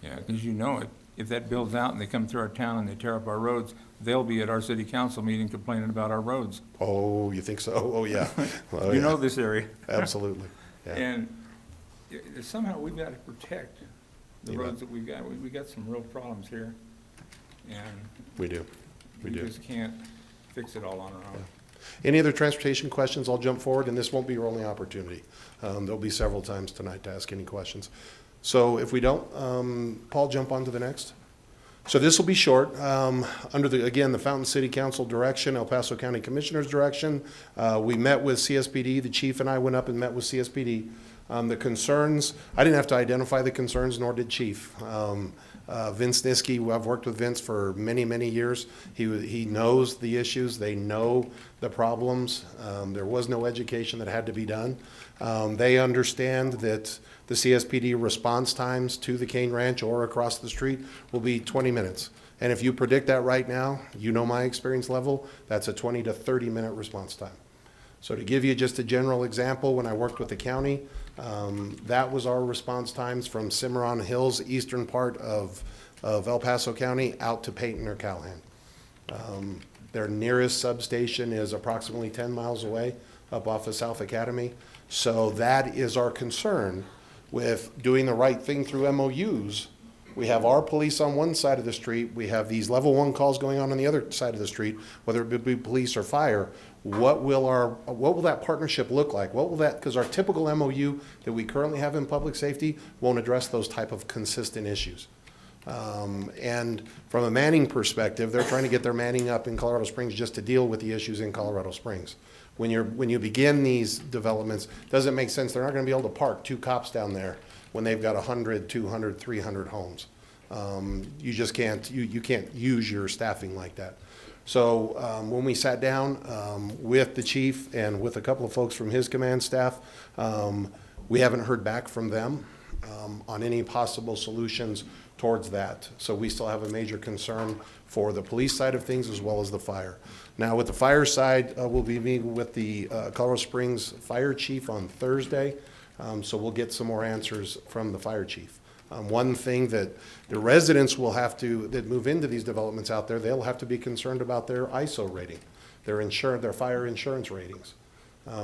Yeah, because you know it. If that builds out and they come through our town and they tear up our roads, they'll be at our city council meeting complaining about our roads. Oh, you think so? Oh, yeah. Oh, You yeah. know this area. Absolutely. Yeah. And somehow we've got to protect the You bet. roads that we've got. We got some real problems here. And We do. We do. just can't fix it all on our own. Any other transportation questions? I'll jump forward, and this won't be your only opportunity. There'll be several times tonight to ask any questions. So if we don't, Paul, jump on to the next. So this will be short. Under the Fountain City Council direction, El Paso County Commissioner's direction, we met with CSPD. The chief and I went up and met with CSPD. The concerns, I didn't have to identify the concerns, nor did Chief. Vince Niski, I've worked with Vince for many, many years. He knows the issues. They know the problems. There was no education that had to be done. They understand that the CSPD response times to the Cane Ranch or across the street will be 20 minutes. And if you predict that right now, you know my experience level, that's a 20 to 30 minute response time. So to give you just a general example, when I worked with the county, that was our response times from Cimarron Hills, eastern part of El Paso County, out to Peyton or Callahan. Their nearest substation is approximately 10 miles away, up off of South Academy. So that is our concern with doing the right thing through MOUs. We have our police on one side of the street. We have these level 1 calls going on the other side of the street, whether it be police or fire. What will that partnership look like? What will that, because our typical MOU that we currently have in public safety won't address those type of consistent issues. And from a manning perspective, they're trying to get their manning up in Colorado Springs just to deal with the issues in Colorado Springs. When you begin these developments, it doesn't make sense. They're not going to be able to park 2 cops down there when they've got 100, 200, 300 homes. You just can't, you can't use your staffing like that. So when we sat down with the chief and with a couple of folks from his command staff, we haven't heard back from them on any possible solutions towards that. So we still have a major concern for the police side of things as well as the fire. Now with the fire side, we'll be meeting with the Colorado Springs fire chief on Thursday. So we'll get some more answers from the fire chief. One thing that the residents will have to, that move into these developments out there, they'll have to be concerned about their ISO rating, their fire insurance ratings.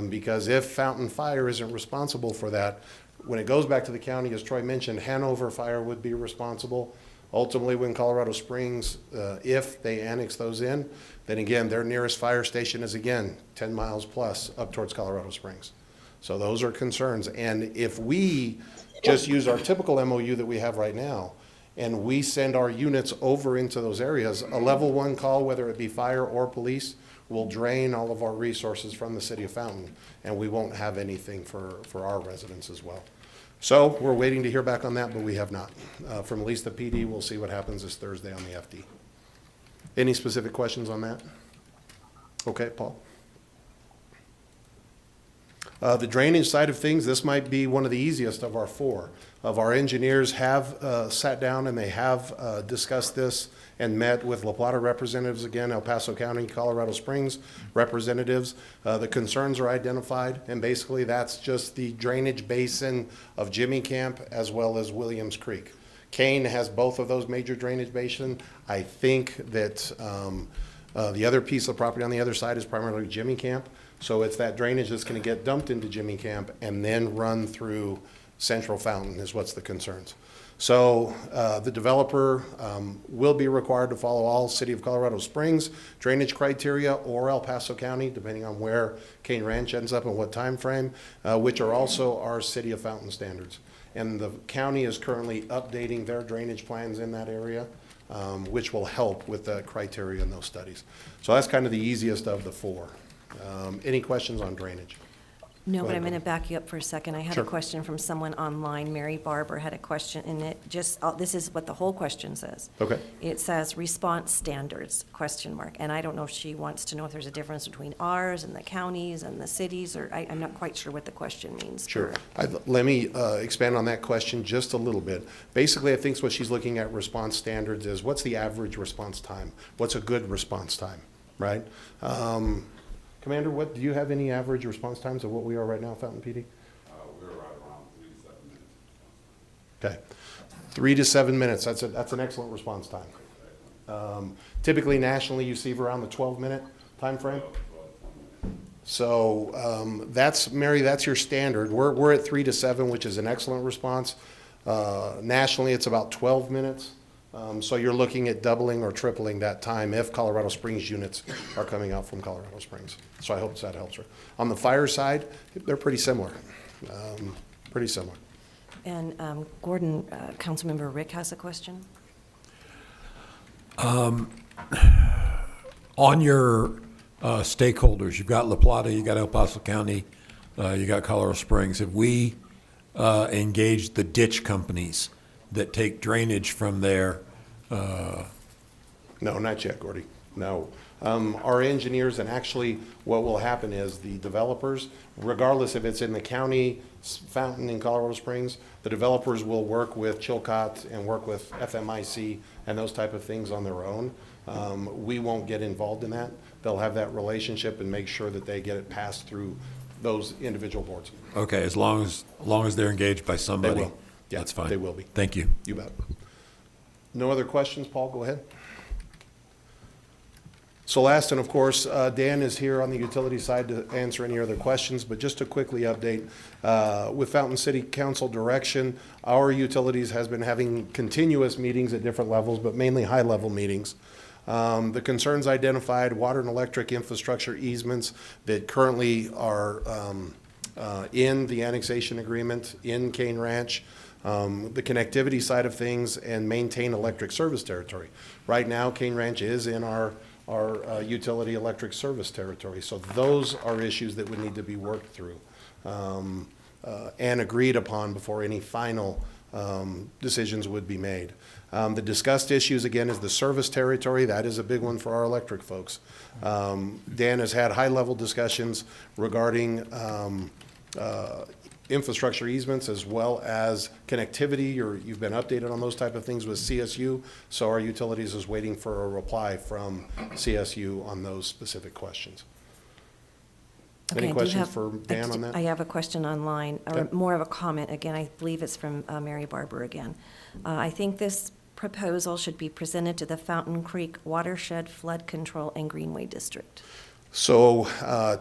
Because if Fountain Fire isn't responsible for that, when it goes back to the county, as Troy mentioned, Hanover Fire would be responsible. Ultimately, when Colorado Springs, if they annex those in, then again, their nearest fire station is again 10 miles plus up towards Colorado Springs. So those are concerns. And if we just use our typical MOU that we have right now, and we send our units over into those areas, a level 1 call, whether it be fire or police, will drain all of our resources from the city of Fountain, and we won't have anything for our residents as well. So we're waiting to hear back on that, but we have not. From at least the PD, we'll see what happens this Thursday on the FD. Any specific questions on that? Okay, Paul. The drainage side of things, this might be one of the easiest of our 4. Our engineers have sat down and they have discussed this and met with La Plata representatives again, El Paso County, Colorado Springs representatives. The concerns are identified, and basically that's just the drainage basin of Jimmy Camp as well as Williams Creek. Kane has both of those major drainage basins. I think that the other piece of property on the other side is primarily Jimmy Camp. So it's that drainage that's going to get dumped into Jimmy Camp and then run through Central Fountain is what's the concerns. So the developer will be required to follow all City of Colorado Springs drainage criteria or El Paso County, depending on where Cane Ranch ends up and what time frame, which are also our City of Fountain standards. And the county is currently updating their drainage plans in that area, which will help with the criteria in those studies. So that's kind of the easiest of the 4. Any questions on drainage? No, Go but ahead, I'm going to Gordon. back you up for a second. I had Sure. a question from someone online. Mary Barber had a question, and it just, this is what the whole question says. Okay. It says response standards, question mark. And I don't know if she wants to know if there's a difference between ours and the counties and the cities, or I'm not quite sure what the question means. Sure. Let me expand on that question just a little bit. Basically, I think what she's looking at response standards is what's the average response time? What's a good response time, right? Commander, what, do you have any average response times of what we are right now, Fountain PD? We're right around 3 to 7 minutes. Okay. 3 to 7 minutes, that's an excellent response time. Typically nationally, you see around the 12-minute time frame. So that's, Mary, that's your standard. We're at 3 to 7, which is an excellent response. Nationally, it's about 12 minutes. So you're looking at doubling or tripling that time if Colorado Springs units are coming out from Colorado Springs. So I hope that helps her. On the fire side, they're pretty similar. Pretty similar. And Gordon, Councilmember Rick has a question. On your stakeholders, you've got La Plata, you got El Paso County, you got Colorado Springs. Have we engaged the ditch companies that take drainage from there? No, not yet, Gordy. No. Our engineers, and actually what will happen is the developers, regardless if it's in the county fountain in Colorado Springs, the developers will work with Chilcott and work with FMIC and those type of things on their own. We won't get involved in that. They'll have that relationship and make sure that they get it passed through those individual boards. Okay, as long as they're engaged by somebody. They will. Yeah, That's fine. they will be. Thank you. You bet. No other questions? Paul, go ahead. So last, and of course, Dan is here on the utility side to answer any other questions, but just to quickly update, with Fountain City Council direction, our utilities has been having continuous meetings at different levels, but mainly high-level meetings. The concerns identified, water and electric infrastructure easements that currently are in the annexation agreement in Cane Ranch, the connectivity side of things, and maintain electric service territory. Right now, Cane Ranch is in our utility electric service territory. So those are issues that would need to be worked through and agreed upon before any final decisions would be made. The discussed issues, again, is the service territory. That is a big one for our electric folks. Dan has had high-level discussions regarding infrastructure easements as well as connectivity, or you've been updated on those type of things with CSU. So our utilities is waiting for a reply from CSU on those specific questions. Okay, Any questions for Dan on that? I have a question online, or Okay. more of a comment. Again, I believe it's from Mary Barber again. I think this proposal should be presented to the Fountain Creek Watershed Flood Control and Greenway District. So,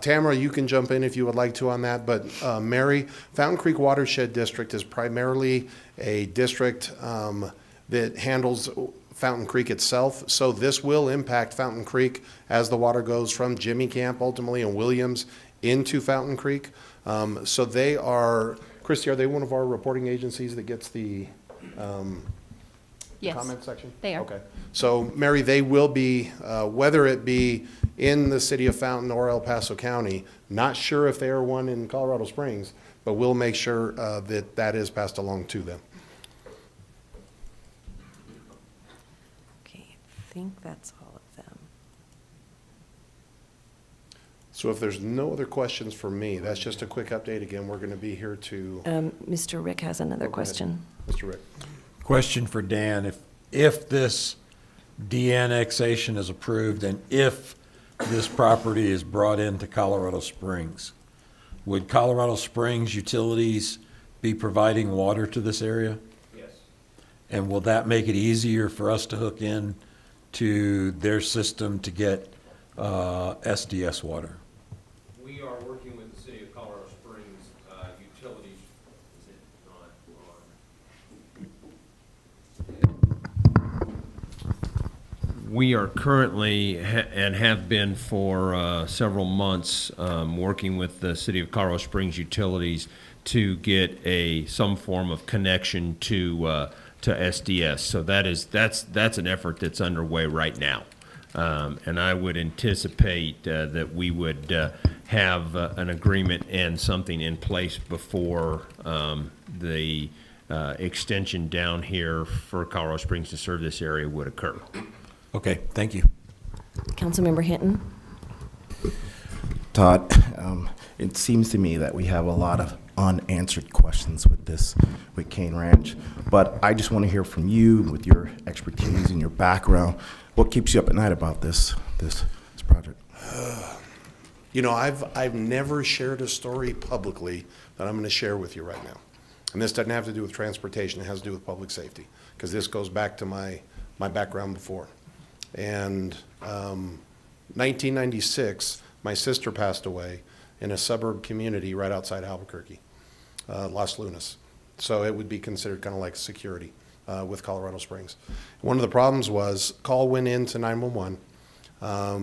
Tamara, you can jump in if you would like to on that, but Mary, Fountain Creek Watershed District is primarily a district that handles Fountain Creek itself. So this will impact Fountain Creek as the water goes from Jimmy Camp ultimately and Williams into Fountain Creek. So they are, Christy, are they one of our reporting agencies that gets the Yes, comment section? they are. Okay. So, Mary, they will be, whether it be in the city of Fountain or El Paso County, not sure if they are one in Colorado Springs, but we'll make sure that that is passed along to them. Okay, I think that's all of them. So if there's no other questions for me, that's just a quick update. Again, we're going to be here to. Mr. Rick has another Go ahead. question. Mr. Rick. Question for Dan. If this de-annexation is approved and if this property is brought into Colorado Springs, would Colorado Springs utilities be providing water to this area? Yes. And will that make it easier for us to hook in to their system to get SDS water? We are working with the city of Colorado Springs utilities. Is it not on? We are currently and have been for several months working with the city of Colorado Springs utilities to get some form of connection to SDS. So that's an effort that's underway right now. And I would anticipate that we would have an agreement and something in place before the extension down here for Colorado Springs to serve this area would occur. Okay, thank you. Councilmember Hinton? Todd, it seems to me that we have a lot of unanswered questions with Cane Ranch, but I just want to hear from you with your expertise and your background. What keeps you up at night about this project? You know, I've never shared a story publicly that I'm going to share with you right now. And this doesn't have to do with transportation. It has to do with public safety, because this goes back to my background before. And 1996, my sister passed away, in a suburb community right outside Albuquerque, Las Lunas. So it would be considered kind of like security with Colorado Springs. One of the problems was call went into 911.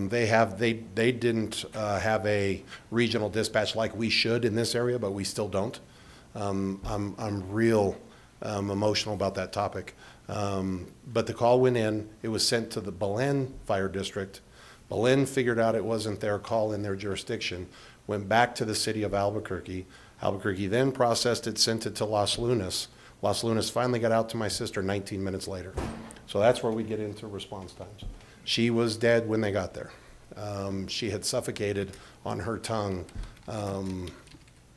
They didn't have a regional dispatch like we should in this area, but we still don't. I'm real emotional about that topic. But the call went in. It was sent to the Belen Fire District. Belen figured out it wasn't their call in their jurisdiction, went back to the city of Albuquerque. Albuquerque then processed it, sent it to Las Lunas. Las Lunas finally got out to my sister 19 minutes later. So that's where we get into response times. She was dead when they got there. She had suffocated on her tongue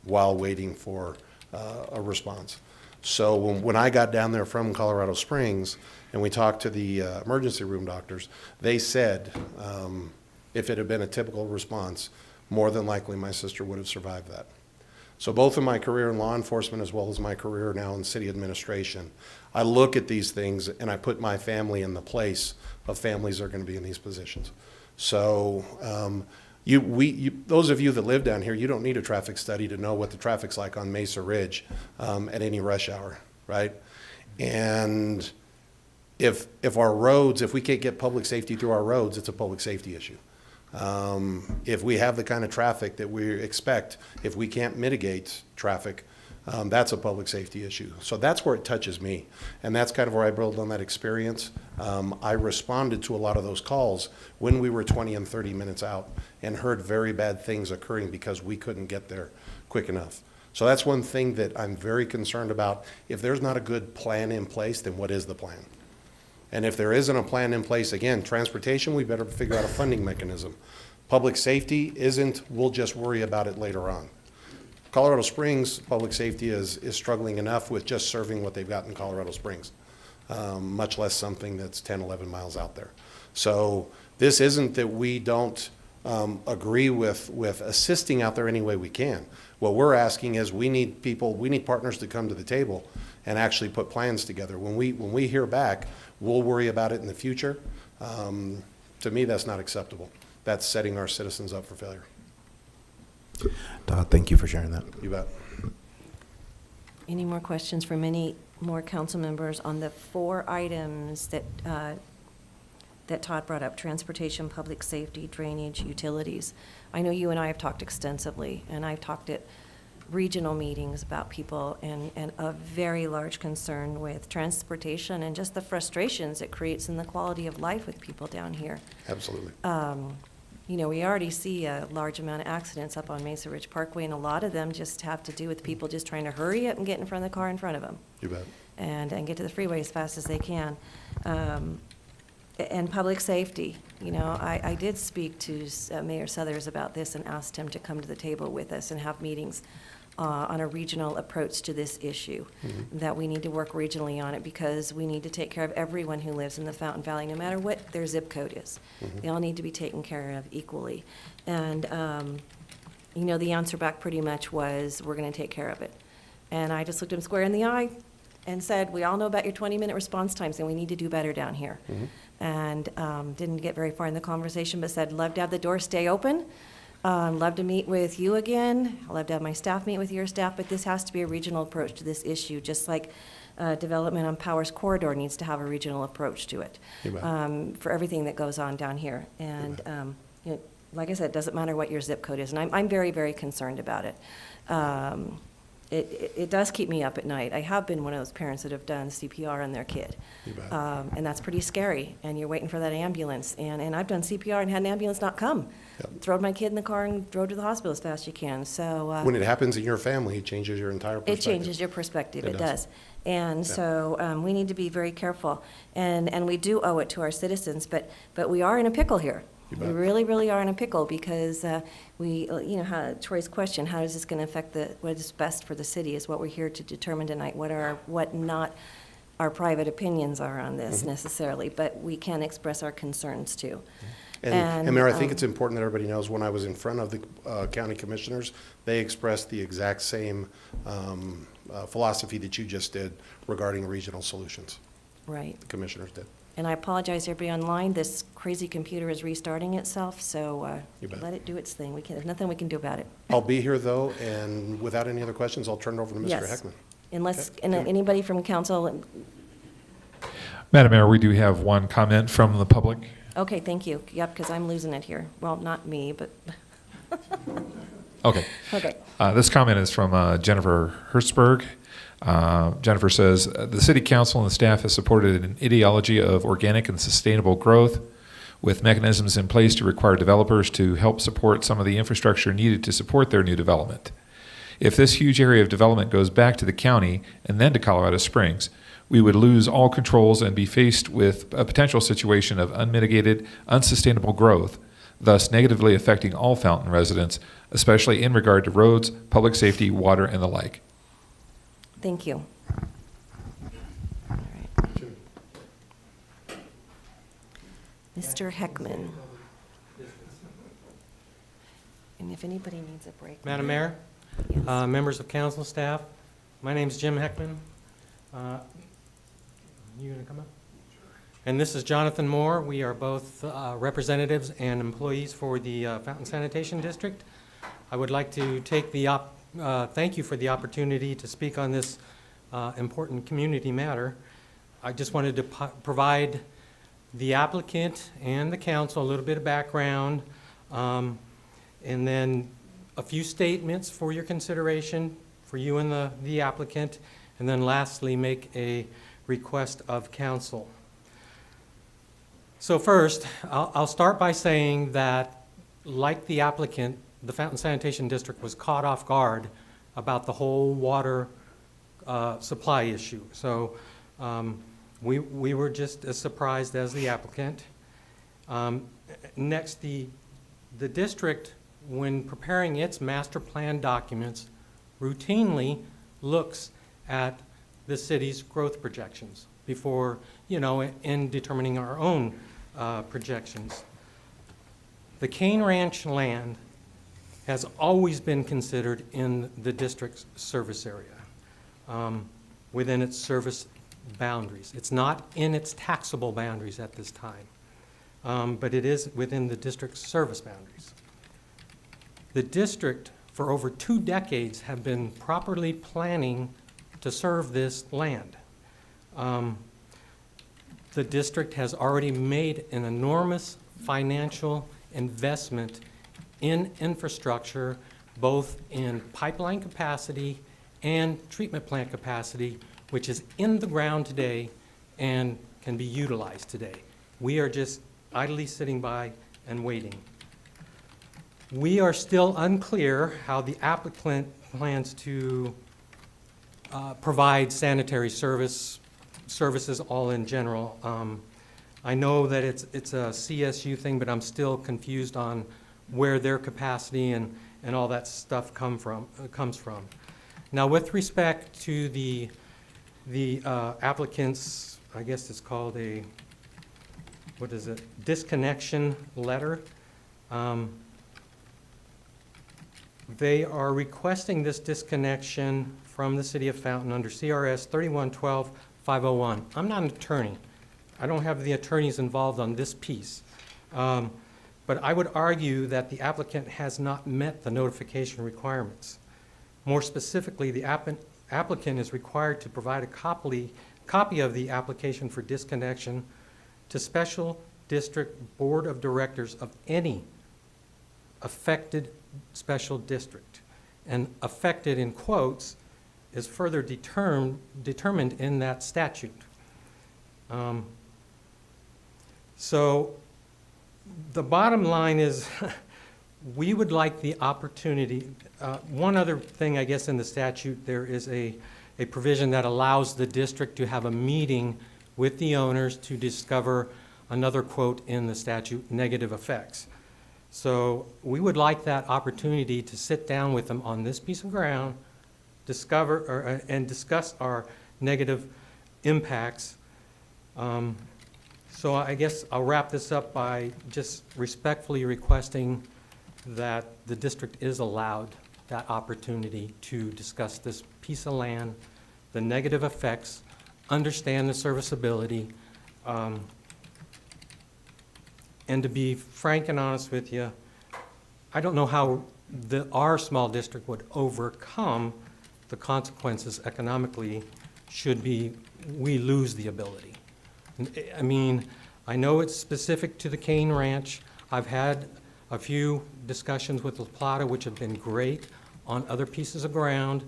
while waiting for a response. So when I got down there from Colorado Springs and we talked to the emergency room doctors, they said if it had been a typical response, more than likely my sister would have survived that. So both in my career in law enforcement as well as my career now in city administration, I look at these things and I put my family in the place of families that are going to be in these positions. So those of you that live down here, you don't need a traffic study to know what the traffic's like on Mesa Ridge at any rush hour, right? And if our roads, if we can't get public safety through our roads, it's a public safety issue. If we have the kind of traffic that we expect, if we can't mitigate traffic, that's a public safety issue. So that's where it touches me. And that's kind of where I build on that experience. I responded to a lot of those calls when we were 20 and 30 minutes out and heard very bad things occurring because we couldn't get there quick enough. So that's one thing that I'm very concerned about. If there's not a good plan in place, then what is the plan? And if there isn't a plan in place, again, transportation, we better figure out a funding mechanism. Public safety isn't, we'll just worry about it later on. Colorado Springs, public safety is struggling enough with just serving what they've got in Colorado Springs, much less something that's 10, 11 miles out there. So this isn't that we don't agree with assisting out there any way we can. What we're asking is we need partners to come to the table and actually put plans together. When we hear back, we'll worry about it in the future. To me, that's not acceptable. That's setting our citizens up for failure. Todd, thank you for sharing that. You bet. Any more questions from any more council members on the 4 items that Todd brought up: transportation, public safety, drainage, utilities? I know you and I have talked extensively, and I've talked at regional meetings about people and a very large concern with transportation and just the frustrations it creates in the quality of life with people down here. Absolutely. You know, we already see a large amount of accidents up on Mesa Ridge Parkway, and a lot of them just have to do with people just trying to hurry up and get in front of the car in front of them. You bet. And get to the freeway as fast as they can. And public safety, you know, I did speak to Mayor Southers about this and asked him to come to the table with us and have meetings on a regional approach to this issue, that we need to work regionally on it because we need to take care of everyone who lives in the Fountain Valley, no matter what their zip code is. They all need to be taken care of equally. And, you know, the answer back pretty much was, we're going to take care of it. And I just looked him square in the eye and said, we all know about your 20-minute response times, and we need to do better down here. And didn't get very far in the conversation, but said, love to have the door stay open. Love to meet with you again. I'd love to have my staff meet with your staff, but this has to be a regional approach to this issue, just like development on Powers Corridor needs to have a regional approach to it for everything that goes on down here. And you know, like I said, it doesn't matter what your zip code is, and I'm very, very concerned about it. It does keep me up at night. I have been one of those parents that have done CPR on their kid. And that's pretty scary. And you're waiting for that ambulance. And I've done CPR and had an ambulance not come. Throwed my kid in the car and drove to the hospital as fast as you can. So when it happens in your family, it changes your entire perspective. It changes your perspective. It does. And so we need to be very careful. And we do owe it to our citizens. But we are in a pickle here. We really, really are in a pickle because you know, Troy's question, how is this going to affect what is best for the city is what we're here to determine tonight. What not our private opinions are on this necessarily, but we can express our concerns too. And Mayor, I think it's important that everybody knows when I was in front of the county commissioners, they expressed the exact same philosophy that you just did regarding regional solutions. Right. the commissioners did. And I apologize, everybody online, this crazy computer is restarting itself, so You bet. let it do its thing. There's nothing we can do about it. I'll be here, though, and without any other questions, I'll turn it over to Mr. Yes. Heckman. Unless, Okay. and anybody from council, Madam Mayor, we do have one comment from the public. okay, thank you. Yep, because I'm losing it here. Well, not me, but, Okay. okay. This comment is from Jennifer Hertzberg. Jennifer says, the city council and the staff has supported an ideology of organic and sustainable growth with mechanisms in place to require developers to help support some of the infrastructure needed to support their new development. If this huge area of development goes back to the county and then to Colorado Springs, we would lose all controls and be faced with a potential situation of unmitigated, unsustainable growth, thus negatively affecting all Fountain residents, especially in regard to roads, public safety, water, and the like. Thank you. All right. Mr. Heckman. And if anybody needs a break. Madam Mayor, Yes. members of council, staff, my name's Jim Heckman. You gonna come up? And this is Jonathan Moore. We are both representatives and employees for the Fountain Sanitation District. I would like to take the thank you for the opportunity to speak on this important community matter. I just wanted to provide the applicant and the council a little bit of background, and then a few statements for your consideration, for you and the applicant, and then lastly, make a request of council. So first, I'll start by saying that, like the applicant, the Fountain Sanitation District was caught off guard about the whole water supply issue. So we were just as surprised as the applicant. Next, the district, when preparing its master plan documents, routinely looks at the city's growth projections before, in determining our own projections. The Cane Ranch land has always been considered in the district's service area, within its service boundaries. It's not in its taxable boundaries at this time, but it is within the district's service boundaries. The district, for over 2 decades, have been properly planning to serve this land. The district has already made an enormous financial investment in infrastructure, both in pipeline capacity and treatment plant capacity, which is in the ground today and can be utilized today. We are just idly sitting by and waiting. We are still unclear how the applicant plans to provide sanitary services all in general. I know that it's a CSU thing, but I'm still confused on where their capacity and all that stuff comes from. Now, with respect to the applicant's, I guess it's called a, disconnection letter. They are requesting this disconnection from the City of Fountain under CRS 3112-501. I'm not an attorney. I don't have the attorneys involved on this piece. But I would argue that the applicant has not met the notification requirements. More specifically, the applicant is required to provide a copy of the application for disconnection to Special District Board of Directors of any affected special district. And affected in quotes is further determined in that statute. So the bottom line is we would like the opportunity. One other thing, I guess, in the statute, there is a provision that allows the district to have a meeting with the owners to discover another quote in the statute, negative effects. So we would like that opportunity to sit down with them on this piece of ground, and discuss our negative impacts. So I guess I'll wrap this up by just respectfully requesting that the district is allowed that opportunity to discuss this piece of land, the negative effects, understand the serviceability. And to be frank and honest with you, I don't know how our small district would overcome the consequences economically should we lose the ability. I mean, I know it's specific to the Cane Ranch. I've had a few discussions with La Plata, which have been great on other pieces of ground,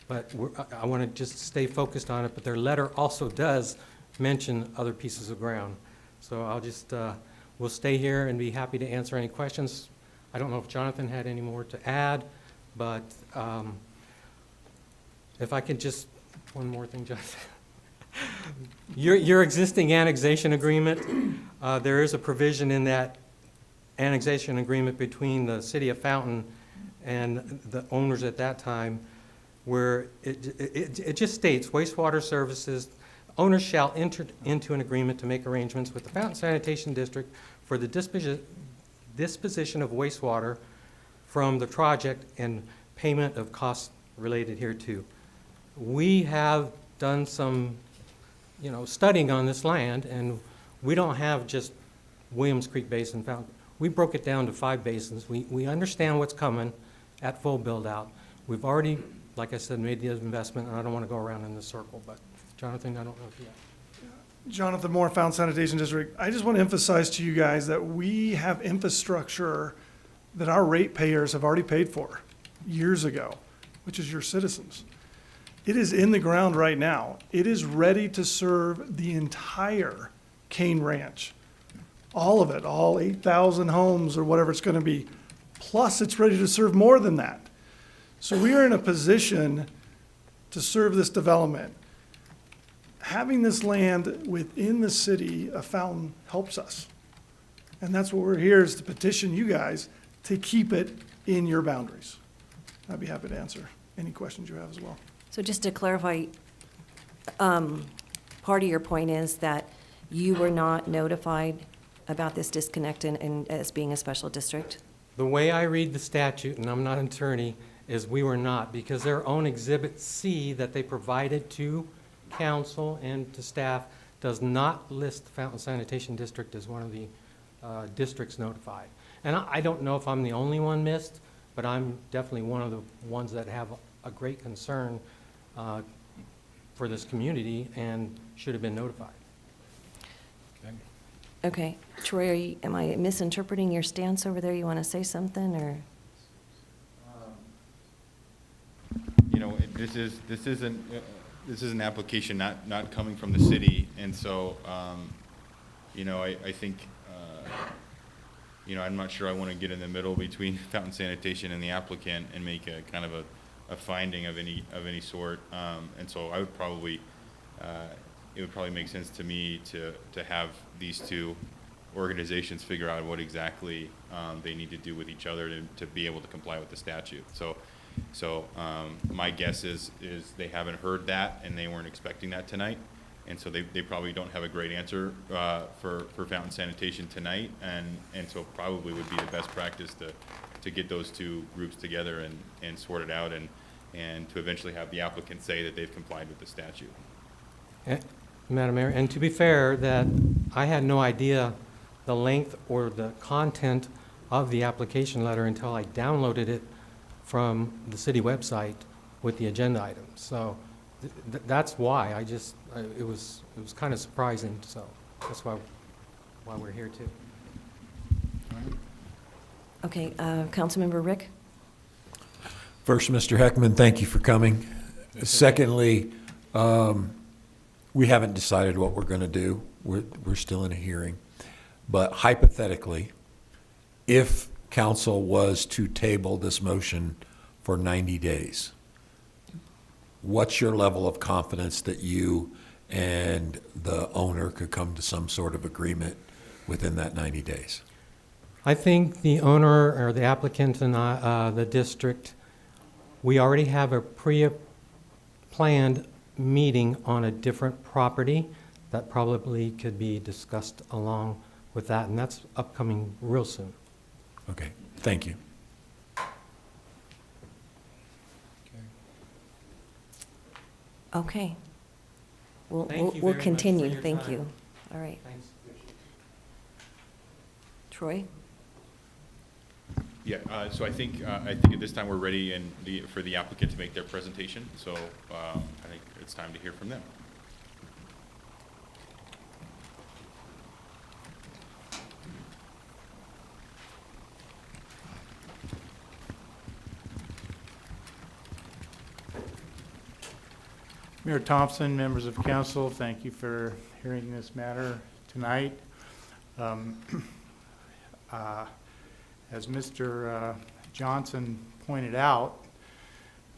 but I want to just stay focused on it. But their letter also does mention other pieces of ground. So I'll just, we'll stay here and be happy to answer any questions. I don't know if Jonathan had any more to add, but if I could just, one more thing, Jonathan. Your existing annexation agreement, there is a provision in that annexation agreement between the city of Fountain and the owners at that time, where it just states wastewater services, owners shall enter into an agreement to make arrangements with the Fountain Sanitation District for the disposition of wastewater from the project and payment of costs related hereto. We have done some, studying on this land, and we don't have just Williams Creek Basin Fountain. We broke it down to 5 basins. We understand what's coming at full build-out. We've already, like I said, made the investment, and I don't want to go around in this circle, but Jonathan, I don't know if you have. Jonathan Moore, Fountain Sanitation District. I just want to emphasize to you guys that we have infrastructure that our ratepayers have already paid for years ago, which is your citizens. It is in the ground right now. It is ready to serve the entire Cane Ranch. All of it, all 8,000 homes or whatever it's going to be. Plus, it's ready to serve more than that. So we are in a position to serve this development. Having this land within the city of Fountain helps us. And that's what we're here, is to petition you guys to keep it in your boundaries. I'd be happy to answer any questions you have as well. So just to clarify, part of your point is that you were not notified about this disconnect and as being a special district? The way I read the statute, and I'm not an attorney, is we were not, because their own Exhibit C that they provided to council and to staff does not list the Fountain Sanitation District as one of the districts notified. And I don't know if I'm the only one missed, but I'm definitely one of the ones that have a great concern for this community and should have been notified. Okay. Troy, am I misinterpreting your stance over there? You want to say something, or? This is an application not coming from the city, and so, I think, I'm not sure I want to get in the middle between Fountain Sanitation and the applicant and make a kind of a finding of any sort. And so I would probably, it would probably make sense to me to have these two organizations figure out what exactly they need to do with each other to be able to comply with the statute. So my guess is they haven't heard that and they weren't expecting that tonight. And so they probably don't have a great answer for Fountain Sanitation tonight. And so probably would be the best practice to get those two groups together and sort it out and to eventually have the applicant say that they've complied with the statute. Madam Mayor, and to be fair, that I had no idea the length or the content of the application letter until I downloaded it from the city website with the agenda items. So that's why it was kind of surprising. So that's why we're here too. Okay, Councilmember Rick? First, Mr. Heckman, thank you for coming. Secondly, we haven't decided what we're going to do. We're still in a hearing. But hypothetically, if council was to table this motion for 90 days, what's your level of confidence that you and the owner could come to some sort of agreement within that 90 days? I think the owner or the applicant and the district, we already have a pre-planned meeting on a different property that probably could be discussed along with that, and that's upcoming real soon. Okay, thank you. Okay. we'll, Thank we'll you we'll very much for continue. your Thank time. you. All right. Thanks. Troy? Yeah, so I think at this time we're ready for the applicant to make their presentation, so I think it's time to hear from them. Mayor Thompson, members of council, thank you for hearing this matter tonight. As Mr. Johnson pointed out,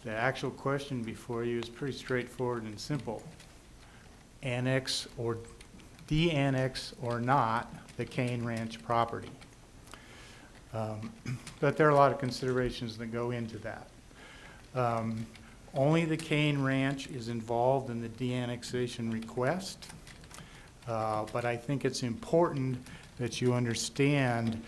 the actual question before you is pretty straightforward and simple. Annex or de-annex or not the Cane Ranch property. But there are a lot of considerations that go into that. Only the Cane Ranch is involved in the de-annexation request, but I think it's important that you understand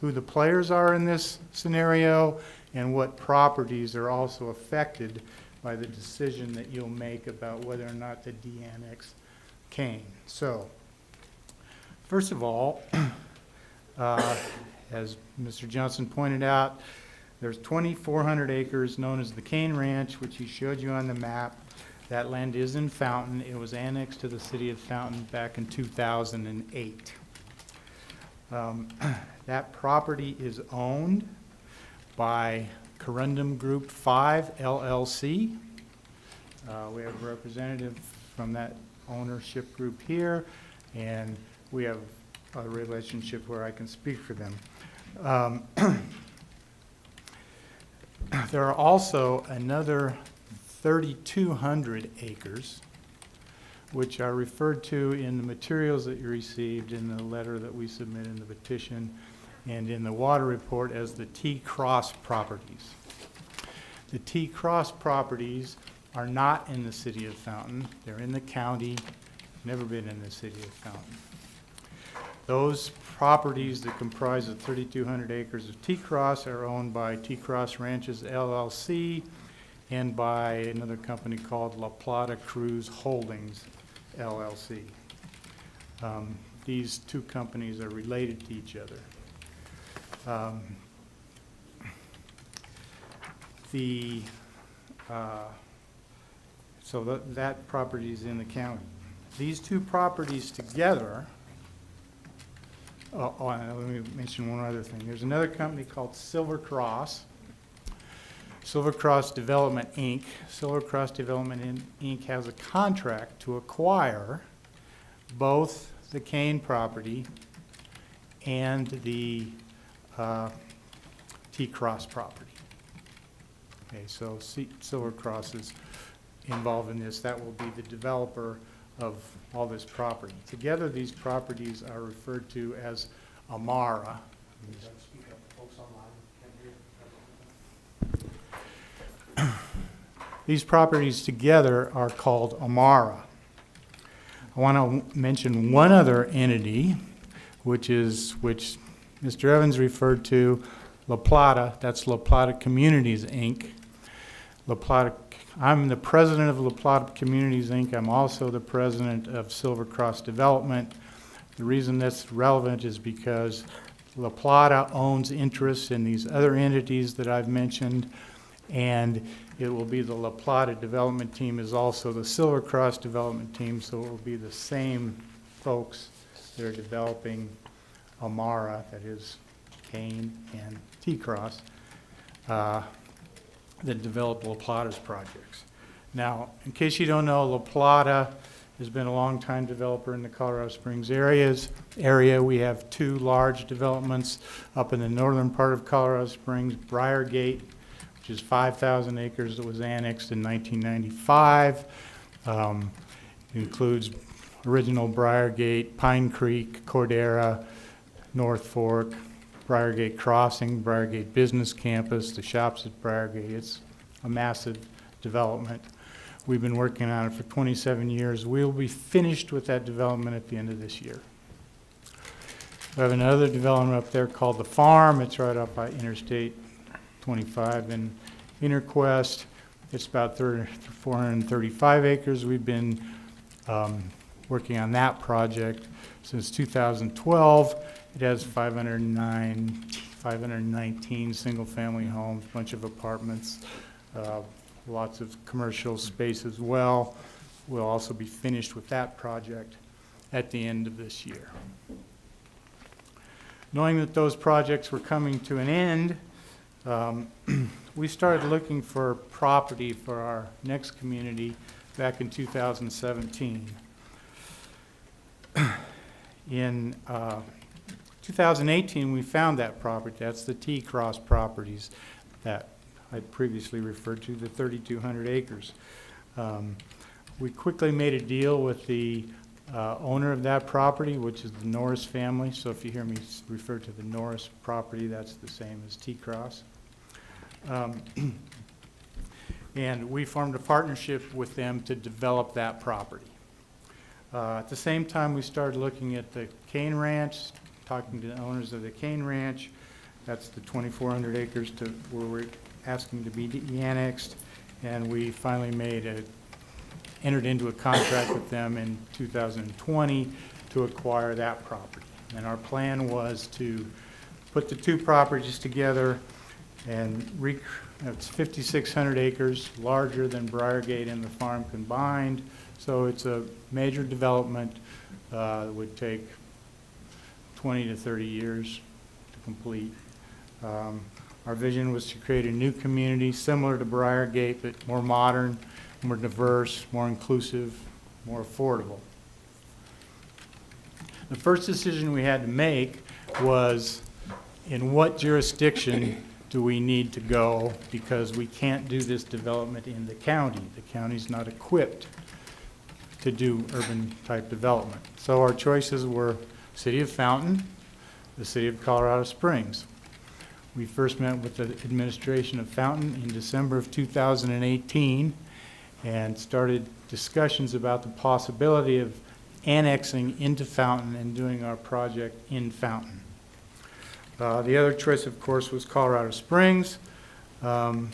who the players are in this scenario and what properties are also affected by the decision that you'll make about whether or not to de-annex Cane. So, first of all, as Mr. Johnson pointed out, there's 2,400 acres known as the Cane Ranch, which he showed you on the map. That land is in Fountain. It was annexed to the city of Fountain back in 2008. That property is owned by Corundum Group 5 LLC. We have a representative from that ownership group here, and we have a relationship where I can speak for them. There are also another 3,200 acres, which are referred to in the materials that you received in the letter that we submitted in the petition and in the water report as the T-Cross properties. The T-Cross properties are not in the city of Fountain. They're in the county, never been in the city of Fountain. Those properties that comprise the 3,200 acres of T-Cross are owned by T-Cross Ranches LLC and by another company called La Plata Cruz Holdings LLC. These two companies are related to each other. So that property is in the county. These two properties together, let me mention one other thing. There's another company called Silver Cross Development, Inc. Silver Cross Development, Inc. has a contract to acquire both the Cane property and the T-Cross property. Okay, so Silver Cross is involved in this. That will be the developer of all this property. Together, these properties are referred to as Amara. These properties together are called Amara. I want to mention one other entity, which Mr. Evans referred to, La Plata. That's La Plata Communities, Inc. La Plata. I'm the president of La Plata Communities, Inc. I'm also the president of Silver Cross Development. The reason that's relevant is because La Plata owns interests in these other entities that I've mentioned, and it will be the La Plata development team is also the Silver Cross development team, so it will be the same folks that are developing Amara, that is Cane and T-Cross, that develop La Plata's projects. Now, in case you don't know, La Plata has been a long-time developer in the Colorado Springs area. We have two large developments up in the northern part of Colorado Springs, Briargate, which is 5,000 acres that was annexed in 1995. It includes original Briargate, Pine Creek, Cordera, North Fork, Briargate Crossing, Briargate Business Campus, the shops at Briargate. It's a massive development. We've been working on it for 27 years. We'll be finished with that development at the end of this year. We have another development up there called The Farm. It's right up by Interstate 25 in Interquest. It's about 435 acres. We've been working on that project since 2012. It has 519 single-family homes, a bunch of apartments, lots of commercial space as well. We'll also be finished with that project at the end of this year. Knowing that those projects were coming to an end, we started looking for property for our next community back in 2017. In 2018, we found that property. That's the T-Cross properties that I previously referred to, the 3,200 acres. We quickly made a deal with the owner of that property, which is the Norris family. So if you hear me refer to the Norris property, that's the same as T-Cross. And we formed a partnership with them to develop that property. At the same time, we started looking at the Cane Ranch, talking to the owners of the Cane Ranch. That's the 2,400 acres to where we're asking to be annexed. And we finally entered into a contract with them in 2020 to acquire that property. And our plan was to put the two properties together and it's 5,600 acres, larger than Briargate and the farm combined. So it's a major development. It would take 20 to 30 years to complete. Our vision was to create a new community similar to Briargate, but more modern, more diverse, more inclusive, more affordable. The first decision we had to make was in what jurisdiction do we need to go, because we can't do this development in the county. The county's not equipped to do urban type development. So our choices were City of Fountain, the City of Colorado Springs. We first met with the administration of Fountain in December of 2018 and started discussions about the possibility of annexing into Fountain and doing our project in Fountain. The other choice, of course, was Colorado Springs. And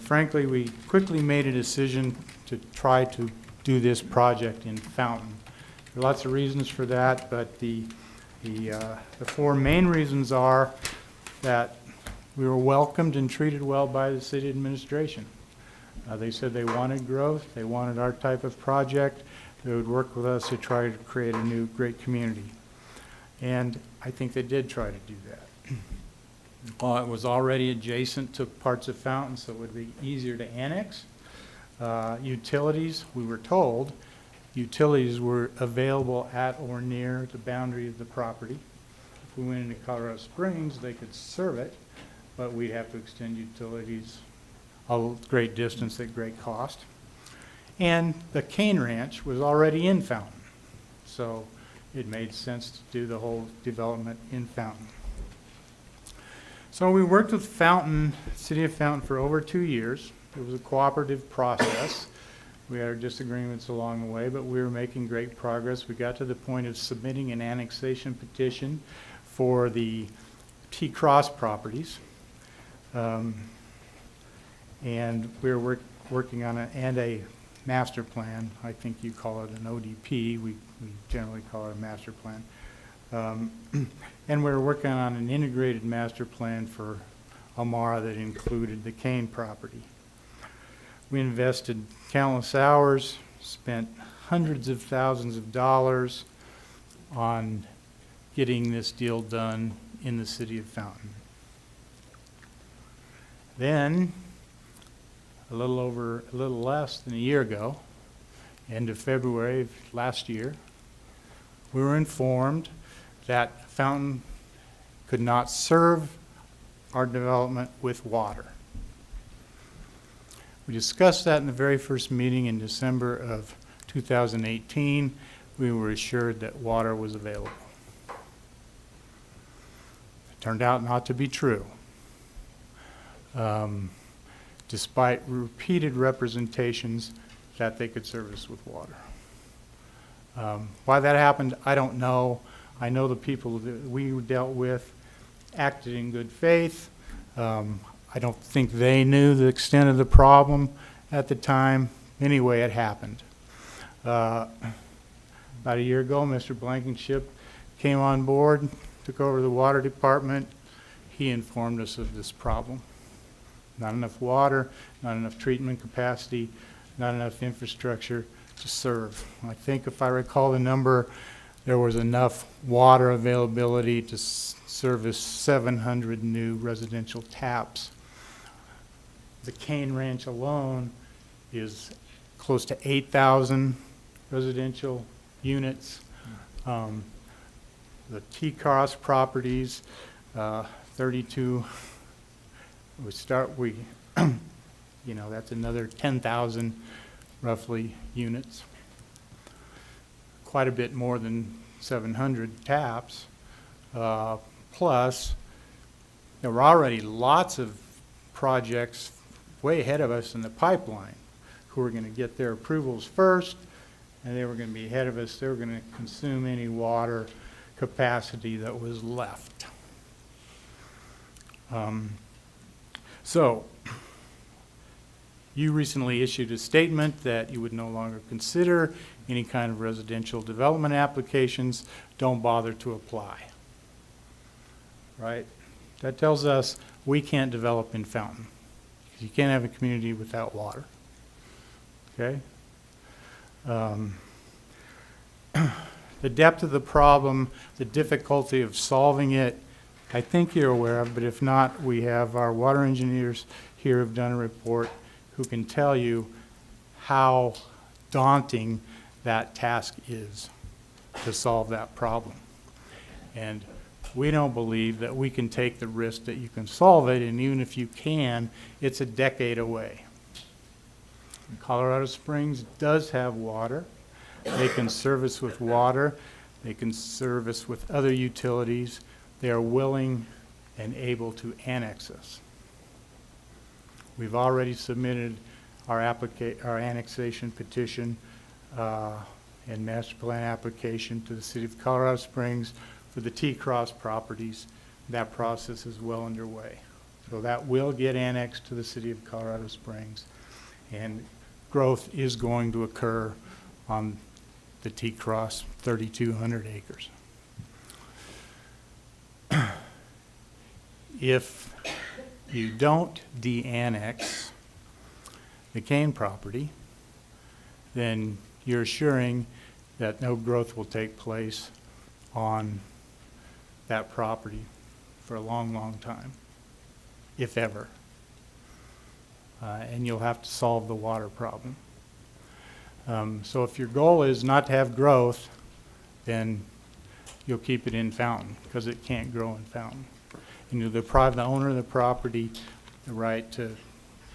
frankly, we quickly made a decision to try to do this project in Fountain. There are lots of reasons for that, but the four main reasons are that we were welcomed and treated well by the city administration. They said they wanted growth, they wanted our type of project, they would work with us to try to create a new great community. And I think they did try to do that. It was already adjacent to parts of Fountain, so it would be easier to annex. Utilities, we were told, utilities were available at or near the boundary of the property. If we went into Colorado Springs, they could serve it, but we'd have to extend utilities a great distance at great cost. And the Cane Ranch was already in Fountain, so it made sense to do the whole development in Fountain. So we worked with Fountain, City of Fountain, for over 2 years. It was a cooperative process. We had our disagreements along the way, but we were making great progress. We got to the point of submitting an annexation petition for the T-Cross properties. And we were working on a master plan. I think you call it an ODP. We generally call it a master plan. And we were working on an integrated master plan for Amara that included the Cane property. We invested countless hours, spent hundreds of thousands of dollars on getting this deal done in the city of Fountain. Then, a little less than a year ago, end of February of last year, we were informed that Fountain could not serve our development with water. We discussed that in the very first meeting in December of 2018. We were assured that water was available. It turned out not to be true. Despite repeated representations that they could serve us with water. Why that happened, I don't know. I know the people that we dealt with acted in good faith. I don't think they knew the extent of the problem at the time. Anyway, it happened. About a year ago, Mr. Blankenship came on board, took over the water department. He informed us of this problem. Not enough water, not enough treatment capacity, not enough infrastructure to serve. I think if I recall the number, there was enough water availability to service 700 new residential taps. The Cane Ranch alone is close to 8,000 residential units. The T-Cross properties, 32, you know, that's another 10,000 roughly units. Quite a bit more than 700 taps. Plus, there were already lots of projects way ahead of us in the pipeline who were going to get their approvals first, and they were going to be ahead of us. They were going to consume any water capacity that was left. So, you recently issued a statement that you would no longer consider any kind of residential development applications. Don't bother to apply. Right? That tells us we can't develop in Fountain. You can't have a community without water. Okay? The depth of the problem, the difficulty of solving it, I think you're aware of, but if not, we have our water engineers here who've done a report who can tell you how daunting that task is to solve that problem. And we don't believe that we can take the risk that you can solve it, and even if you can, it's a decade away. Colorado Springs does have water. They can service with water. They can service with other utilities. They are willing and able to annex us. We've already submitted our annexation petition and master plan application to the City of Colorado Springs for the T-Cross properties. That process is well underway. So that will get annexed to the City of Colorado Springs, and growth is going to occur on the T-Cross 3,200 acres. If you don't de-annex the Cane property, then you're assuring that no growth will take place on that property for a long, long time, if ever. And you'll have to solve the water problem. So if your goal is not to have growth, then you'll keep it in Fountain, because it can't grow in Fountain. And you'll deprive the owner of the property the right to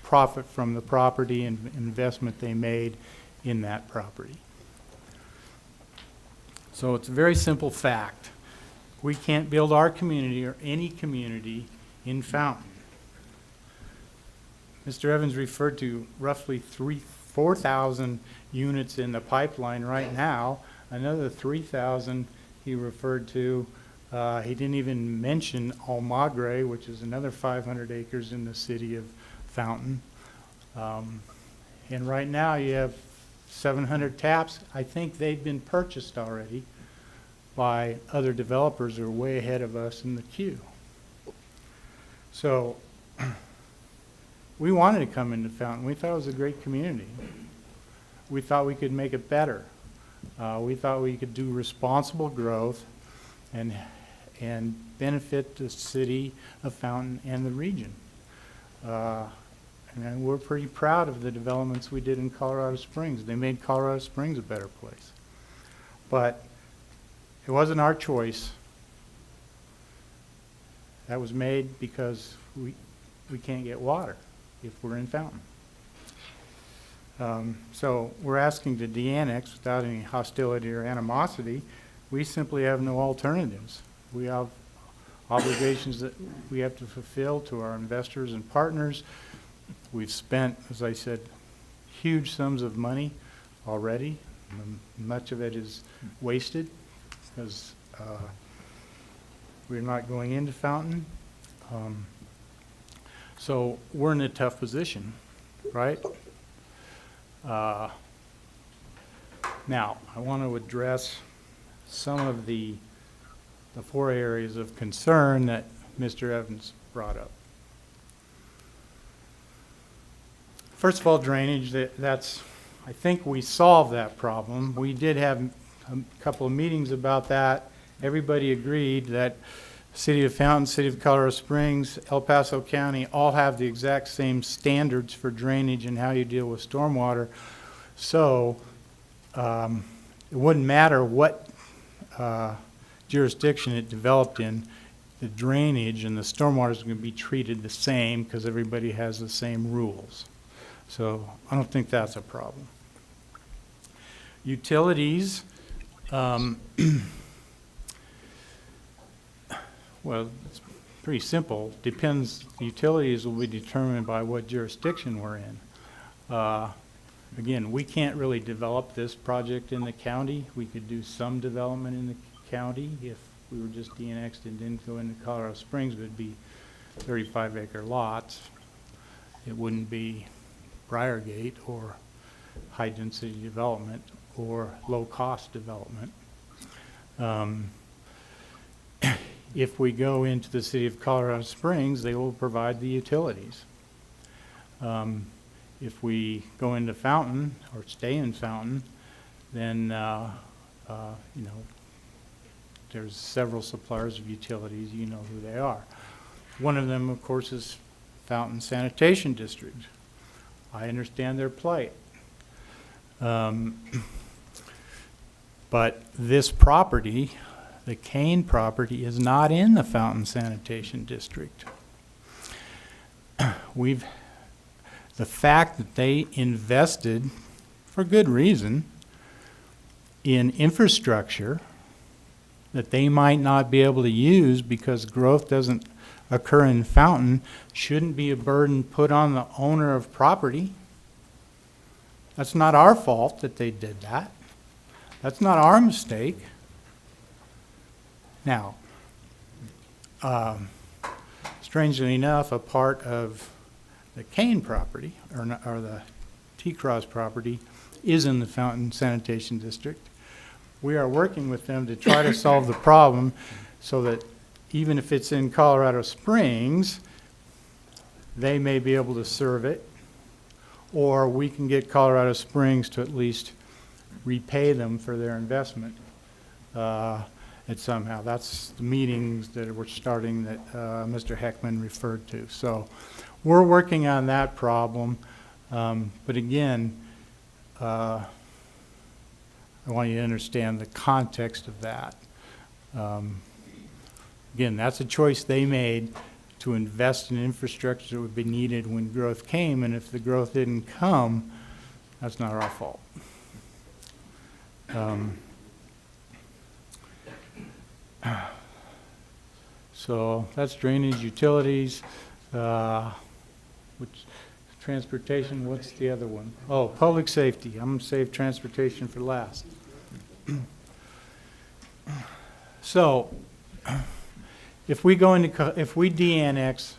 profit from the property and investment they made in that property. So it's a very simple fact. We can't build our community or any community in Fountain. Mr. Evans referred to roughly 4,000 units in the pipeline right now. Another 3,000 he referred to. He didn't even mention Almagre, which is another 500 acres in the city of Fountain. And right now you have 700 taps. I think they've been purchased already by other developers who are way ahead of us in the queue. So we wanted to come into Fountain. We thought it was a great community. We thought we could make it better. We thought we could do responsible growth and benefit the city of Fountain and the region. And we're pretty proud of the developments we did in Colorado Springs. They made Colorado Springs a better place. But it wasn't our choice. That was made because we can't get water if we're in Fountain. So we're asking to de-annex without any hostility or animosity. We simply have no alternatives. We have obligations that we have to fulfill to our investors and partners. We've spent, as I said, huge sums of money already. Much of it is wasted because we're not going into Fountain. So we're in a tough position, right? Now, I want to address some of the 4 areas of concern that Mr. Evans brought up. First of all, drainage, that's, I think we solved that problem. We did have a couple of meetings about that. Everybody agreed that City of Fountain, City of Colorado Springs, El Paso County all have the exact same standards for drainage and how you deal with stormwater. So it wouldn't matter what jurisdiction it developed in, the drainage and the stormwater is going to be treated the same because everybody has the same rules. So I don't think that's a problem. Utilities, well, it's pretty simple. Depends, utilities will be determined by what jurisdiction we're in. Again, we can't really develop this project in the county. We could do some development in the county if we were just de-annexed and didn't go into Colorado Springs. It would be 35-acre lots. It wouldn't be Briargate or high-density development or low-cost development. If we go into the city of Colorado Springs, they will provide the utilities. If we go into Fountain or stay in Fountain, then you know, there's several suppliers of utilities. You know who they are. One of them, of course, is Fountain Sanitation District. I understand their plight. But this property, the Kane property, is not in the Fountain Sanitation District. The fact that they invested, for good reason, in infrastructure that they might not be able to use because growth doesn't occur in Fountain shouldn't be a burden put on the owner of property. That's not our fault that they did that. That's not our mistake. Now, strangely enough, a part of the Kane property, or the T-Cross property, is in the Fountain Sanitation District. We are working with them to try to solve the problem so that even if it's in Colorado Springs, they may be able to serve it, or we can get Colorado Springs to at least repay them for their investment. Somehow, that's the meetings that we're starting that Mr. Heckman referred to. So we're working on that problem. But again, I want you to understand the context of that. Again, that's a choice they made to invest in infrastructure that would be needed when growth came, and if the growth didn't come, that's not our fault. So that's drainage, utilities, which transportation, what's the other one? Oh, public safety. I'm going to save transportation for last. So if we de-annex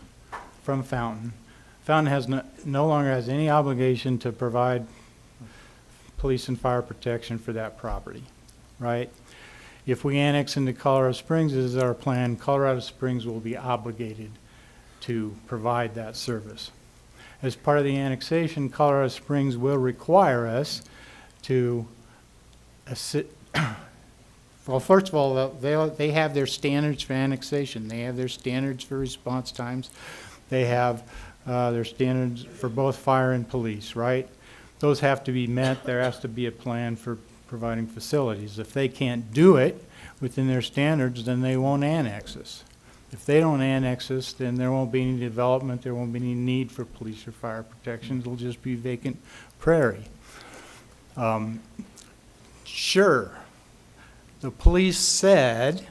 from Fountain, Fountain has no longer has any obligation to provide police and fire protection for that property, right? If we annex into Colorado Springs, as is our plan, Colorado Springs will be obligated to provide that service. As part of the annexation, Colorado Springs will require us to well, first of all, they have their standards for annexation. They have their standards for response times. They have their standards for both fire and police, right? Those have to be met. There has to be a plan for providing facilities. If they can't do it within their standards, then they won't annex us. If they don't annex us, then there won't be any development, there won't be any need for police or fire protection. It'll just be vacant prairie. Sure, the police said,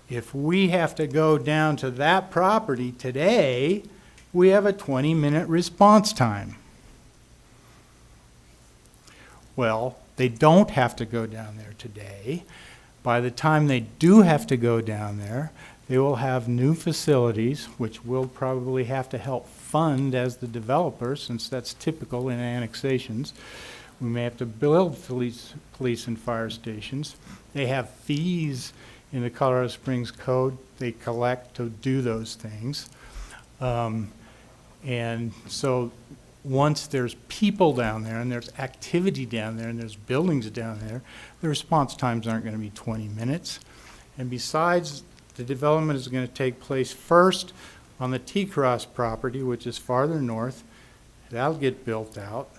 if we have to go down to that property today, we have a 20-minute response time. Well, they don't have to go down there today. By the time they do have to go down there, They will have new facilities, which we'll probably have to help fund as the developer, since that's typical in annexations. We may have to build police and fire stations. They have fees in the Colorado Springs Code they collect to do those things. And so once there's people down there and there's activity down there and there's buildings down there, the response times aren't going to be 20 minutes. And besides, the development is going to take place first on the T-Cross property, which is farther north. That'll get built out.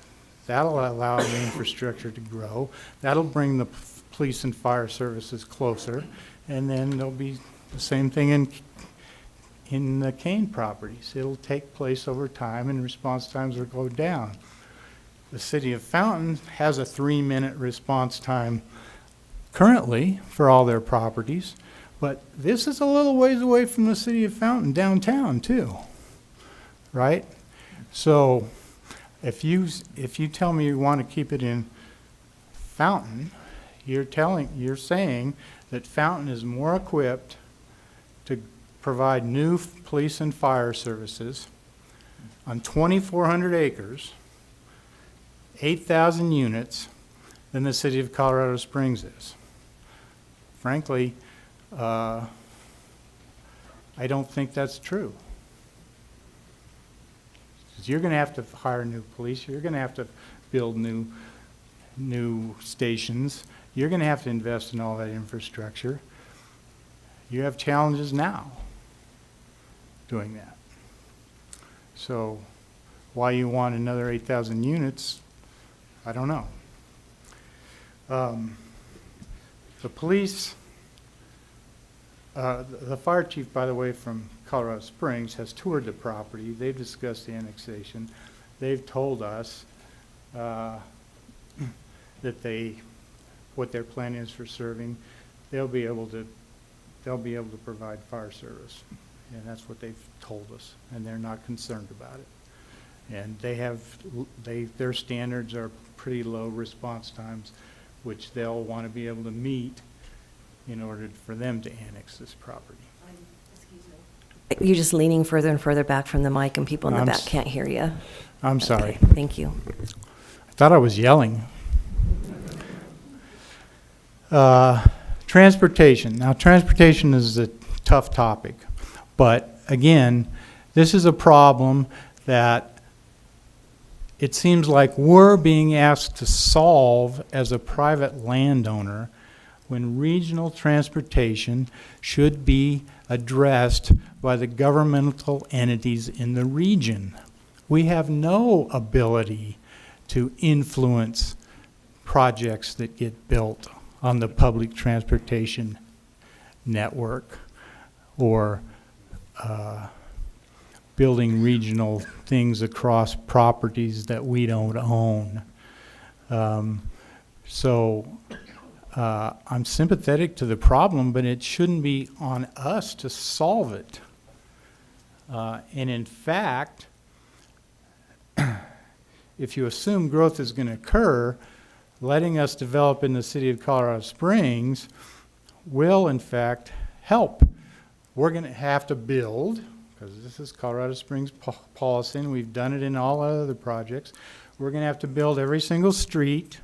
That'll allow the infrastructure to grow. That'll bring the police and fire services closer. And then there'll be the same thing in the Kane properties. It'll take place over time and response times will go down. The city of Fountain has a 3-minute response time currently for all their properties, but this is a little ways away from the city of Fountain downtown too, right? So if you tell me you want to keep it in Fountain, you're saying that Fountain is more equipped to provide new police and fire services on 2,400 acres, 8,000 units, than the city of Colorado Springs is. Frankly, I don't think that's true. 'Cause you're going to have to hire new police. You're going to have to build new stations. You're going to have to invest in all that infrastructure. You have challenges now doing that. So why you want another 8,000 units, I don't know. The police, the fire chief, by the way, from Colorado Springs has toured the property. They've discussed the annexation. They've told us that what their plan is for serving. They'll be able to provide fire service, and that's what they've told us, and they're not concerned about it. And their standards are pretty low response times, which they'll want to be able to meet in order for them to annex this property. You're just leaning further and further back from the mic, and people in the back can't hear you. I'm sorry. Okay, thank you. I thought I was yelling. Transportation. Now, transportation is a tough topic, but again, this is a problem that it seems like we're being asked to solve as a private landowner when regional transportation should be addressed by the governmental entities in the region. We have no ability to influence projects that get built on the public transportation network or building regional things across properties that we don't own. I'm sympathetic to the problem, but it shouldn't be on us to solve it. And in fact, if you assume growth is going to occur, letting us develop in the city of Colorado Springs will, in fact, help. We're going to have to build, because this is Colorado Springs policy, and we've done it in all other projects. We're going to have to build every single street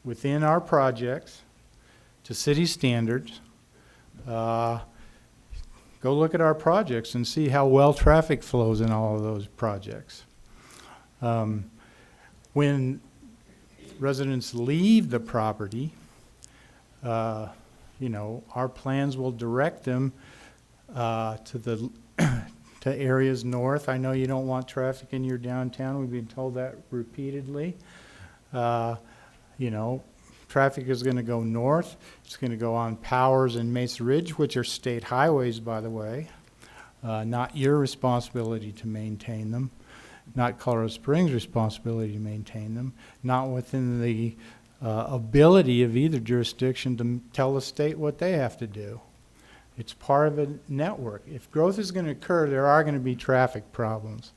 within our projects to city standards. Go look at our projects and see how well traffic flows in all of those projects. When residents leave the property, our plans will direct them to areas north. I know you don't want traffic in your downtown. We've been told that repeatedly. Traffic is going to go north. It's going to go on Powers and Mesa Ridge, which are state highways, by the way. Not your responsibility to maintain them. Not Colorado Springs' responsibility to maintain them. Not within the ability of either jurisdiction to tell the state what they have to do. It's part of a network. If growth is going to occur, there are going to be traffic problems.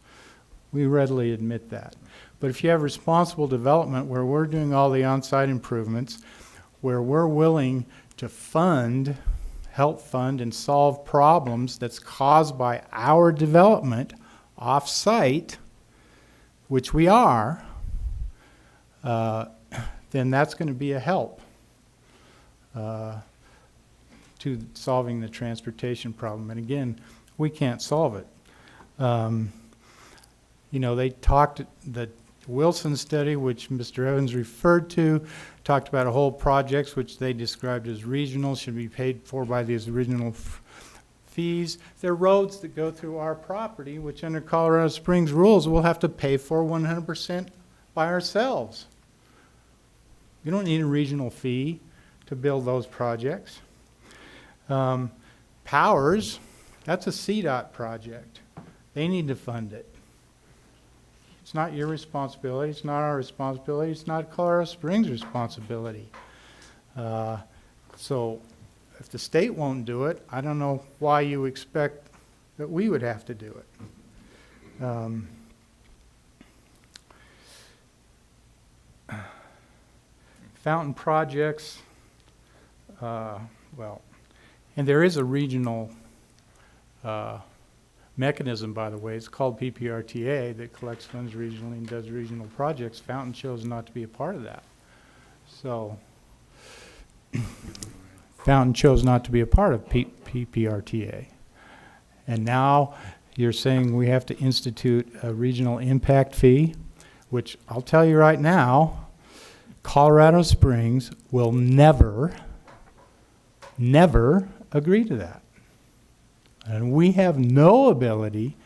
We readily admit that. But if you have responsible development where we're doing all the on-site improvements, where we're willing to fund help fund and solve problems that's caused by our development off-site, which we are, then that's going to be a help to solving the transportation problem. And again, we can't solve it. You know, they talked, the Wilson study, which Mr. Evans referred to, talked about a whole projects which they described as regional, should be paid for by these original fees. They're roads that go through our property, which under Colorado Springs rules, we'll have to pay for 100% by ourselves. You don't need a regional fee to build those projects. Powers, that's a CDOT project. They need to fund it. It's not your responsibility. It's not our responsibility. It's not Colorado Springs' responsibility. So if the state won't do it, I don't know why you expect that we would have to do it. Fountain projects, well, and there is a regional mechanism, by the way. It's called PPRTA that collects funds regionally and does regional projects. Fountain chose not to be a part of that. So Fountain chose not to be a part of PPRTA. And now you're saying we have to institute a regional impact fee, which I'll tell you right now, Colorado Springs will never agree to that. And we have no ability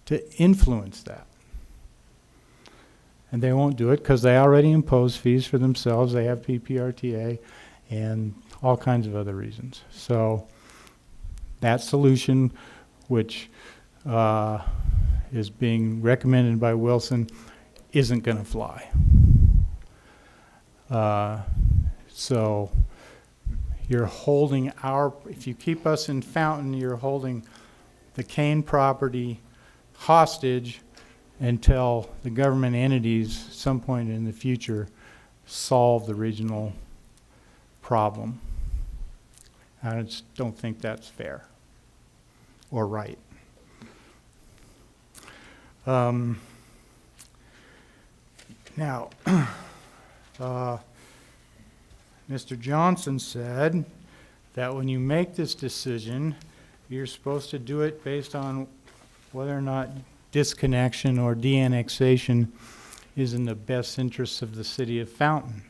to influence that. And they won't do it because they already impose fees for themselves. They have PPRTA and all kinds of other reasons. So that solution, which is being recommended by Wilson, isn't going to fly. So you're holding if you keep us in Fountain, you're holding the Kane property hostage until the government entities, some point in the future, solve the regional problem. I just don't think that's fair or right. Now, Mr. Johnson said that when you make this decision, you're supposed to do it based on whether or not disconnection or de-annexation is in the best interests of the city of Fountain.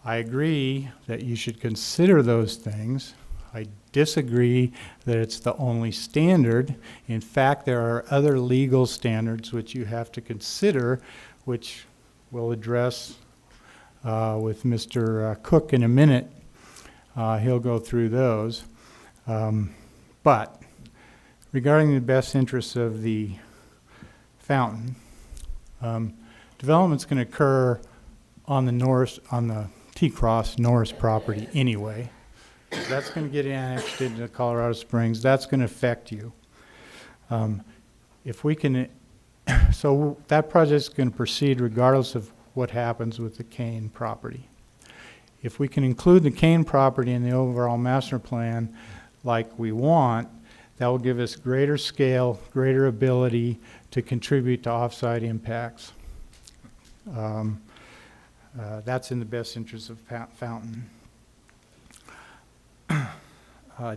I agree that you should consider those things. I disagree that it's the only standard. In fact, there are other legal standards which you have to consider, which we'll address with Mr. Cook in a minute. He'll go through those. But regarding the best interests of the Fountain, development's going to occur on the T-Cross Norris property anyway. That's going to get annexed into Colorado Springs. That's going to affect you. If we can, so that project's going to proceed regardless of what happens with the Kane property. If we can include the Kane property in the overall master plan like we want, that will give us greater scale, greater ability to contribute to offsite impacts. That's in the best interest of Fountain.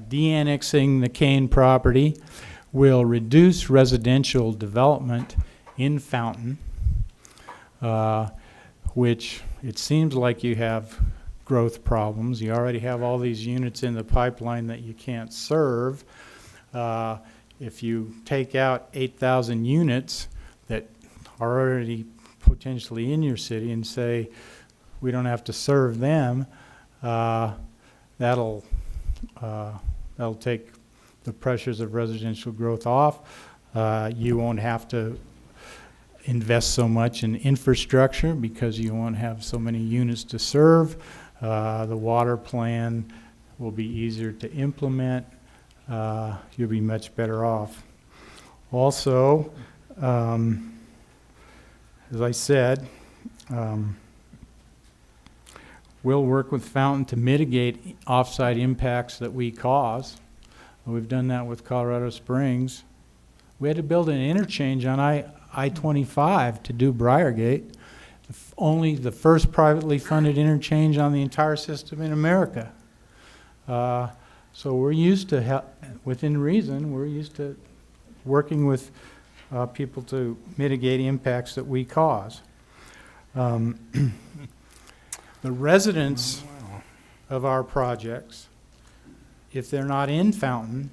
De-annexing the Kane property will reduce residential development in Fountain, which it seems like you have growth problems. You already have all these units in the pipeline that you can't serve. If you take out 8,000 units that are already potentially in your city and say we don't have to serve them, that'll take the pressures of residential growth off. You won't have to invest so much in infrastructure because you won't have so many units to serve. The water plan will be easier to implement. You'll be much better off. Also, as I said, we'll work with Fountain to mitigate off-site impacts that we cause. We've done that with Colorado Springs. We had to build an interchange on I-25 to do Briargate, only the first privately funded interchange on the entire system in America. So we're used to, within reason, we're used to working with people to mitigate impacts that we cause. The residents of our projects, if they're not in Fountain,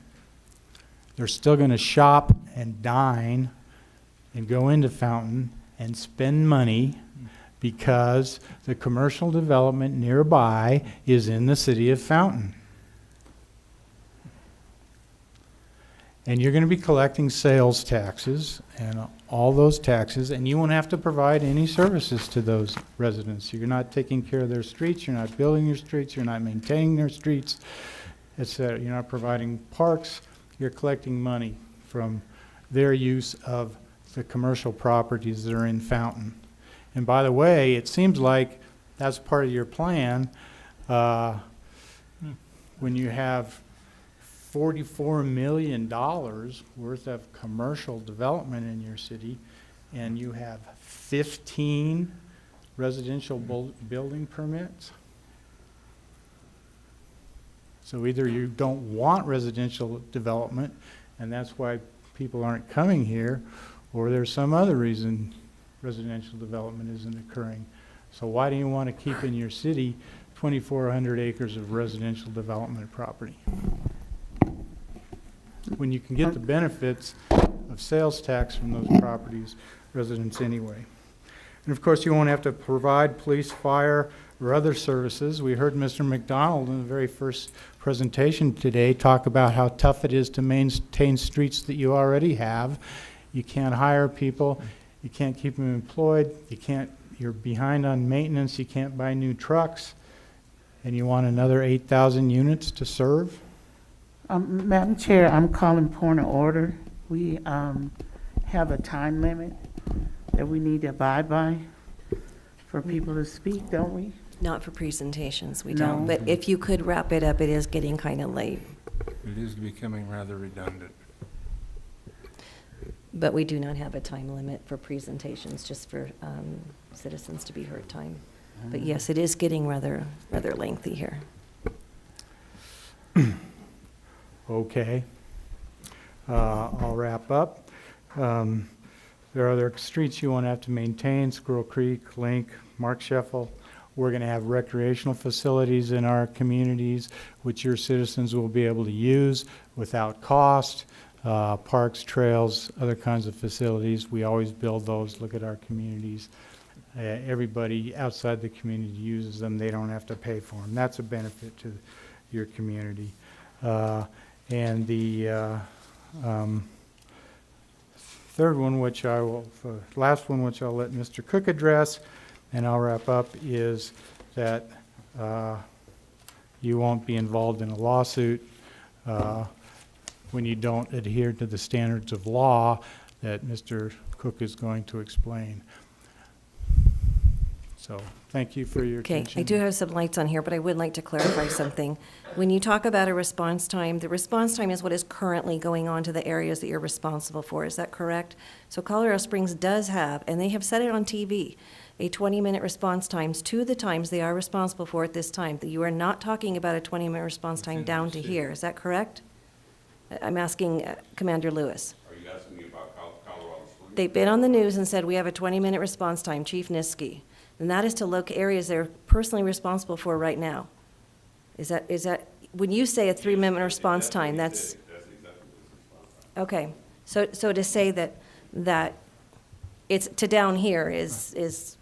they're still going to shop and dine and go into Fountain and spend money because the commercial development nearby is in the city of Fountain. And you're going to be collecting sales taxes and all those taxes, and you won't have to provide any services to those residents. You're not taking care of their streets, you're not building your streets, you're not maintaining their streets, etc. You're not providing parks, you're collecting money from their use of the commercial properties that are in Fountain. And by the way, it seems like that's part of your plan when you have $44 million worth of commercial development in your city, and you have 15 residential building permits. So either you don't want residential development, and that's why people aren't coming here, or there's some other reason residential development isn't occurring. So why do you want to keep in your city 2,400 acres of residential development property when you can get the benefits of sales tax from those properties, residents anyway? And of course, you won't have to provide police, fire, or other services. We heard Mr. McDonald in the very first presentation today talk about how tough it is to maintain streets that you already have. You can't hire people, you can't keep them employed, you're behind on maintenance, you can't buy new trucks, and you want another 8,000 units to serve? Madam Chair, I'm calling point of order. We have a time limit that we need to abide by for people to speak, don't we? Not for presentations, we No. don't. But if you could wrap it up, it is getting kind of late. It is becoming rather redundant. But we do not have a time limit for presentations, just for citizens to be heard time. But yes, it is getting rather lengthy here. Okay. I'll wrap up. There are other streets you won't have to maintain: Squirrel Creek, Link, Mark Sheffel. We're going to have recreational facilities in our communities, which your citizens will be able to use without cost. Parks, trails, other kinds of facilities. We always build those. Look at our communities. Everybody outside the community uses them. They don't have to pay for them. That's a benefit to your community. And the third one, last one, which I'll let Mr. Cook address, and I'll wrap up, is that you won't be involved in a lawsuit when you don't adhere to the standards of law that Mr. Cook is going to explain. So thank you for your attention. Okay, I do have some lights on here, but I would like to clarify something. When you talk about a response time, the response time is what is currently going on to the areas that you're responsible for. Is that correct? So Colorado Springs does have, and they have said it on TV, a 20-minute response times to the times they are responsible for at this time. That you are not talking about a 20-minute response time down to here. Is that correct? I'm asking Commander Lewis. Are you asking me about Colorado Springs? They've been on the news and said we have a 20-minute response time, Chief Niski. And that is to look areas they're personally responsible for right now. Is that, when you say a 3-minute response time, that's That's exactly what it's about. okay. So to say that it's to down here is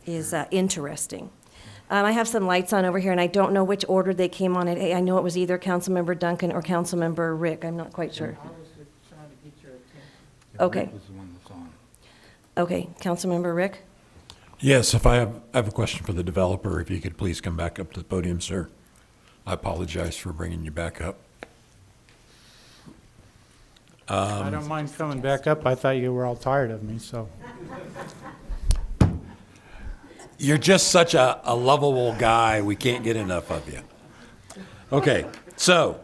interesting. I have some lights on over here, and I don't know which order they came on. I know it was either Councilmember Duncan or Councilmember Rick. I'm not quite sure. I was just trying to get your attention. Okay. Rick was the one that's on. Okay, Councilmember Rick? Yes, if I have a question for the developer, if you could please come back up to the podium, sir. I apologize for bringing you back up. I don't mind coming back up. I thought you were all tired of me, so. You're just such a lovable guy. We can't get enough of you. Okay, so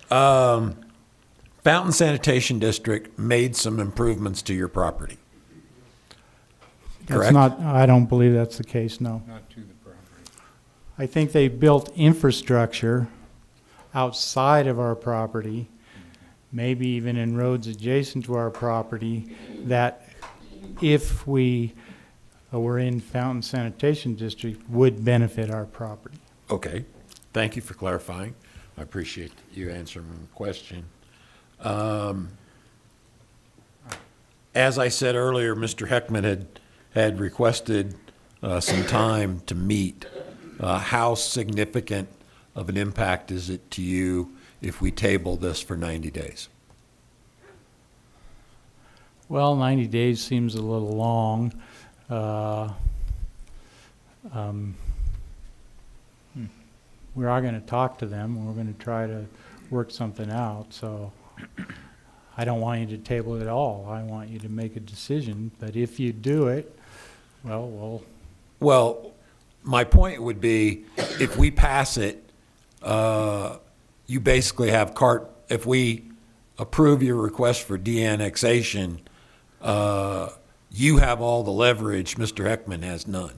Fountain Sanitation District made some improvements to your property. That's Correct? not, I don't believe that's the case, no. Not to the property. I think they built infrastructure outside of our property, maybe even in roads adjacent to our property, that if we were in Fountain Sanitation District, would benefit our property. Okay, thank you for clarifying. I appreciate you answering my question. As I said earlier, Mr. Heckman had requested some time to meet. How significant of an impact is it to you if we table this for 90 days? Well, 90 days seems a little long. We are going to talk to them, and we're going to try to work something out, so I don't want you to table it all. I want you to make a decision, but if you do it, well, Well, my point would be, if we pass it, you basically have if we approve your request for de-annexation, you have all the leverage, Mr. Heckman has none.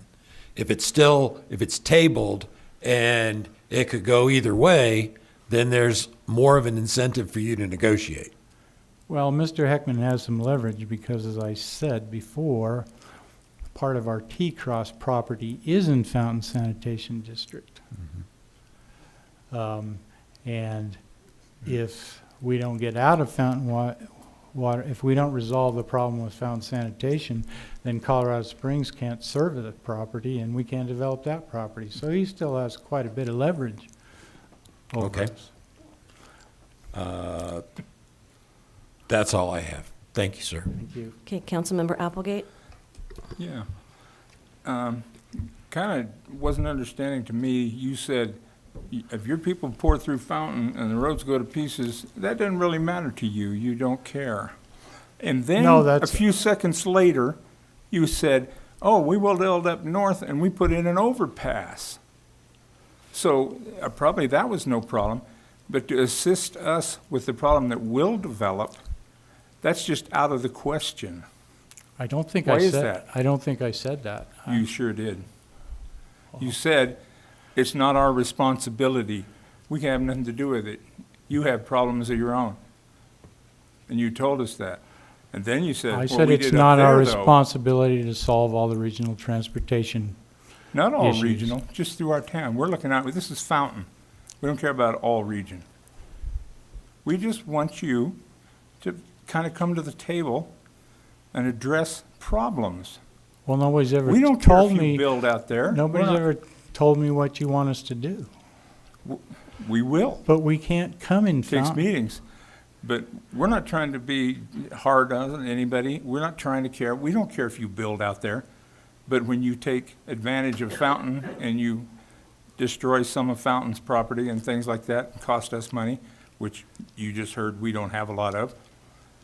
If it's tabled and it could go either way, then there's more of an incentive for you to negotiate. well, Mr. Heckman has some leverage because, as I said before, part of our T-Cross property is in Fountain Sanitation District. And if we don't get out of Fountain Water, if we don't resolve the problem with Fountain Sanitation, then Colorado Springs can't serve the property and we can't develop that property. So he still has quite a bit of leverage over Okay. us. That's all I have. Thank you, sir. Thank you. Okay, Councilmember Applegate? Yeah. Kind of wasn't understanding to me, you said, if your people pour through Fountain and the roads go to pieces, that doesn't really matter to you, you don't care. And then, No, a that's- few seconds later, you said, oh, we will build up north and we put in an overpass. So, probably that was no problem, but to assist us with the problem that will develop, that's just out of the question. I don't think Why I is said, that? I don't think I said that. You sure did. You said, it's not our responsibility. We can have nothing to do with it. You have problems of your own. And you told us that. And then you said, I well, said we it's did up not our there, though. responsibility to solve all the regional transportation. Not all issues. regional, just through our town. We're looking at, this is Fountain. We don't care about all region. We just want you to kind of come to the table and address problems. Well, nobody's ever We don't care told if you me, build out there. nobody's We're not- ever told me what you want us to do. We will. But we can't come in Takes Fountain. meetings. But we're not trying to be hard on anybody. We're not trying to care. We don't care if you build out there. But when you take advantage of Fountain and you destroy some of Fountain's property and things like that, cost us money, which you just heard we don't have a lot of,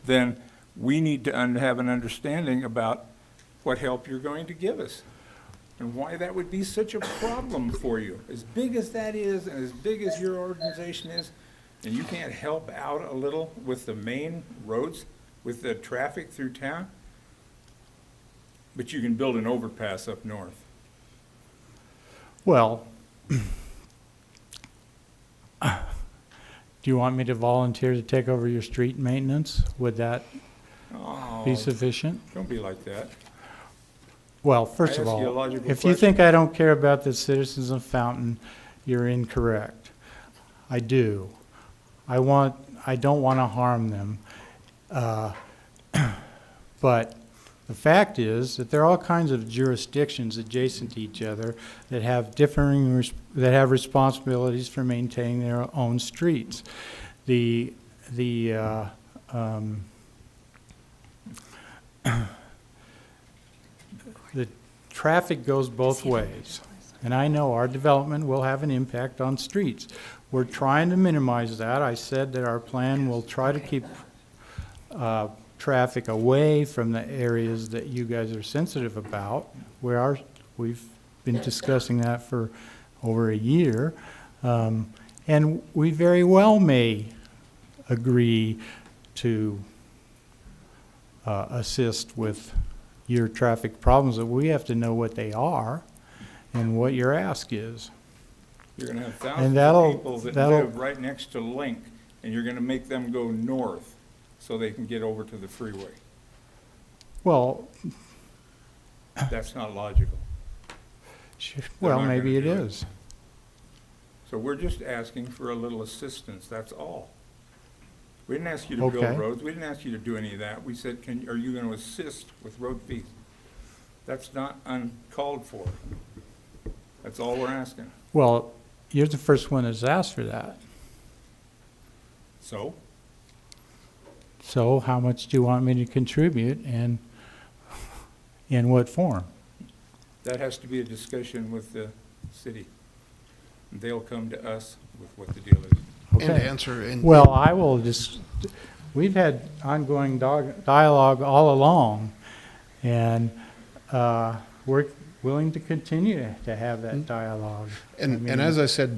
then we need to have an understanding about what help you're going to give us and why that would be such a problem for you. As big as that is and as big as your organization is, and you can't help out a little with the main roads, with the traffic through town, but you can build an overpass up north. Well, do you want me to volunteer to take over your street maintenance? Would that Oh, be sufficient? don't be like that. Well, first I of ask you a all, logical if you think I don't care about the citizens of Fountain, you're incorrect. I do. I don't want to harm them. But the fact is that there are all kinds of jurisdictions adjacent to each other that have that have responsibilities for maintaining their own streets. The traffic goes both ways, and I know our development will have an impact on streets. We're trying to minimize that. I said that our plan will try to keep traffic away from the areas that you guys are sensitive about, where We've been discussing that for over a year. And we very well may agree to assist with your traffic problems, but we have to know what they are and what your ask is. You're gonna have And thousands that'll- of people that that'll- live right next to Link, and you're gonna make them go north so they can get over to the freeway. Well, That's not logical. well, not maybe it gonna do it. is. So we're just asking for a little assistance, that's all. We didn't ask you to Okay. build roads, we didn't ask you to do any of that. We said, are you gonna assist with road fees? That's not uncalled for. That's all we're asking. Well, you're the first one that's asked for that. So, So how much do you want me to contribute and in what form? that has to be a discussion with the city. They'll come to us with what the deal is. And to Okay. answer, and Well, I will just, we've had ongoing dialogue all along, and we're willing to continue to have that dialogue. and as I said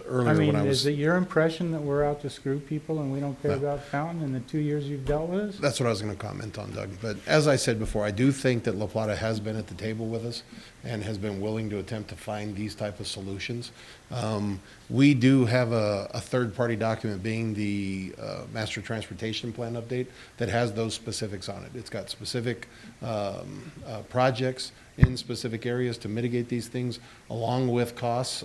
earlier when I was. Is it your impression that we're out to screw people and we don't care about Fountain in the 2 years you've dealt with us? That's what I was going to comment on, Doug. But as I said before, I do think that La Plata has been at the table with us and has been willing to attempt to find these type of solutions. We do have a third-party document, being the Master Transportation Plan update, that has those specifics on it. It's got specific projects in specific areas to mitigate these things, along with costs.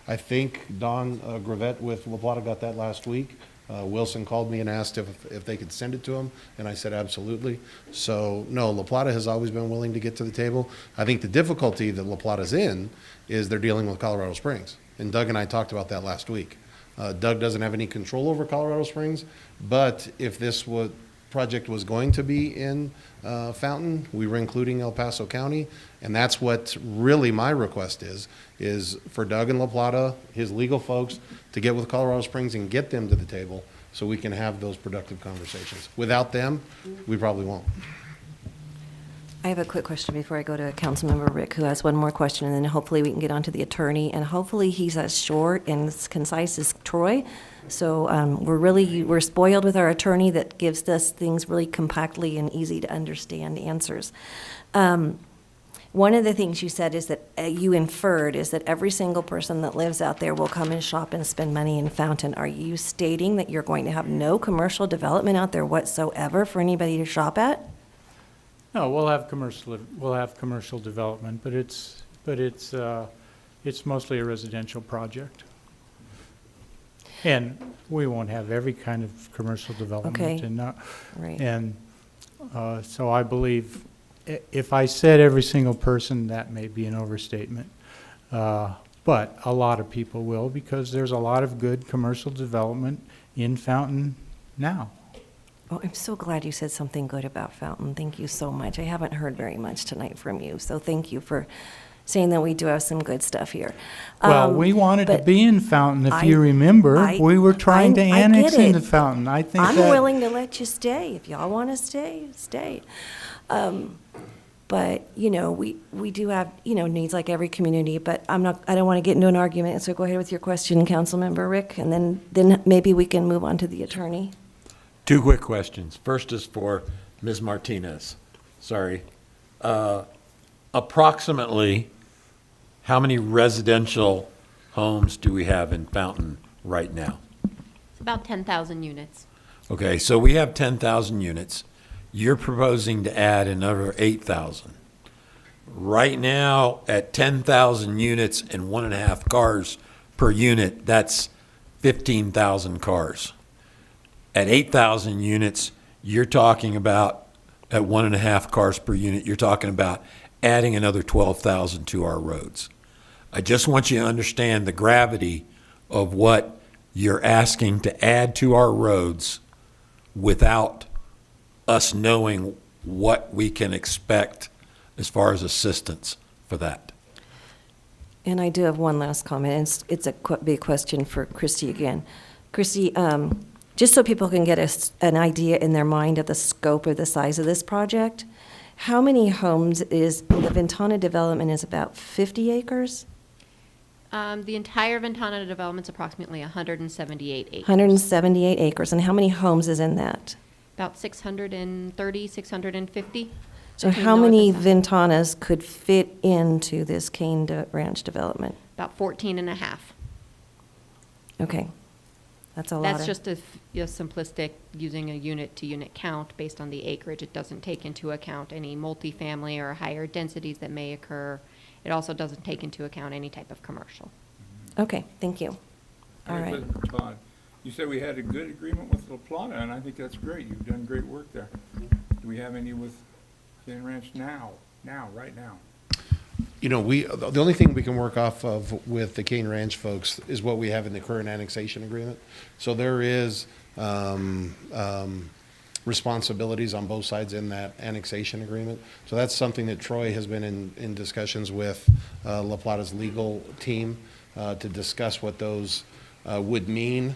I think Don Gravett with La Plata got that last week. Wilson called me and asked if they could send it to him, and I said absolutely. So, no, La Plata has always been willing to get to the table. I think the difficulty that La Plata's in is they're dealing with Colorado Springs, and Doug and I talked about that last week. Doug doesn't have any control over Colorado Springs, but if this project was going to be in Fountain, we were including El Paso County, and that's what really my request is for Doug and La Plata, his legal folks, to get with Colorado Springs and get them to the table so we can have those productive conversations. Without them, we probably won't. I have a quick question before I go to Councilmember Rick, who has one more question, and then hopefully we can get on to the attorney, and hopefully he's as short and as concise as Troy. So we're spoiled with our attorney that gives us things really compactly and easy to understand answers. One of the things you said is that you inferred is that every single person that lives out there will come and shop and spend money in Fountain. Are you stating that you're going to have no commercial development out there whatsoever for anybody to shop at? No, we'll have commercial development, but it's mostly a residential project. And we won't have every kind of commercial development. Okay. And Right. And so I believe, if I said every single person, that may be an overstatement. But a lot of people will, because there's a lot of good commercial development in Fountain now. Oh, I'm so glad you said something good about Fountain. Thank you so much. I haven't heard very much tonight from you, so thank you for saying that we do have some good stuff here. Well, we wanted to but be in Fountain, if you I- remember. We were trying to I get annex it. into Fountain. I think I'm that. willing to let you stay. If y'all want to stay, stay. But, you know, we do have, you know, needs like every community, but I don't want to get into an argument, so go ahead with your question, Councilmember Rick, and then maybe we can move on to the attorney. 2 quick questions. First is for Ms. Martinez. Sorry. Approximately, how many residential homes do we have in Fountain right now? It's about 10,000 units. Okay, so we have 10,000 units. You're proposing to add another 8,000. Right now, at 10,000 units and 1.5 cars per unit, that's 15,000 cars. At 8,000 units, you're talking about, at 1.5 cars per unit, you're talking about adding another 12,000 to our roads. I just want you to understand the gravity of what you're asking to add to our roads without us knowing what we can expect as far as assistance for that. And I do have one last comment. It's a big question for Christy again. Christy, just so people can get an idea in their mind of the scope or the size of this project, How many homes is, the Ventana development is about 50 acres? The entire Ventana development's approximately 178 acres. 178 acres, and how many homes is in that? About 630, 650. So between how north many and south. Ventanas could fit into this Ranch development? About 14 and a half. Okay, that's a lot of. That's just a simplistic, using a unit-to-unit count based on the acreage. It doesn't take into account any multifamily or higher densities that may occur. It also doesn't take into account any type of commercial. Okay, thank you. All Hey, right. but, Todd, you said we had a good agreement with La Plata, and I think that's great. You've done great work there. Do we have any with Cane Ranch now, right now? You know, the only thing we can work off of with the Cane Ranch folks is what we have in the current annexation agreement. So there is responsibilities on both sides in that annexation agreement. So that's something that Troy has been in discussions with La Plata's legal team to discuss what those would mean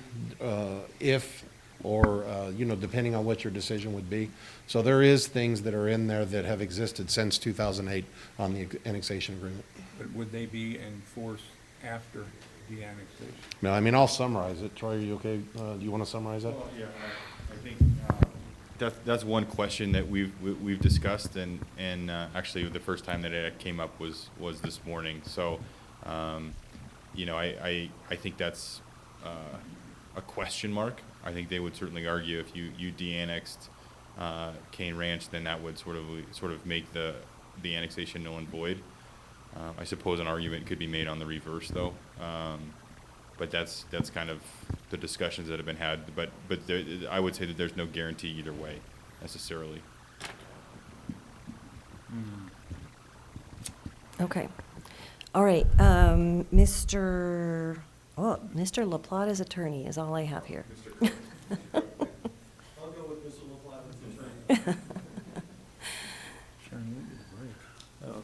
if, or, you know, depending on what your decision would be. So there is things that are in there that have existed since 2008 on the annexation agreement. But would they be enforced after the annexation? No, I mean, I'll summarize it. Troy, are you okay? Do you want to summarize that? Well, yeah, I think that's one question that we've discussed, and actually the first time that it came up was this morning. So, you know, I think that's a question mark. I think they would certainly argue if you de-annexed Cane Ranch, then that would sort of make the annexation null and void. I suppose an argument could be made on the reverse, though. But that's kind of the discussions that have been had. But I would say that there's no guarantee either way, necessarily. Okay. All right, Mr. La Plata's attorney is all I have here. I'll go with Mr. LaPlata's attorney.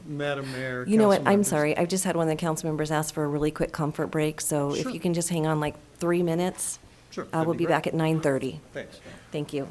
Madam Mayor. You know what, council I'm members. sorry, I've just had one of the council members ask for a really quick comfort break, so if Sure. you can just hang on like 3 minutes. Sure, We'll that'd be be great. back at 9:30. Thanks. Thank you.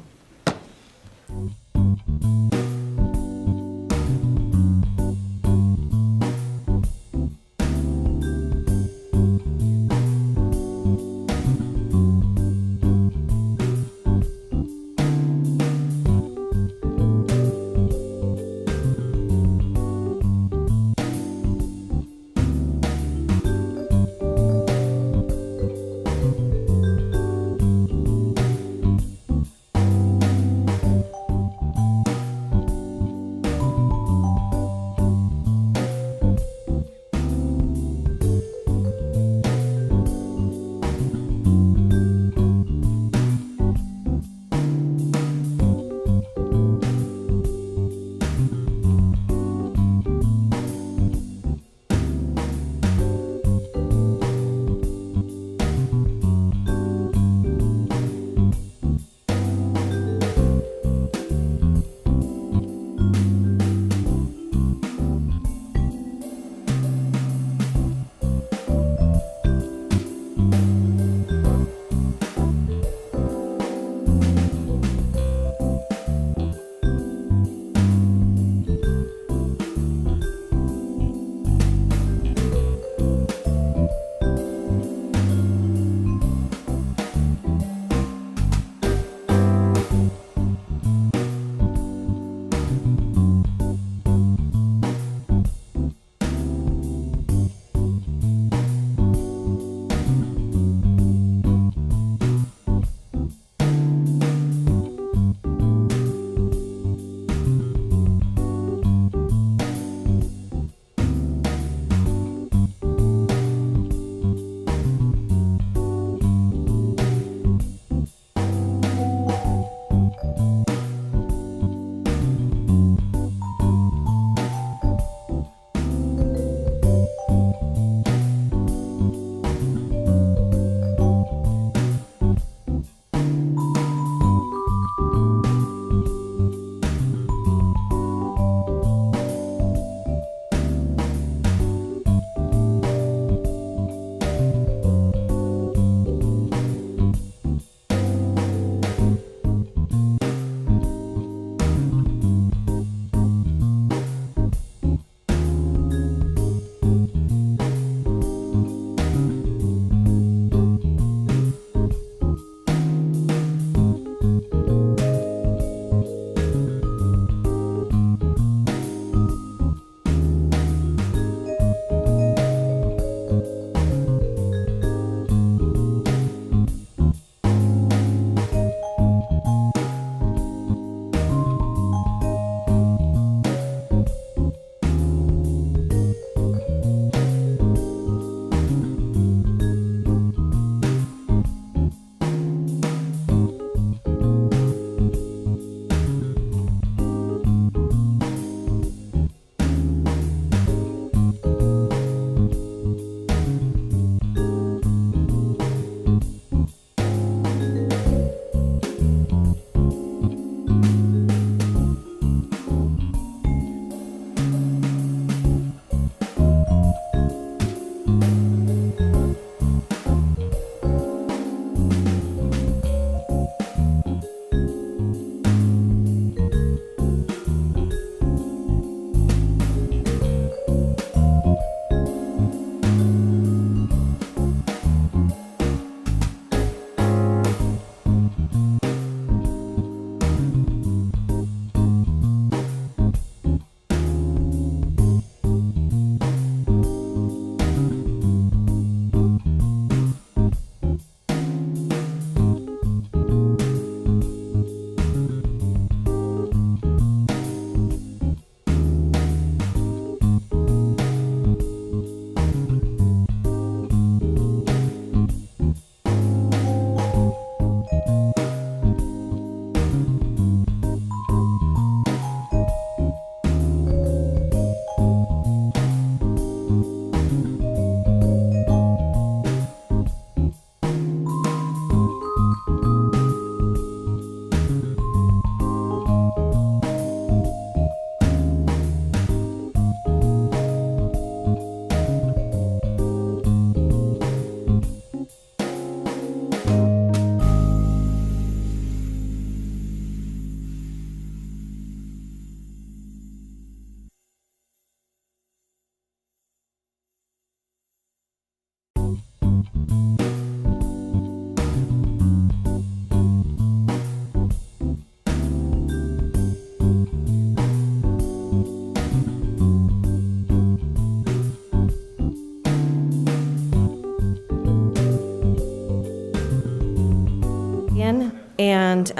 And,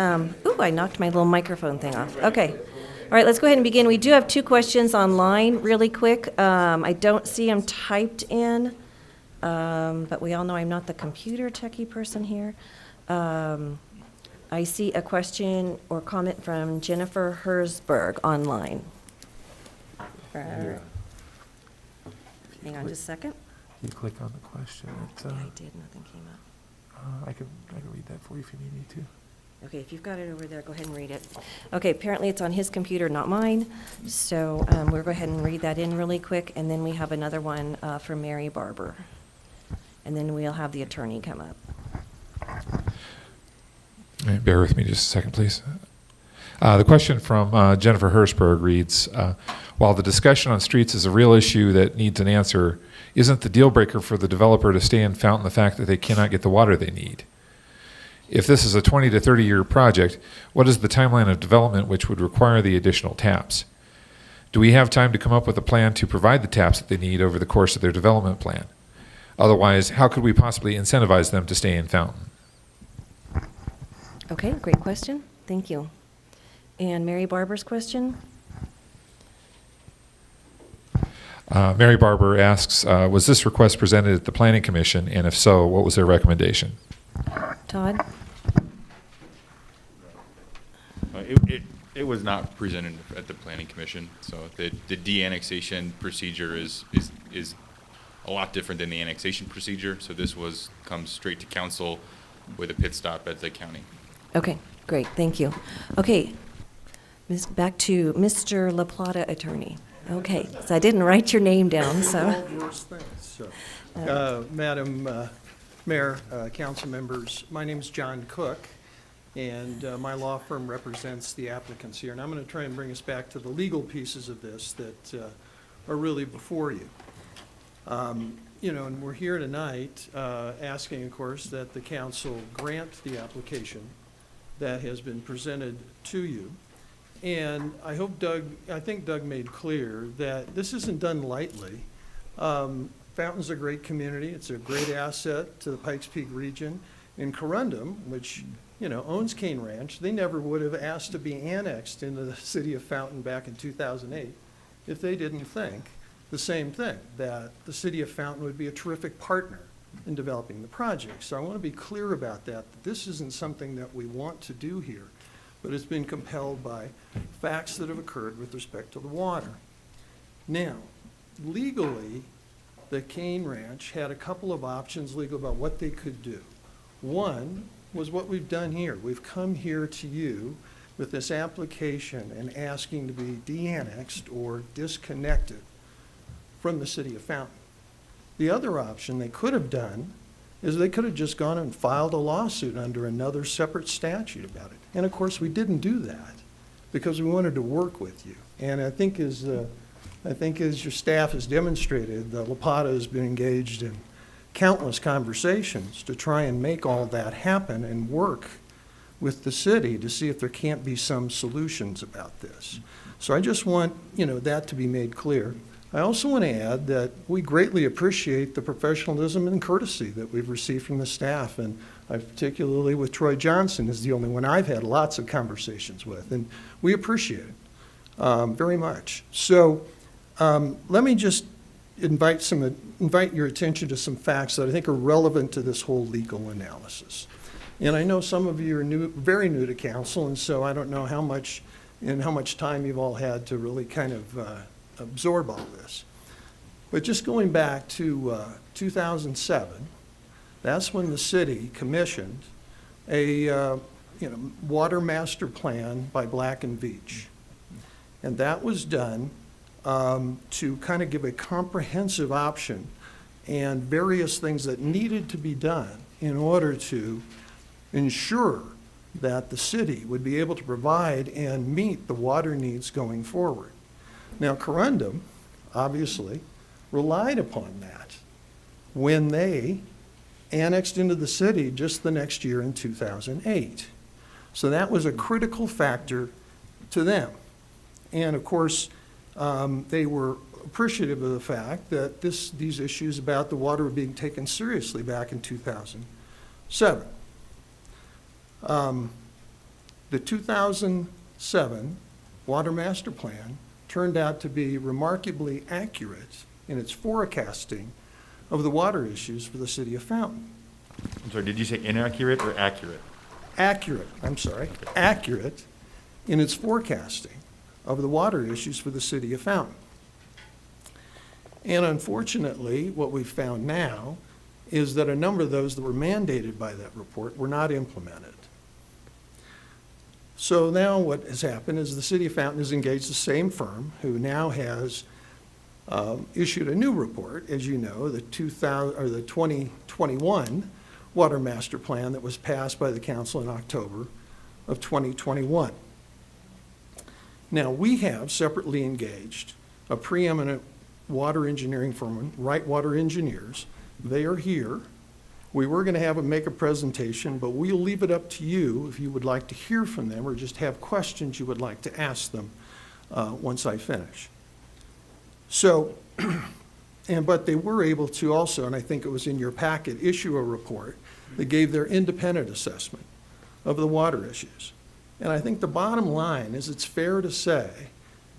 ooh, I knocked my little microphone thing off. Okay. All right, let's go ahead and begin. We do have 2 questions online really quick. I don't see them typed in, but we all know I'm not the computer techie person here. I see a question or comment from Jennifer Hersberg online. Hang on just a second. You click on the question. I did, nothing came up. I can read that for you if you need me to. Okay, if you've got it over there, go ahead and read it. Okay, apparently it's on his computer, not mine. So we'll go ahead and read that in really quick, and then we have another one from Mary Barber. And then we'll have the attorney come up. All right, bear with me just a second, please. The question from Jennifer Hersberg reads, while the discussion on streets is a real issue that needs an answer, isn't the deal breaker for the developer to stay in Fountain the fact that they cannot get the water they need? If this is a 20 to 30 year project, what is the timeline of development which would require the additional taps? Do we have time to come up with a plan to provide the taps that they need over the course of their development plan? Otherwise, how could we possibly incentivize them to stay in Fountain? Okay, great question. Thank you. And Mary Barber's question? Mary Barber asks, was this request presented at the Planning Commission, and if so, what was their recommendation? Todd? It was not presented at the Planning Commission, so the de-annexation procedure is a lot different than the annexation procedure, so this comes straight to council with a pit stop at the county. Okay, great, thank you. Okay, back to Mr. La Plata, attorney. Okay, so I didn't write your name down, so. Madam Mayor, council members, my name is John Cook, and my law firm represents the applicants here. And I'm going to try and bring us back to the legal pieces of this that are really before you. You know, and we're here tonight asking, of course, that the council grant the application that has been presented to you. And I think Doug made clear that this isn't done lightly. Fountain's a great community. It's a great asset to the Pikes Peak region. In Corundum, which, you know, owns Cane Ranch, they never would have asked to be annexed into the city of Fountain back in 2008 if they didn't think the same thing, that the city of Fountain would be a terrific partner in developing the project. So I want to be clear about that this isn't something that we want to do here, but it's been compelled by facts that have occurred with respect to the water. Now, legally, the Cane Ranch had a couple of options legal about what they could do. One was what we've done here. We've come here to you with this application and asking to be de-annexed or disconnected from the city of Fountain. The other option they could have done is they could have just gone and filed a lawsuit under another separate statute about it. And of course, we didn't do that because we wanted to work with you. And I think as your staff has demonstrated, the LaPata has been engaged in countless conversations to try and make all that happen and work with the city to see if there can't be some solutions about this. So I just want, you know, that to be made clear. I also want to add that we greatly appreciate the professionalism and courtesy that we've received from the staff, and I particularly with Troy Johnson is the only one I've had lots of conversations with, and we appreciate it very much. So let me just invite your attention to some facts that I think are relevant to this whole legal analysis. And I know some of you are very new to council, and so I don't know how much time you've all had to really kind of absorb all this. But just going back to 2007, that's when the city commissioned a water master plan by Black and Veatch. And that was done to kind of give a comprehensive option and various things that needed to be done in order to ensure that the city would be able to provide and meet the water needs going forward. Now, Corundum, obviously, relied upon that when they annexed into the city just the next year in 2008. So that was a critical factor to them. And of course, they were appreciative of the fact that these issues about the water were being taken seriously back in 2007. the 2007 Water Master Plan turned out to be remarkably accurate in its forecasting of the water issues for the city of Fountain. I'm sorry, did you say inaccurate or accurate? Accurate in its forecasting of the water issues for the city of Fountain. And unfortunately, what we've found now is that a number of those that were mandated by that report were not implemented. So now what has happened is the city of Fountain has engaged the same firm who now has issued a new report, as you know, the 2021 Water Master Plan that was passed by the council in October of 2021. Now, we have separately engaged a preeminent water engineering firm, Wright Water Engineers. They are here. We were going to have them make a presentation, but we'll leave it up to you if you would like to hear from them or just have questions you would like to ask them once I finish. So, but they were able to also, and I think it was in your packet, issue a report that gave their independent assessment of the water issues. And I think the bottom line is it's fair to say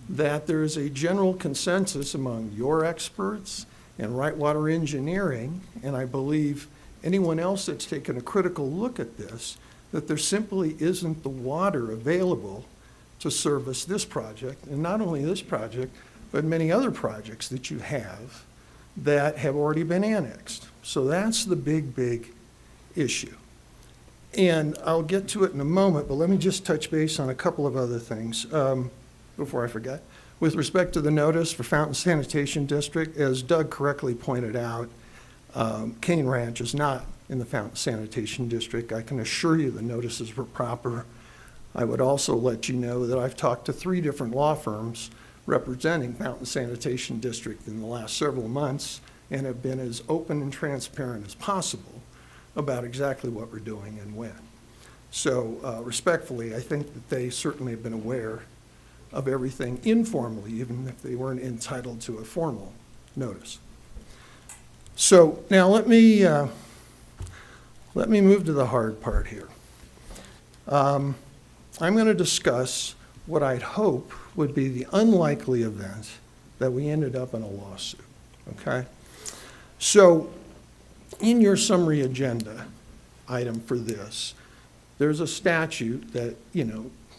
that there is a general consensus among your experts and Wright Water Engineering, and I believe anyone else that's taken a critical look at this, that there simply isn't the water available to service this project, and not only this project, but many other projects that you have that have already been annexed. So that's the big issue. And I'll get to it in a moment, but let me just touch base on a couple of other things before I forget. With respect to the notice for Fountain Sanitation District, as Doug correctly pointed out, Cane Ranch is not in the Fountain Sanitation District. I can assure you the notices were proper. I would also let you know that I've talked to 3 different law firms representing Fountain Sanitation District in the last several months and have been as open and transparent as possible about exactly what we're doing and when. So respectfully, I think that they certainly have been aware of everything informally, even if they weren't entitled to a formal notice. So now let me move to the hard part here. I'm going to discuss what I'd hope would be the unlikely event that we ended up in a lawsuit, okay? So in your summary agenda item for this, there's a statute that,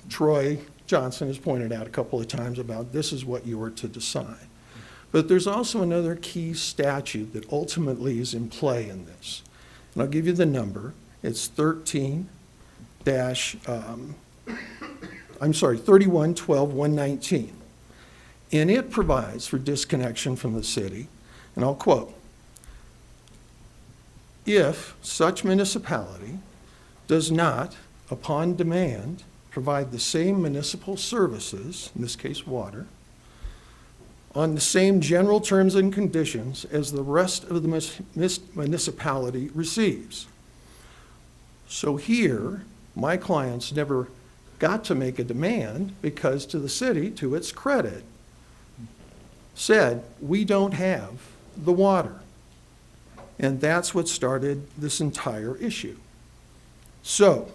Troy Johnson has pointed out a couple of times about this is what you are to decide. But there's also another key statute that ultimately is in play in this. And I'll give you the number. It's 31-12-119. And it provides for disconnection from the city, and I'll quote, if such municipality does not, upon demand, provide the same municipal services, in this case water, on the same general terms and conditions as the rest of the municipality receives. So here, my clients never got to make a demand because to the city, to its credit, said, we don't have the water. And that's what started this entire issue. So,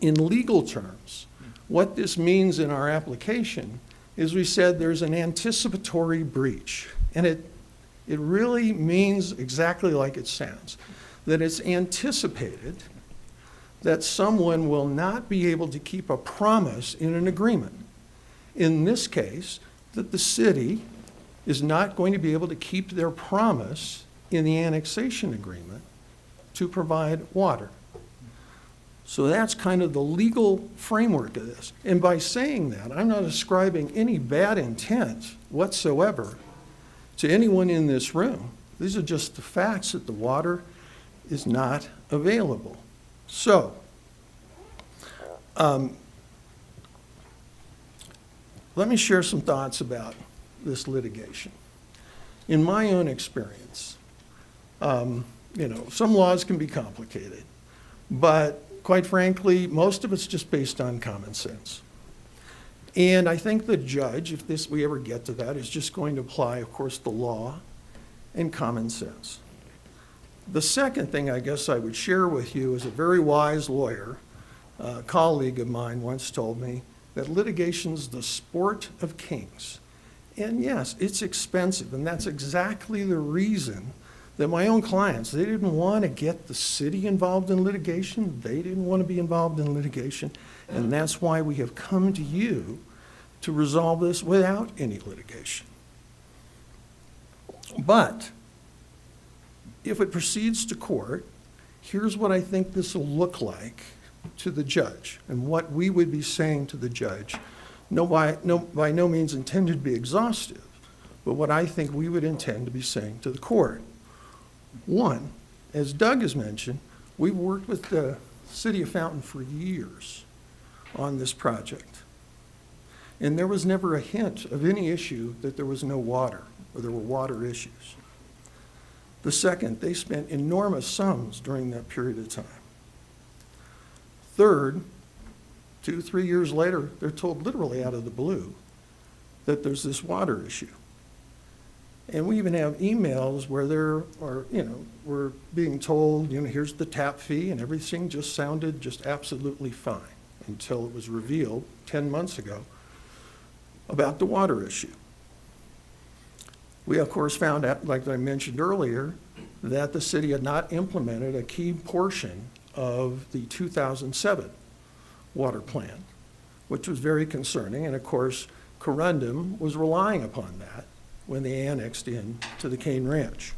in legal terms, what this means in our application is we said there's an anticipatory breach. And it really means exactly like it sounds, that it's anticipated that someone will not be able to keep a promise in an agreement. In this case, that the city is not going to be able to keep their promise in the annexation agreement to provide water. So that's kind of the legal framework of this. And by saying that, I'm not ascribing any bad intent whatsoever to anyone in this room. These are just the facts that the water is not available. So, let me share some thoughts about this litigation. In my own experience, some laws can be complicated, but quite frankly, most of it's just based on common sense. And I think the judge, if we ever get to that, is just going to apply, of course, the law and common sense. The second thing I guess I would share with you as a very wise lawyer colleague of mine once told me that litigation's the sport of kings. And yes, it's expensive, and that's exactly the reason that my own clients, they didn't want to get the city involved in litigation. They didn't want to be involved in litigation. And that's why we have come to you to resolve this without any litigation. But if it proceeds to court, here's what I think this will look like to the judge and what we would be saying to the judge. By no means intended to be exhaustive, but what I think we would intend to be saying to the court. One, as Doug has mentioned, we've worked with the City of Fountain for years on this project. And there was never a hint of any issue that there was no water or there were water issues. The second, they spent enormous sums during that period of time. Third, 2-3 years later, they're told literally out of the blue that there's this water issue. And we even have emails where we're being told, here's the tap fee, and everything just sounded just absolutely fine until it was revealed 10 months ago about the water issue. We, of course, found out, like I mentioned earlier, that the city had not implemented a key portion of the 2007 water plan, which was very concerning. And of course, Corundum was relying upon that when they annexed in to the Cane Ranch.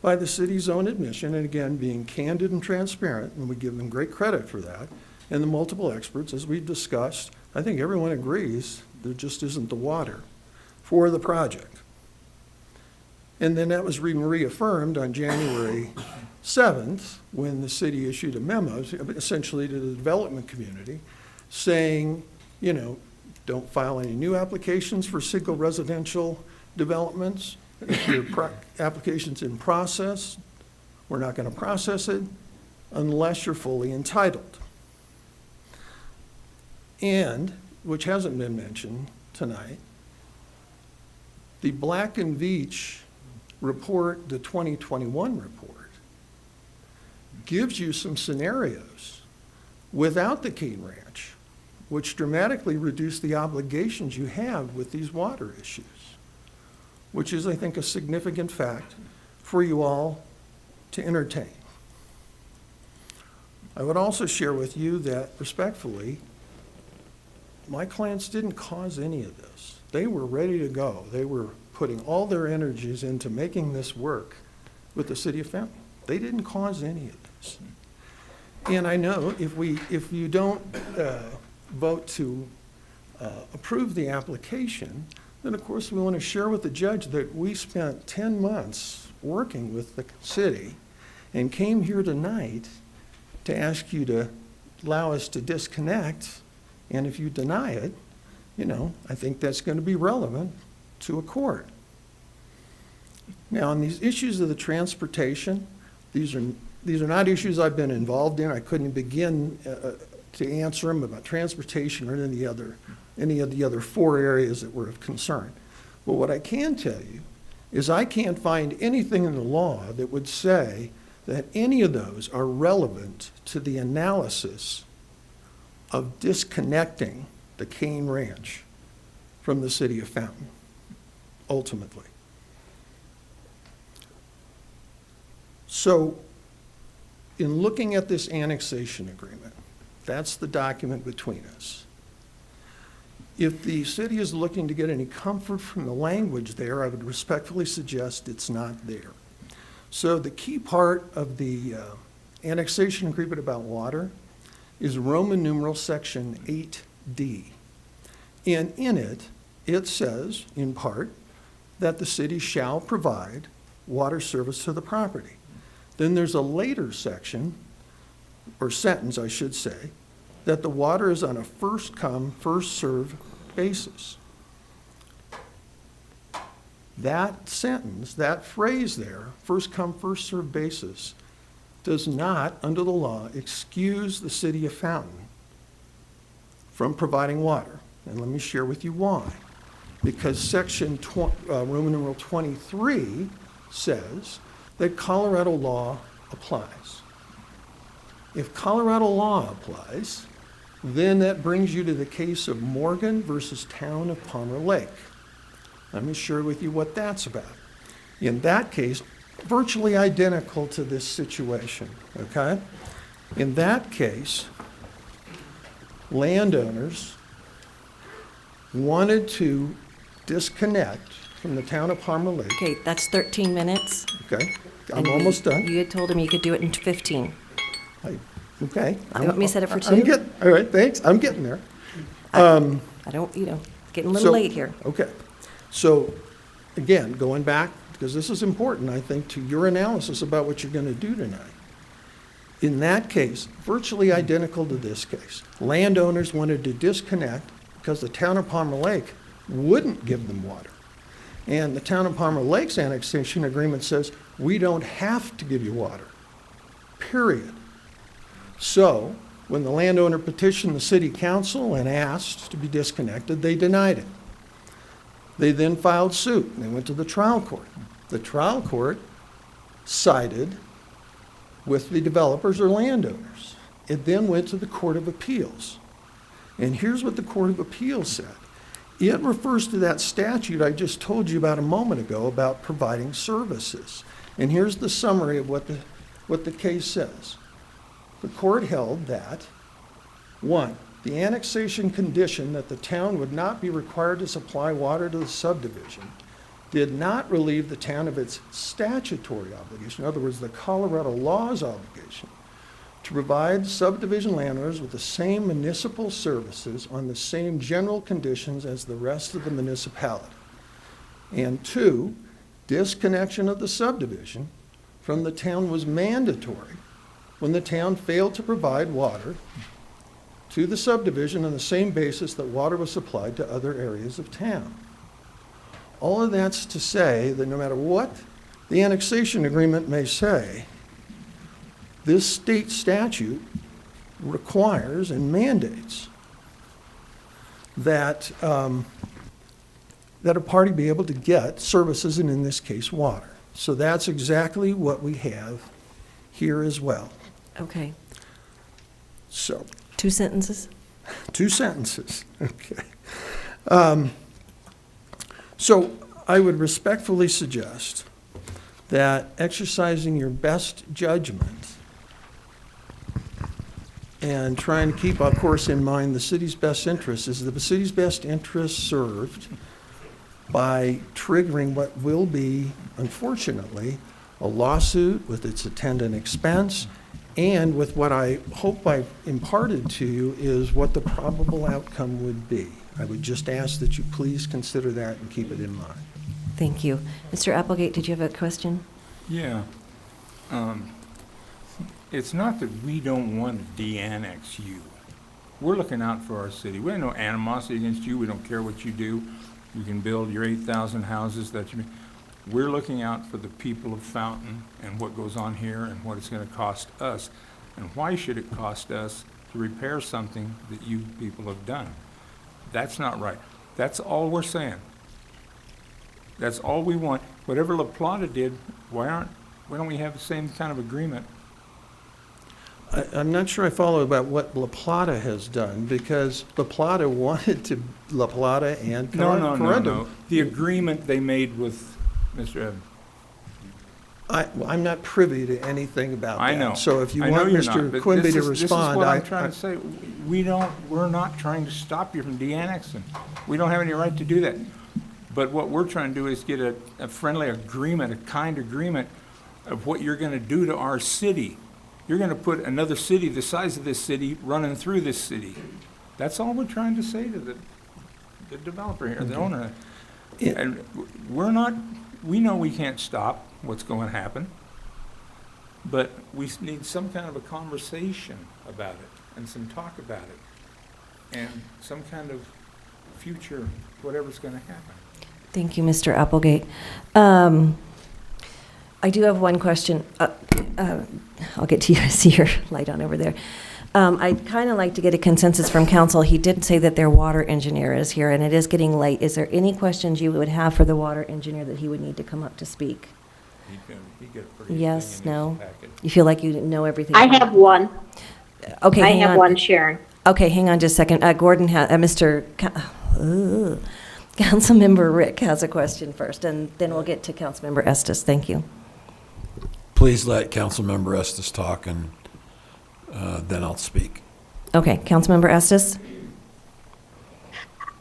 By the city's own admission, and again, being candid and transparent, and we give them great credit for that, and the multiple experts, as we've discussed, I think everyone agrees there just isn't the water for the project. And then that was reaffirmed on January 7th, when the city issued a memo, essentially to the development community, saying, don't file any new applications for single residential developments. If your application's in process, we're not going to process it unless you're fully entitled. And, which hasn't been mentioned tonight, the Black and Veatch report, the 2021 report, gives you some scenarios without the Cane Ranch, which dramatically reduce the obligations you have with these water issues, which is, I think, a significant fact for you all to entertain. I would also share with you that, respectfully, my clients didn't cause any of this. They were ready to go. They were putting all their energies into making this work with the City of Fountain. They didn't cause any of this. And I know if you don't vote to approve the application, then of course we want to share with the judge that we spent 10 months working with the city and came here tonight to ask you to allow us to disconnect. And if you deny it, I think that's going to be relevant to a court. Now, on these issues of the transportation, these are not issues I've been involved in. I couldn't begin to answer them about transportation or any of the other 4 areas that were of concern. But what I can tell you is I can't find anything in the law that would say that any of those are relevant to the analysis of disconnecting the Cane Ranch from the City of Fountain, ultimately. So, in looking at this annexation agreement, that's the document between us. If the city is looking to get any comfort from the language there, I would respectfully suggest it's not there. So the key part of the annexation agreement about water is Roman numeral section 8D. And in it, it says, in part, that the city shall provide water service to the property. Then there's a later section, or sentence, I should say, that the water is on a first-come, first-served basis. That sentence, that phrase there, first-come, first-served basis, does not, under the law, excuse the City of Fountain from providing water. And let me share with you why. Because section Roman numeral 23 says that Colorado law applies. If Colorado law applies, then that brings you to the case of Morgan versus Town of Palmer Lake. Let me share with you what that's about. In that case, virtually identical to this situation, okay? In that case, landowners wanted to disconnect from the Town of Palmer Lake. Okay, that's 13 minutes. Okay, I'm and almost done. You had told him you could do it in 15. Okay. You want me to set it for I'm 2? all right, thanks, I'm getting there. I don't, getting a little So- late here. Okay, so, again, going back, because this is important, I think, to your analysis about what you're gonna do tonight. In that case, virtually identical to this case, landowners wanted to disconnect because the Town of Palmer Lake wouldn't give them water. And the Town of Palmer Lake's annexation agreement says, we don't have to give you water, period. So, when the landowner petitioned the city council and asked to be disconnected, they denied it. They then filed suit, and they went to the trial court. The trial court sided with the developers or landowners. It then went to the Court of Appeals. And here's what the Court of Appeals said. It refers to that statute I just told you about a moment ago about providing services. And here's the summary of what the case says. The court held that, 1, the annexation condition that the town would not be required to supply water to the subdivision did not relieve the town of its statutory obligation, in other words, the Colorado law's obligation, to provide subdivision landowners with the same municipal services on the same general conditions as the rest of the municipality. And 2, disconnection of the subdivision from the town was mandatory when the town failed to provide water to the subdivision on the same basis that water was supplied to other areas of town. All of that's to say that no matter what the annexation agreement may say, this state statute requires and mandates that, that a party be able to get services, and in this case, water. So that's exactly what we have here as well. Okay. So, 2 sentences? 2 sentences, okay. So I would respectfully suggest that exercising your best judgment and trying to keep, of course, in mind the city's best interests is the city's best interests served by triggering what will be, unfortunately, a lawsuit with its attendant expense, and with what I hope I've imparted to you is what the probable outcome would be. I would just ask that you please consider that and keep it in mind. Thank you. Mr. Applegate, did you have a question? Yeah. It's not that we don't want to de-annex you. We're looking out for our city. We have no animosity against you. We don't care what you do. You can build your 8,000 houses that you... We're looking out for the people of Fountain and what goes on here and what it's going to cost us. And why should it cost us to repair something that you people have done? That's not right. That's all we're saying. That's all we want. Whatever La Plata did, why don't we have the same kind of agreement? I'm not sure I follow about what La Plata has done, because La Plata wanted to, La Plata and No. The agreement they made with Mr. Evans. I'm not privy to anything about that. I know. So if you I know want you're Mr. not, but Quimby to this is respond, what I'm trying to say. We're not trying to stop you from de-annexing. We don't have any right to do that. But what we're trying to do is get a friendly agreement, a kind agreement of what you're going to do to our city. You're going to put another city the size of this city running through this city. That's all we're trying to say to the developer here, the owner. And we know we can't stop what's going to happen, but we need some kind of a conversation about it and some talk about it and some kind of future, whatever's going to happen. Thank you, Mr. Applegate. I do have one question. I'll get to you. I see your light on over there. I'd kind of like to get a consensus from council. He did say that their water engineer is here, and it is getting late. Is there any questions you would have for the water engineer that he would need to come up to speak? He get a pretty good Yes, thing in his no? packet. You feel like you know everything? I have one. Okay, I hang have on. one, Sharon. Okay, hang on just a second. Gordon Councilmember Rick has a question first, and then we'll get to Councilmember Estes. Thank you. Please let Councilmember Estes talk, and then I'll speak. Okay, Councilmember Estes?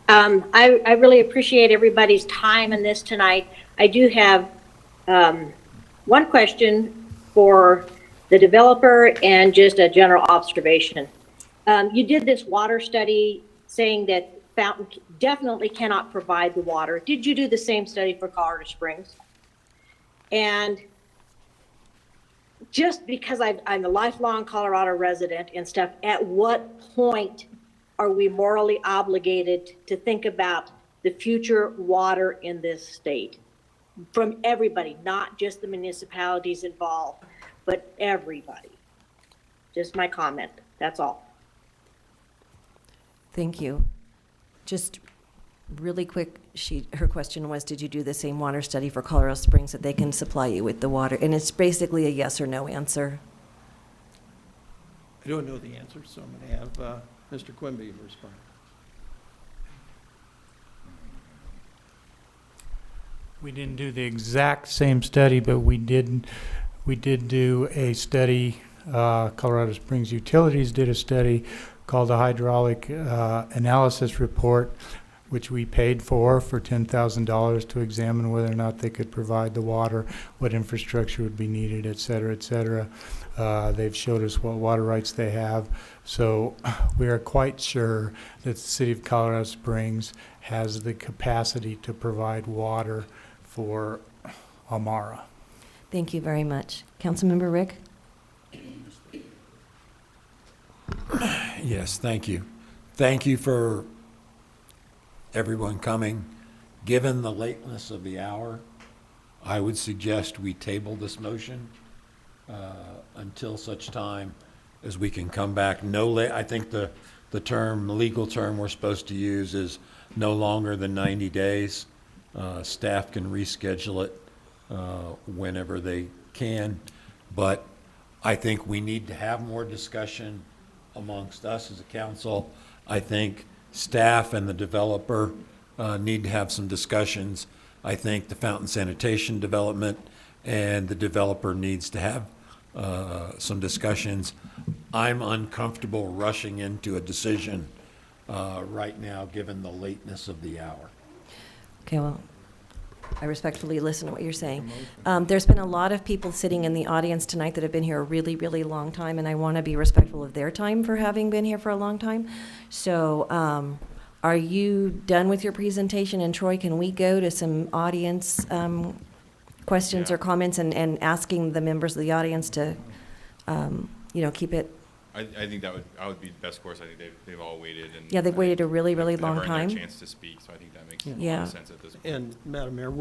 I really appreciate everybody's time in this tonight. I do have one question for the developer and just a general observation. You did this water study saying that Fountain definitely cannot provide the water. Did you do the same study for Colorado Springs? And just because I'm a lifelong Colorado resident and stuff, at what point are we morally obligated to think about the future water in this state? From everybody, not just the municipalities involved, but everybody. Just my comment, that's all. Thank you. Just really quick, her question was, did you do the same water study for Colorado Springs that they can supply you with the water? And it's basically a yes or no answer. I don't know the answer, so I'm going to have Mr. Quimby respond. We didn't do the exact same study, but we did do a study. Colorado Springs Utilities did a study called the Hydraulic Analysis Report, which we paid for $10,000 to examine whether or not they could provide the water, what infrastructure would be needed, et cetera, et cetera. They've showed us what water rights they have. So we are quite sure that the city of Colorado Springs has the capacity to provide water for Amara. Thank you very much. Councilmember Rick? Yes, thank you. Thank you for everyone coming. Given the lateness of the hour, I would suggest we table this motion until such time as we can come back. I think the legal term we're supposed to use is no longer than 90 days. Staff can reschedule it whenever they can, but I think we need to have more discussion amongst us as a council. I think staff and the developer need to have some discussions. I think the fountain sanitation development and the developer needs to have some discussions. I'm uncomfortable rushing into a decision right now, given the lateness of the hour. Okay, well, I respectfully listen to what you're saying. There's been a lot of people sitting in the audience tonight that have been here a really, really long time, and I want to be respectful of their time for having been here for a long time. So, are you done with your presentation? And Troy, can we go to some audience questions or comments and asking the members of the audience to, keep it? I think that would be the best course. I think they've all waited. And Yeah, they've waited a really, really long Never time. had a chance to speak, so I think that makes a lot Yeah. of sense at this point. And Madam Mayor,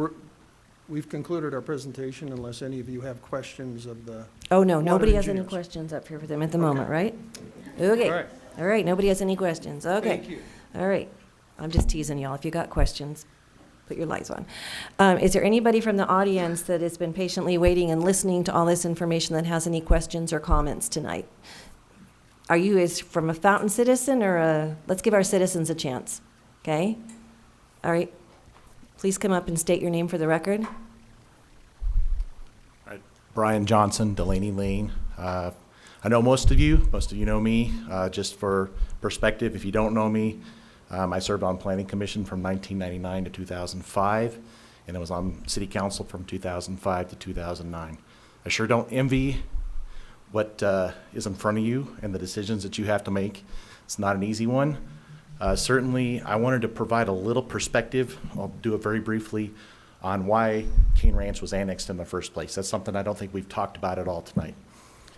we've concluded our presentation unless any of you have questions of the. Oh, no, water nobody has any engineers. questions up here for them at the moment, right? Okay. All right. All right, nobody has any questions. Okay. Thank you. All right. I'm just teasing y'all. If you got questions, put your lights on. Is there anybody from the audience that has been patiently waiting and listening to all this information that has any questions or comments tonight? Are you from a Fountain citizen or let's give our citizens a chance, okay? All right. Please come up and state your name for the record. Brian Johnson, Delaney Lane. I know most of you know me. Just for perspective, if you don't know me, I served on Planning Commission from 1999 to 2005, and I was on City Council from 2005 to 2009. I sure don't envy what is in front of you and the decisions that you have to make. It's not an easy one. Certainly, I wanted to provide a little perspective. I'll do it very briefly on why Cane Ranch was annexed in the first place. That's something I don't think we've talked about at all tonight.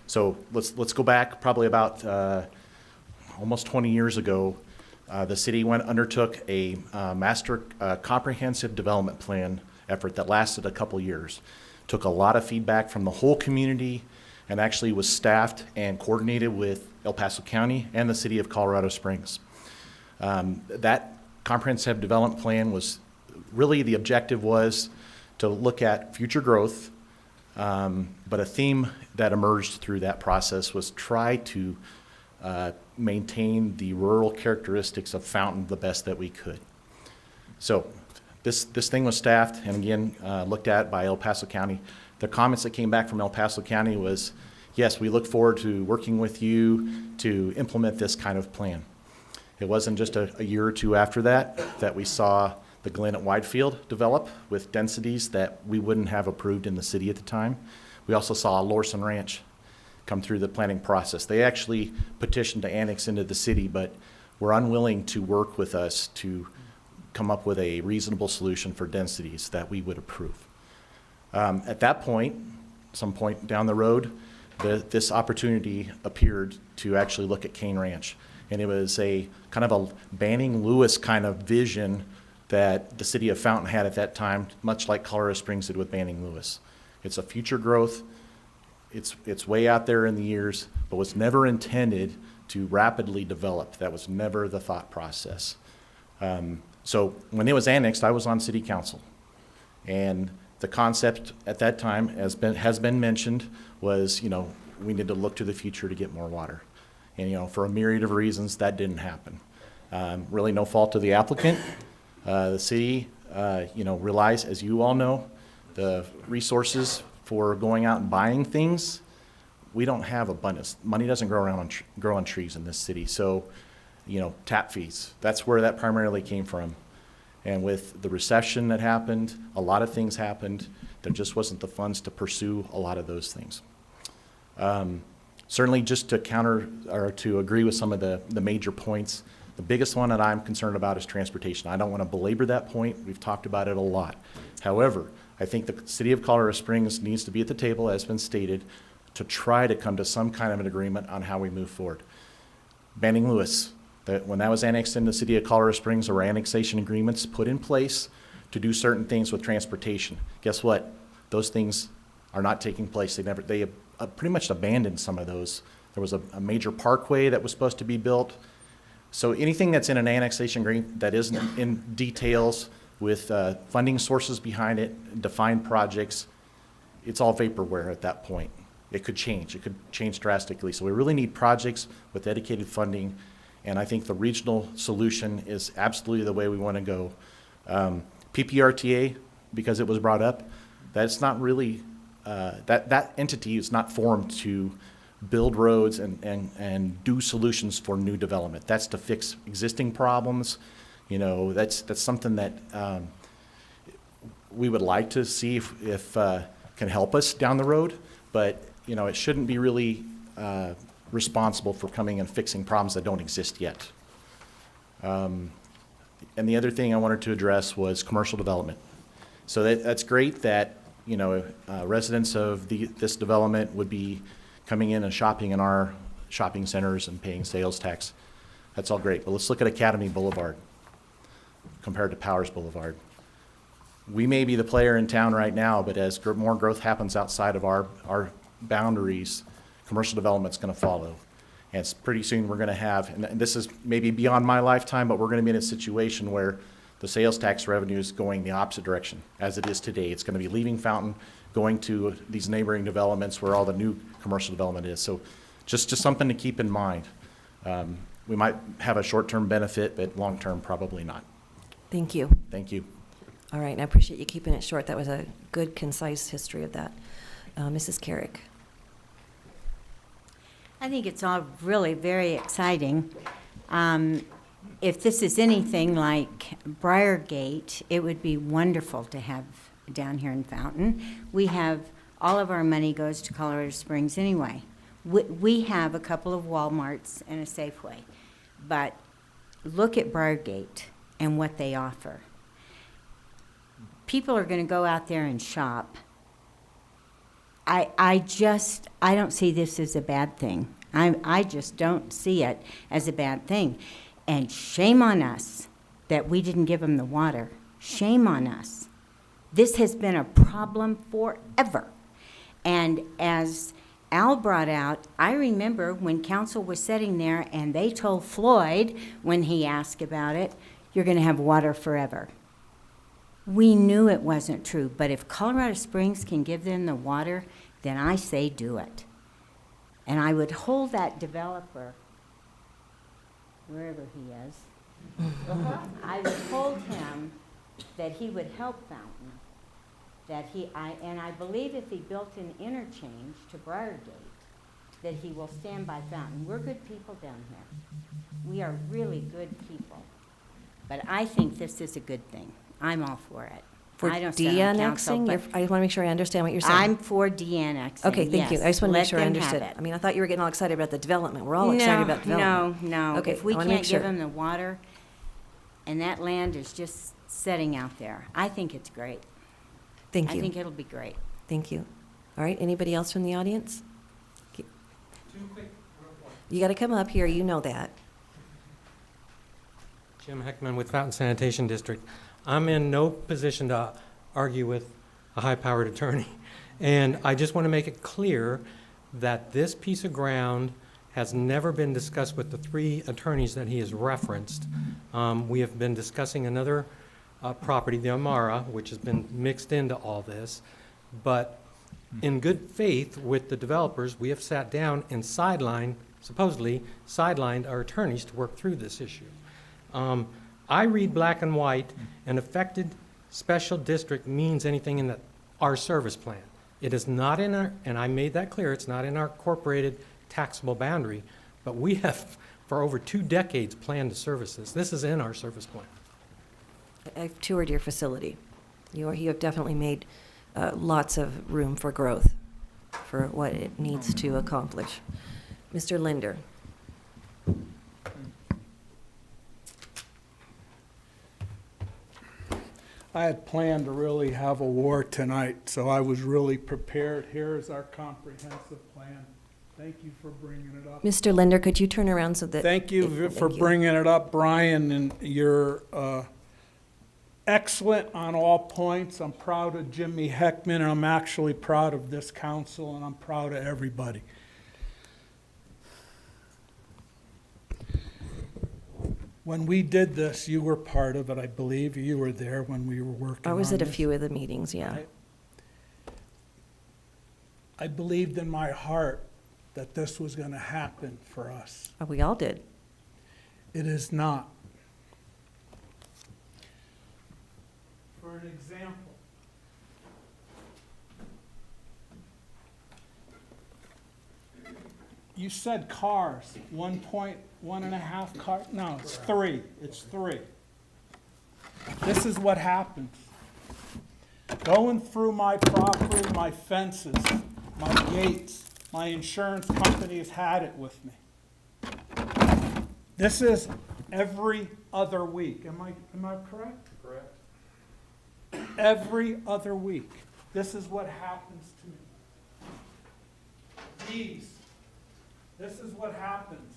So let's go back probably about almost 20 years ago. The city undertook a master comprehensive development plan effort that lasted a couple years. Took a lot of feedback from the whole community and actually was staffed and coordinated with El Paso County and the city of Colorado Springs. That comprehensive development plan was really, the objective was to look at future growth, But a theme that emerged through that process was try to maintain the rural characteristics of Fountain the best that we could. So this thing was staffed and again looked at by El Paso County. The comments that came back from El Paso County was, yes, we look forward to working with you to implement this kind of plan. It wasn't just a year or two after that we saw the Glen at Widefield develop with densities that we wouldn't have approved in the city at the time. We also saw Lorson Ranch come through the planning process. They actually petitioned to annex into the city, but were unwilling to work with us to come up with a reasonable solution for densities that we would approve. At that point, some point down the road, this opportunity appeared to actually look at Cane Ranch. And it was a kind of a Banning Lewis kind of vision that the city of Fountain had at that time, much like Colorado Springs did with Banning Lewis. It's a future growth. It's way out there in the years, but was never intended to rapidly develop. That was never the thought process. So when it was annexed, I was on city council. And the concept at that time has been mentioned was, we need to look to the future to get more water. And, for a myriad of reasons, that didn't happen. Really no fault of the applicant. The city, relies, as you all know, the resources for going out and buying things. We don't have abundance. Money doesn't grow on trees in this city. So, tap fees, that's where that primarily came from. And with the recession that happened, a lot of things happened. There just wasn't the funds to pursue a lot of those things. Certainly just to counter or to agree with some of the major points, the biggest one that I'm concerned about is transportation. I don't want to belabor that point. We've talked about it a lot. However, I think the city of Colorado Springs needs to be at the table, as been stated, to try to come to some kind of an agreement on how we move forward. Banning Lewis, when that was annexed into the city of Colorado Springs, there were annexation agreements put in place to do certain things with transportation. Guess what? Those things are not taking place. They pretty much abandoned some of those. There was a major parkway that was supposed to be built. So anything that's in an annexation agreement that isn't in details with funding sources behind it, defined projects, it's all vaporware at that point. It could change. It could change drastically. So we really need projects with dedicated funding, and I think the regional solution is absolutely the way we want to go. PPRTA, because it was brought up, that's not really, that entity is not formed to build roads and do solutions for new development. That's to fix existing problems. That's something that we would like to see if can help us down the road, but it shouldn't be really responsible for coming and fixing problems that don't exist yet. And the other thing I wanted to address was commercial development. So that's great that residents of this development would be coming in and shopping in our shopping centers and paying sales tax. That's all great, but let's look at Academy Boulevard compared to Powers Boulevard. We may be the player in town right now, but as more growth happens outside of our boundaries, commercial development's going to follow. And it's pretty soon we're going to have, and this is maybe beyond my lifetime, but we're going to be in a situation where the sales tax revenue is going the opposite direction as it is today. It's going to be leaving Fountain, going to these neighboring developments where all the new commercial development is. So just something to keep in mind. We might have a short-term benefit, but long-term probably not. Thank you. Thank you. All right, and I appreciate you keeping it short. That was a good, concise history of that. Mrs. Carrick. I think it's all really very exciting. If this is anything like Briargate, it would be wonderful to have down here in Fountain. We have, all of our money goes to Colorado Springs anyway. We have a couple of Walmarts and a Safeway, but look at Briargate and what they offer. People are going to go out there and shop. I don't see this as a bad thing. I just don't see it as a bad thing. And shame on us that we didn't give them the water. Shame on us. This has been a problem forever. And as Al brought out, I remember when council was sitting there and they told Floyd, when he asked about it, you're going to have water forever. We knew it wasn't true, but if Colorado Springs can give them the water, then I say do it. And I would hold that developer, wherever he is, I would hold him that he would help Fountain. And I believe if he built an interchange to Briargate, that he will stand by Fountain. We're good people down here. We are really good people. But I think this is a good thing. I'm all for it. For I don't sit on council, de-annexing? but I want to make sure I understand what you're saying. I'm for de-annexing, Okay, thank you. I just want to make Let sure I them have understood. it. I mean, I thought you were getting all excited about the development. We're all excited about development. No. Okay, If we I wanna make can't give sure. them the water, and that land is just sitting out there, I think it's great. Thank you. I think it'll be great. Thank you. All right, anybody else from the audience? Two quick, real quick. You got to come up here, you know that. Jim Heckman with Fountain Sanitation District. I'm in no position to argue with a high-powered attorney. And I just want to make it clear that this piece of ground has never been discussed with the 3 attorneys that he has referenced. We have been discussing another property, the Amara, which has been mixed into all this. But in good faith with the developers, we have sat down and supposedly sidelined our attorneys to work through this issue. I read black and white, an affected special district means anything in our service plan. It is not in our, and I made that clear, it's not in our incorporated taxable boundary, but we have, for over 2 decades, planned to service this. This is in our service plan. I've toured your facility. You have definitely made lots of room for growth for what it needs to accomplish. Mr. Linder. I had planned to really have a war tonight, so I was really prepared. Here is our comprehensive plan. Thank you for bringing it up. Mr. Linder, could you turn around so that... Thank you Thank for you. bringing it up, Brian, and you're excellent on all points. I'm proud of Jimmy Heckman, and I'm actually proud of this council, and I'm proud of everybody. When we did this, you were part of it, I believe. You were there when we were working on I was at a this. few of the meetings, yeah. I believed in my heart that this was going to happen for us. We all did. It is not. For an example, you said cars, 1.5 cars. No, it's 3. It's 3. This is what happens. Going through my property, my fences, my gates, my insurance company has had it with me. This is every other week. Am I correct? Correct. Every other week. This is what happens to me. This is what happens.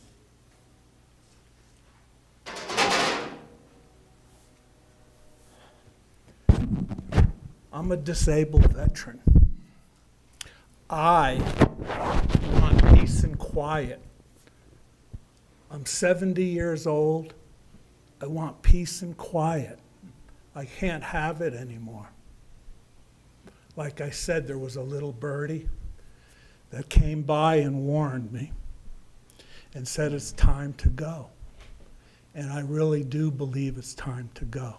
I'm a disabled veteran. I want peace and quiet. I'm 70 years old. I want peace and quiet. I can't have it anymore. Like I said, there was a little birdie that came by and warned me and said it's time to go. And I really do believe it's time to go.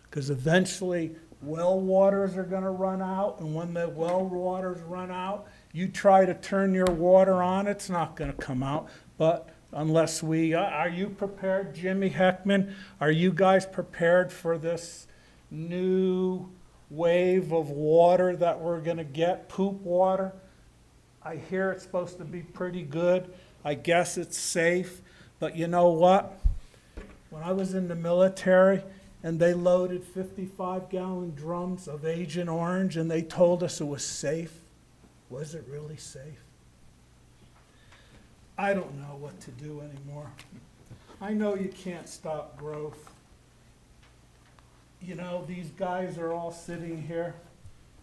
Because eventually, well waters are going to run out, and when the well waters run out, you try to turn your water on, it's not going to come out. But unless are you prepared, Jimmy Heckman? Are you guys prepared for this new wave of water that we're going to get, poop water? I hear it's supposed to be pretty good. I guess it's safe. But you know what? When I was in the military and they loaded 55-gallon drums of Agent Orange and they told us it was safe, was it really safe? I don't know what to do anymore. I know you can't stop growth. You know, these guys are all sitting here.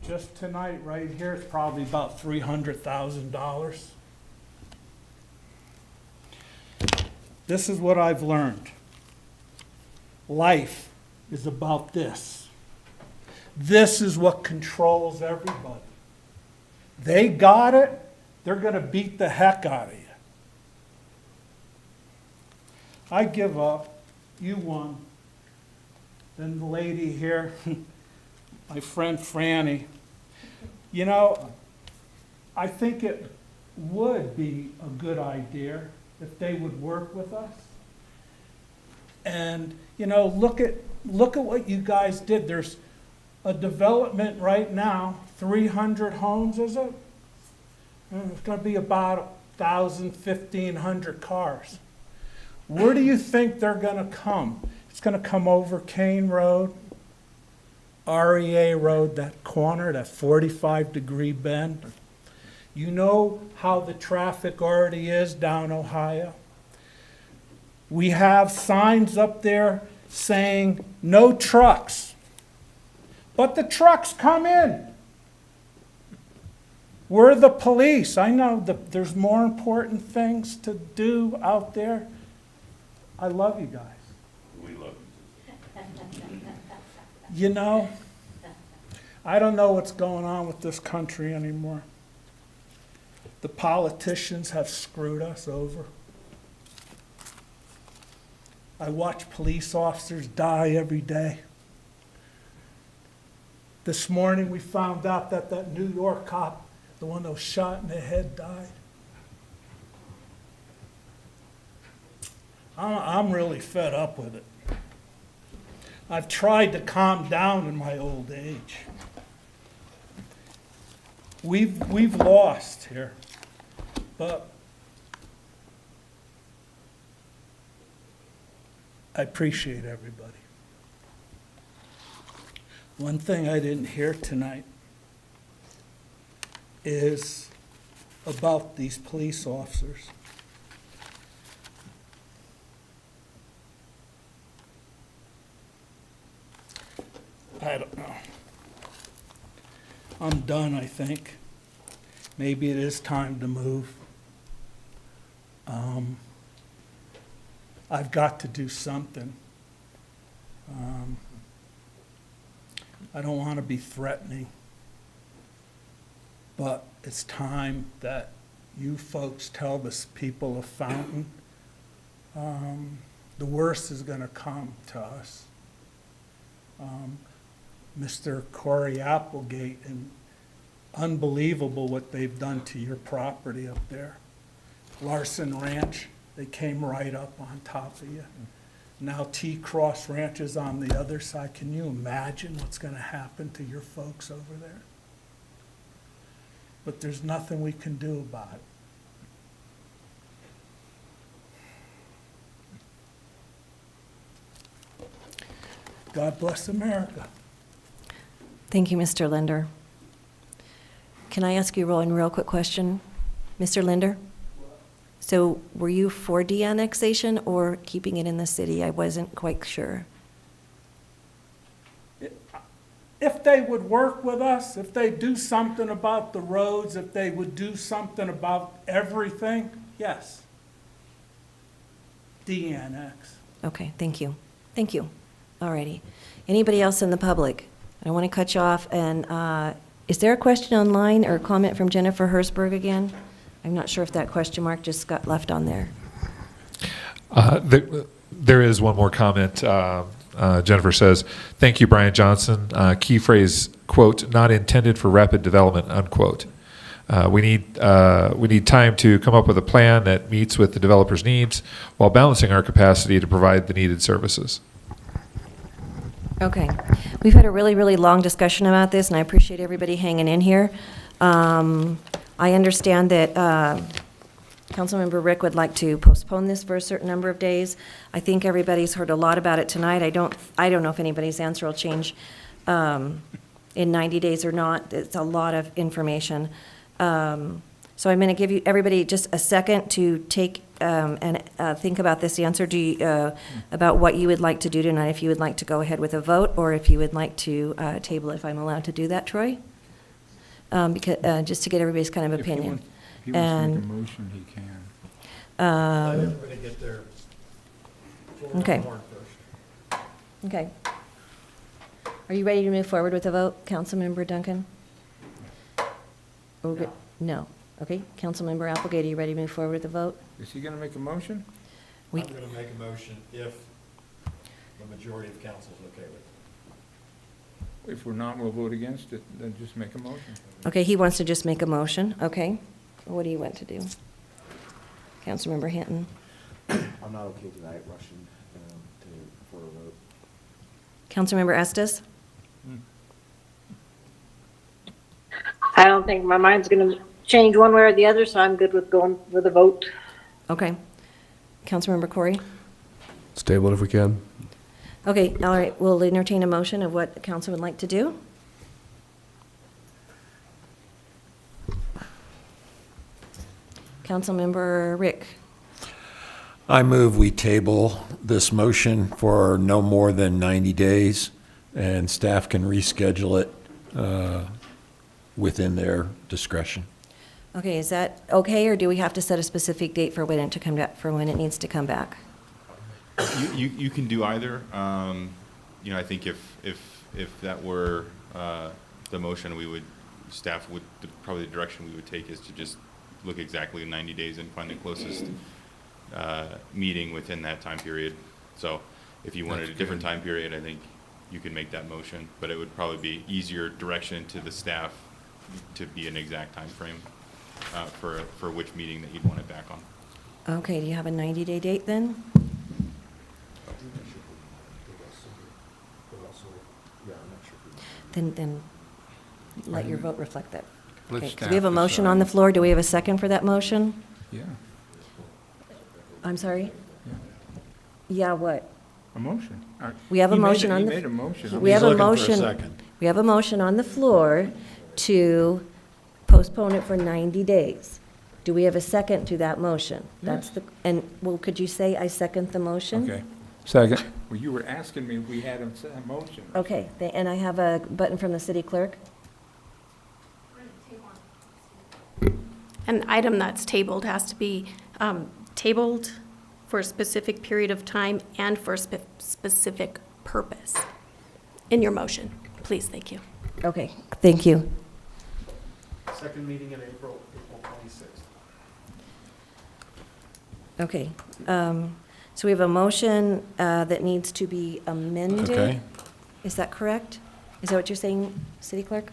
Just tonight, right here, it's probably about $300,000. This is what I've learned. Life is about this. This is what controls everybody. They got it, they're gonna beat the heck out of you. I give up. You won. Then the lady here, my friend Franny, you know, I think it would be a good idea if they would work with us. And, you know, look at what you guys did. There's a development right now, 300 homes, is it? It's gonna be about 1,000, 1,500 cars. Where do you think they're gonna come? It's gonna come over Kane Road, REA Road, that corner, that 45-degree bend. You know how the traffic already is down Ohio. We have signs up there saying no trucks, but the trucks come in. We're the police. I know that there's more important things to do out there. I love you guys. We love you. You know, I don't know what's going on with this country anymore. The politicians have screwed us over. I watch police officers die every day. This morning we found out that that New York cop, the one that was shot in the head, died. I'm really fed up with it. I've tried to calm down in my old age. We've lost here, but I appreciate everybody. One thing I didn't hear tonight is about these police officers. I don't know. I'm done, I think. Maybe it is time to move. I've got to do something. I don't want to be threatening, but it's time that you folks tell the people of Fountain the worst is going to come to us. Mr. Corey Applegate, and unbelievable what they've done to your property up there. Larson Ranch, they came right up on top of you. Now T-Cross Ranch is on the other side. Can you imagine what's going to happen to your folks over there? But there's nothing we can do about it. God bless America. Thank you, Mr. Linder. Can I ask you one real quick question? Mr. Linder? So were you for de-annexation or keeping it in the city? I wasn't quite sure. If they would work with us, if they do something about the roads, if they would do something about everything, yes. De-annex. Okay, thank you. Thank you. All righty. Anybody else in the public? I don't want to cut you off. And is there a question online or a comment from Jennifer Hersberg again? I'm not sure if that question mark just got left on there. There is one more comment. Jennifer says, "Thank you, Brian Johnson. Key phrase, quote, not intended for rapid development, unquote. We need time to come up with a plan that meets with the developer's needs while balancing our capacity to provide the needed services." Okay. We've had a really, really long discussion about this, and I appreciate everybody hanging in here. I understand that Councilmember Rick would like to postpone this for a certain number of days. I think everybody's heard a lot about it tonight. I don't know if anybody's answer will change in 90 days or not. It's a lot of information. So I'm going to give you everybody just a second to take and think about this answer. About what you would like to do tonight, if you would like to go ahead with a vote, or if you would like to table, if I'm allowed to do that, Troy? Because just to get everybody's kind of opinion. If he wants to make a motion, he can. Let everybody get their Okay. first. Okay. Are you ready to move forward with the vote, Councilmember Duncan? Okay. No. Okay, Councilmember Applegate, are you ready to move forward with the vote? Is he gonna make a motion? We- I'm going to make a motion if the majority of council is okay with it. If we're not, we'll vote against it, then just make a motion. Okay, he wants to just make a motion, okay? What do you want to do? Councilmember Hinton? I'm not okay tonight rushing for a vote. Councilmember Estes? I don't think my mind's going to change one way or the other, so I'm good with going with a vote. Okay. Councilmember Corey? Stable if we can. Okay, all right, we'll entertain a motion of what the council would like to do. Councilmember Rick? I move we table this motion for no more than 90 days, and staff can reschedule it within their discretion. Okay, is that okay, or do we have to set a specific date for when it to come back, for when it needs to come back? You can do either. You know, I think if that were the motion, staff would, probably the direction we would take is to just look exactly in 90 days and find the closest meeting within that time period. So if you wanted a different time period, I think you could make that motion, but it would probably be easier direction to the staff to be an exact time frame for which meeting that you'd want it back on. Okay, do you have a 90-day date then? Then let your vote reflect that. Let Okay, 'cause staff we have a motion on the decide. floor. Do we have a second for that motion? Yeah, I'm sorry? yeah, Yeah, what? a motion. We have a He made motion it- on He the. made a motion. We have a looking for a motion. second. We have a motion on the floor to postpone it for 90 days. Do we have a second to that motion? That's the, and, well, could you say I second the motion? Okay, second. Well, you were asking me if we had a motion. Okay, and I have a button from the city clerk. An item that's tabled has to be tabled for a specific period of time and for a specific purpose in your motion. Please, thank you. Okay, thank you. Second meeting in April 26th. Okay, so we have a motion that needs to be amended. Okay. Is that correct? Is that what you're saying, city clerk?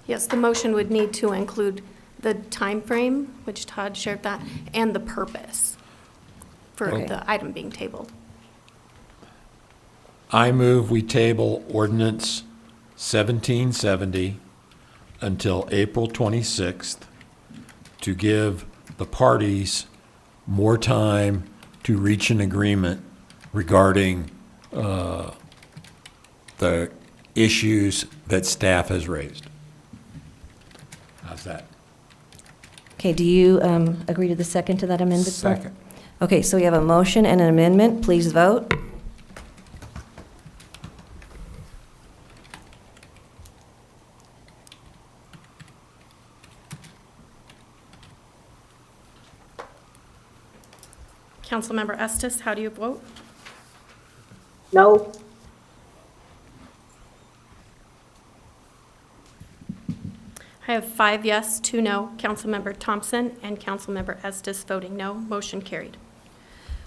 Yes, the motion would need to include the time frame, which Todd shared that, and the purpose for Okay. the item being tabled. I move we table ordinance 1770 until April 26th to give the parties more time to reach an agreement regarding the issues that staff has raised. How's that? Okay, do you agree to the second to that amended? part? Second. Okay, so we have a motion and an amendment. Please vote. Councilmember Estes, how do you vote? No? I have 5 yes, 2 no. Councilmember Thompson and Councilmember Estes voting no. Motion carried.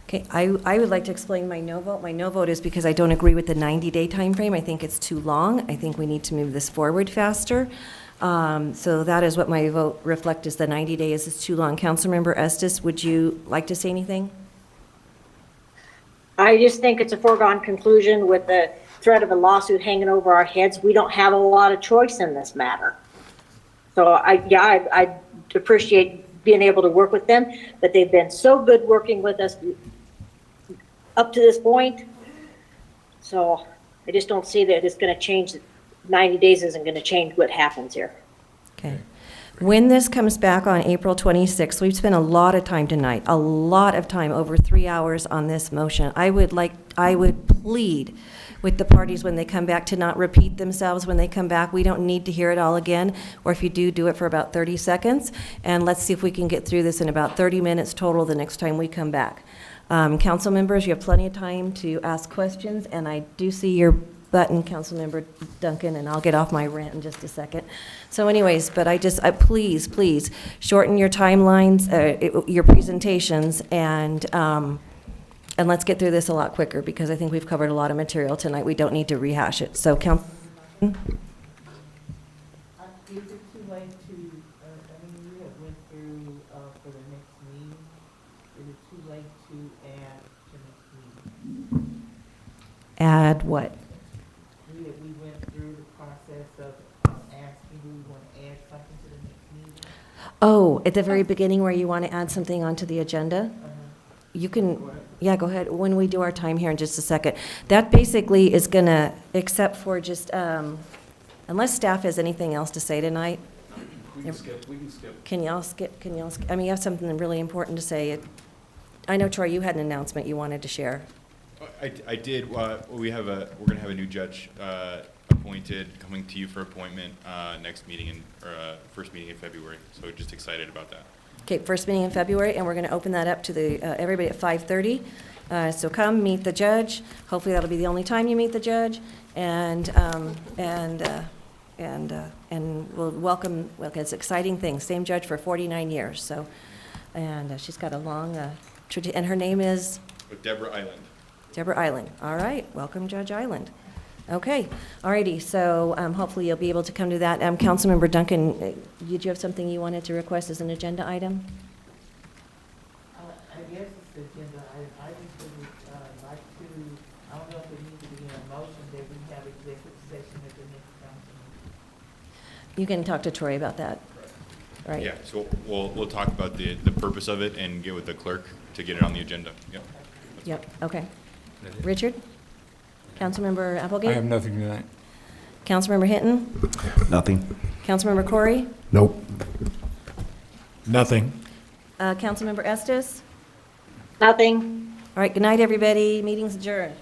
Okay, I would like to explain my no vote. My no vote is because I don't agree with the 90-day timeframe. I think it's too long. I think we need to move this forward faster. So that is what my vote reflects, is the 90 days is too long. Councilmember Estes, would you like to say anything? I just think it's a foregone conclusion with the threat of a lawsuit hanging over our heads. We don't have a lot of choice in this matter. So I appreciate being able to work with them, but they've been so good working with us up to this point. So I just don't see that it's going to change. 90 days isn't going to change what happens here. Okay. When this comes back on April 26th, we've spent a lot of time tonight, a lot of time, over 3 hours on this motion. I would plead with the parties when they come back to not repeat themselves when they come back. We don't need to hear it all again, or if you do, do it for about 30 seconds. And let's see if we can get through this in about 30 minutes total the next time we come back. Council members, you have plenty of time to ask questions, and I do see your button, Councilmember Duncan, and I'll get off my rant in just a second. So anyways, but please, please, shorten your timelines, your presentations, and let's get through this a lot quicker, because I think we've covered a lot of material tonight. We don't need to rehash it. So, Council. Is it too late to, you have went through, for the next meeting, is it too late to add to next meeting? Add what? We went through the process of asking, do we want to add something to the next meeting? Oh, at the very beginning where you want to add something onto the agenda? You can, yeah, go ahead, when we do our time here in just a second. That basically is gonna, except for just, unless staff has anything else to say tonight. We can skip. Can y'all skip, I mean, you have something really important to say. I know, Troy, you had an announcement you wanted to share. I did. We're gonna have a new judge appointed, coming to you for appointment next meeting first meeting in February. So just excited about that. Okay, first meeting in February, and we're going to open that up to everybody at 5:30. So come, meet the judge. Hopefully that'll be the only time you meet the judge, and we'll welcome, well, it's exciting thing. Same judge for 49 years, so, and she's got a long, and her name is? Deborah Island. Deborah Island. All right, welcome Judge Island. Okay, all righty, so hopefully you'll be able to come to that. Councilmember Duncan, did you have something you wanted to request as an agenda item? I guess it's the agenda item. I just would like to, I don't know if it needs to be in a motion that we have executive session at the next council meeting. You can talk to Troy about that. Right. Yeah. So we'll talk about the purpose of it and get with the clerk to get it on the agenda. Yep. Yep, okay. Richard? Councilmember Applegate? I have nothing tonight. Councilmember Hinton? Nothing. Councilmember Corey? Nope. Nothing. Councilmember Estes? Nothing. All right, good night, everybody. Meeting's adjourned.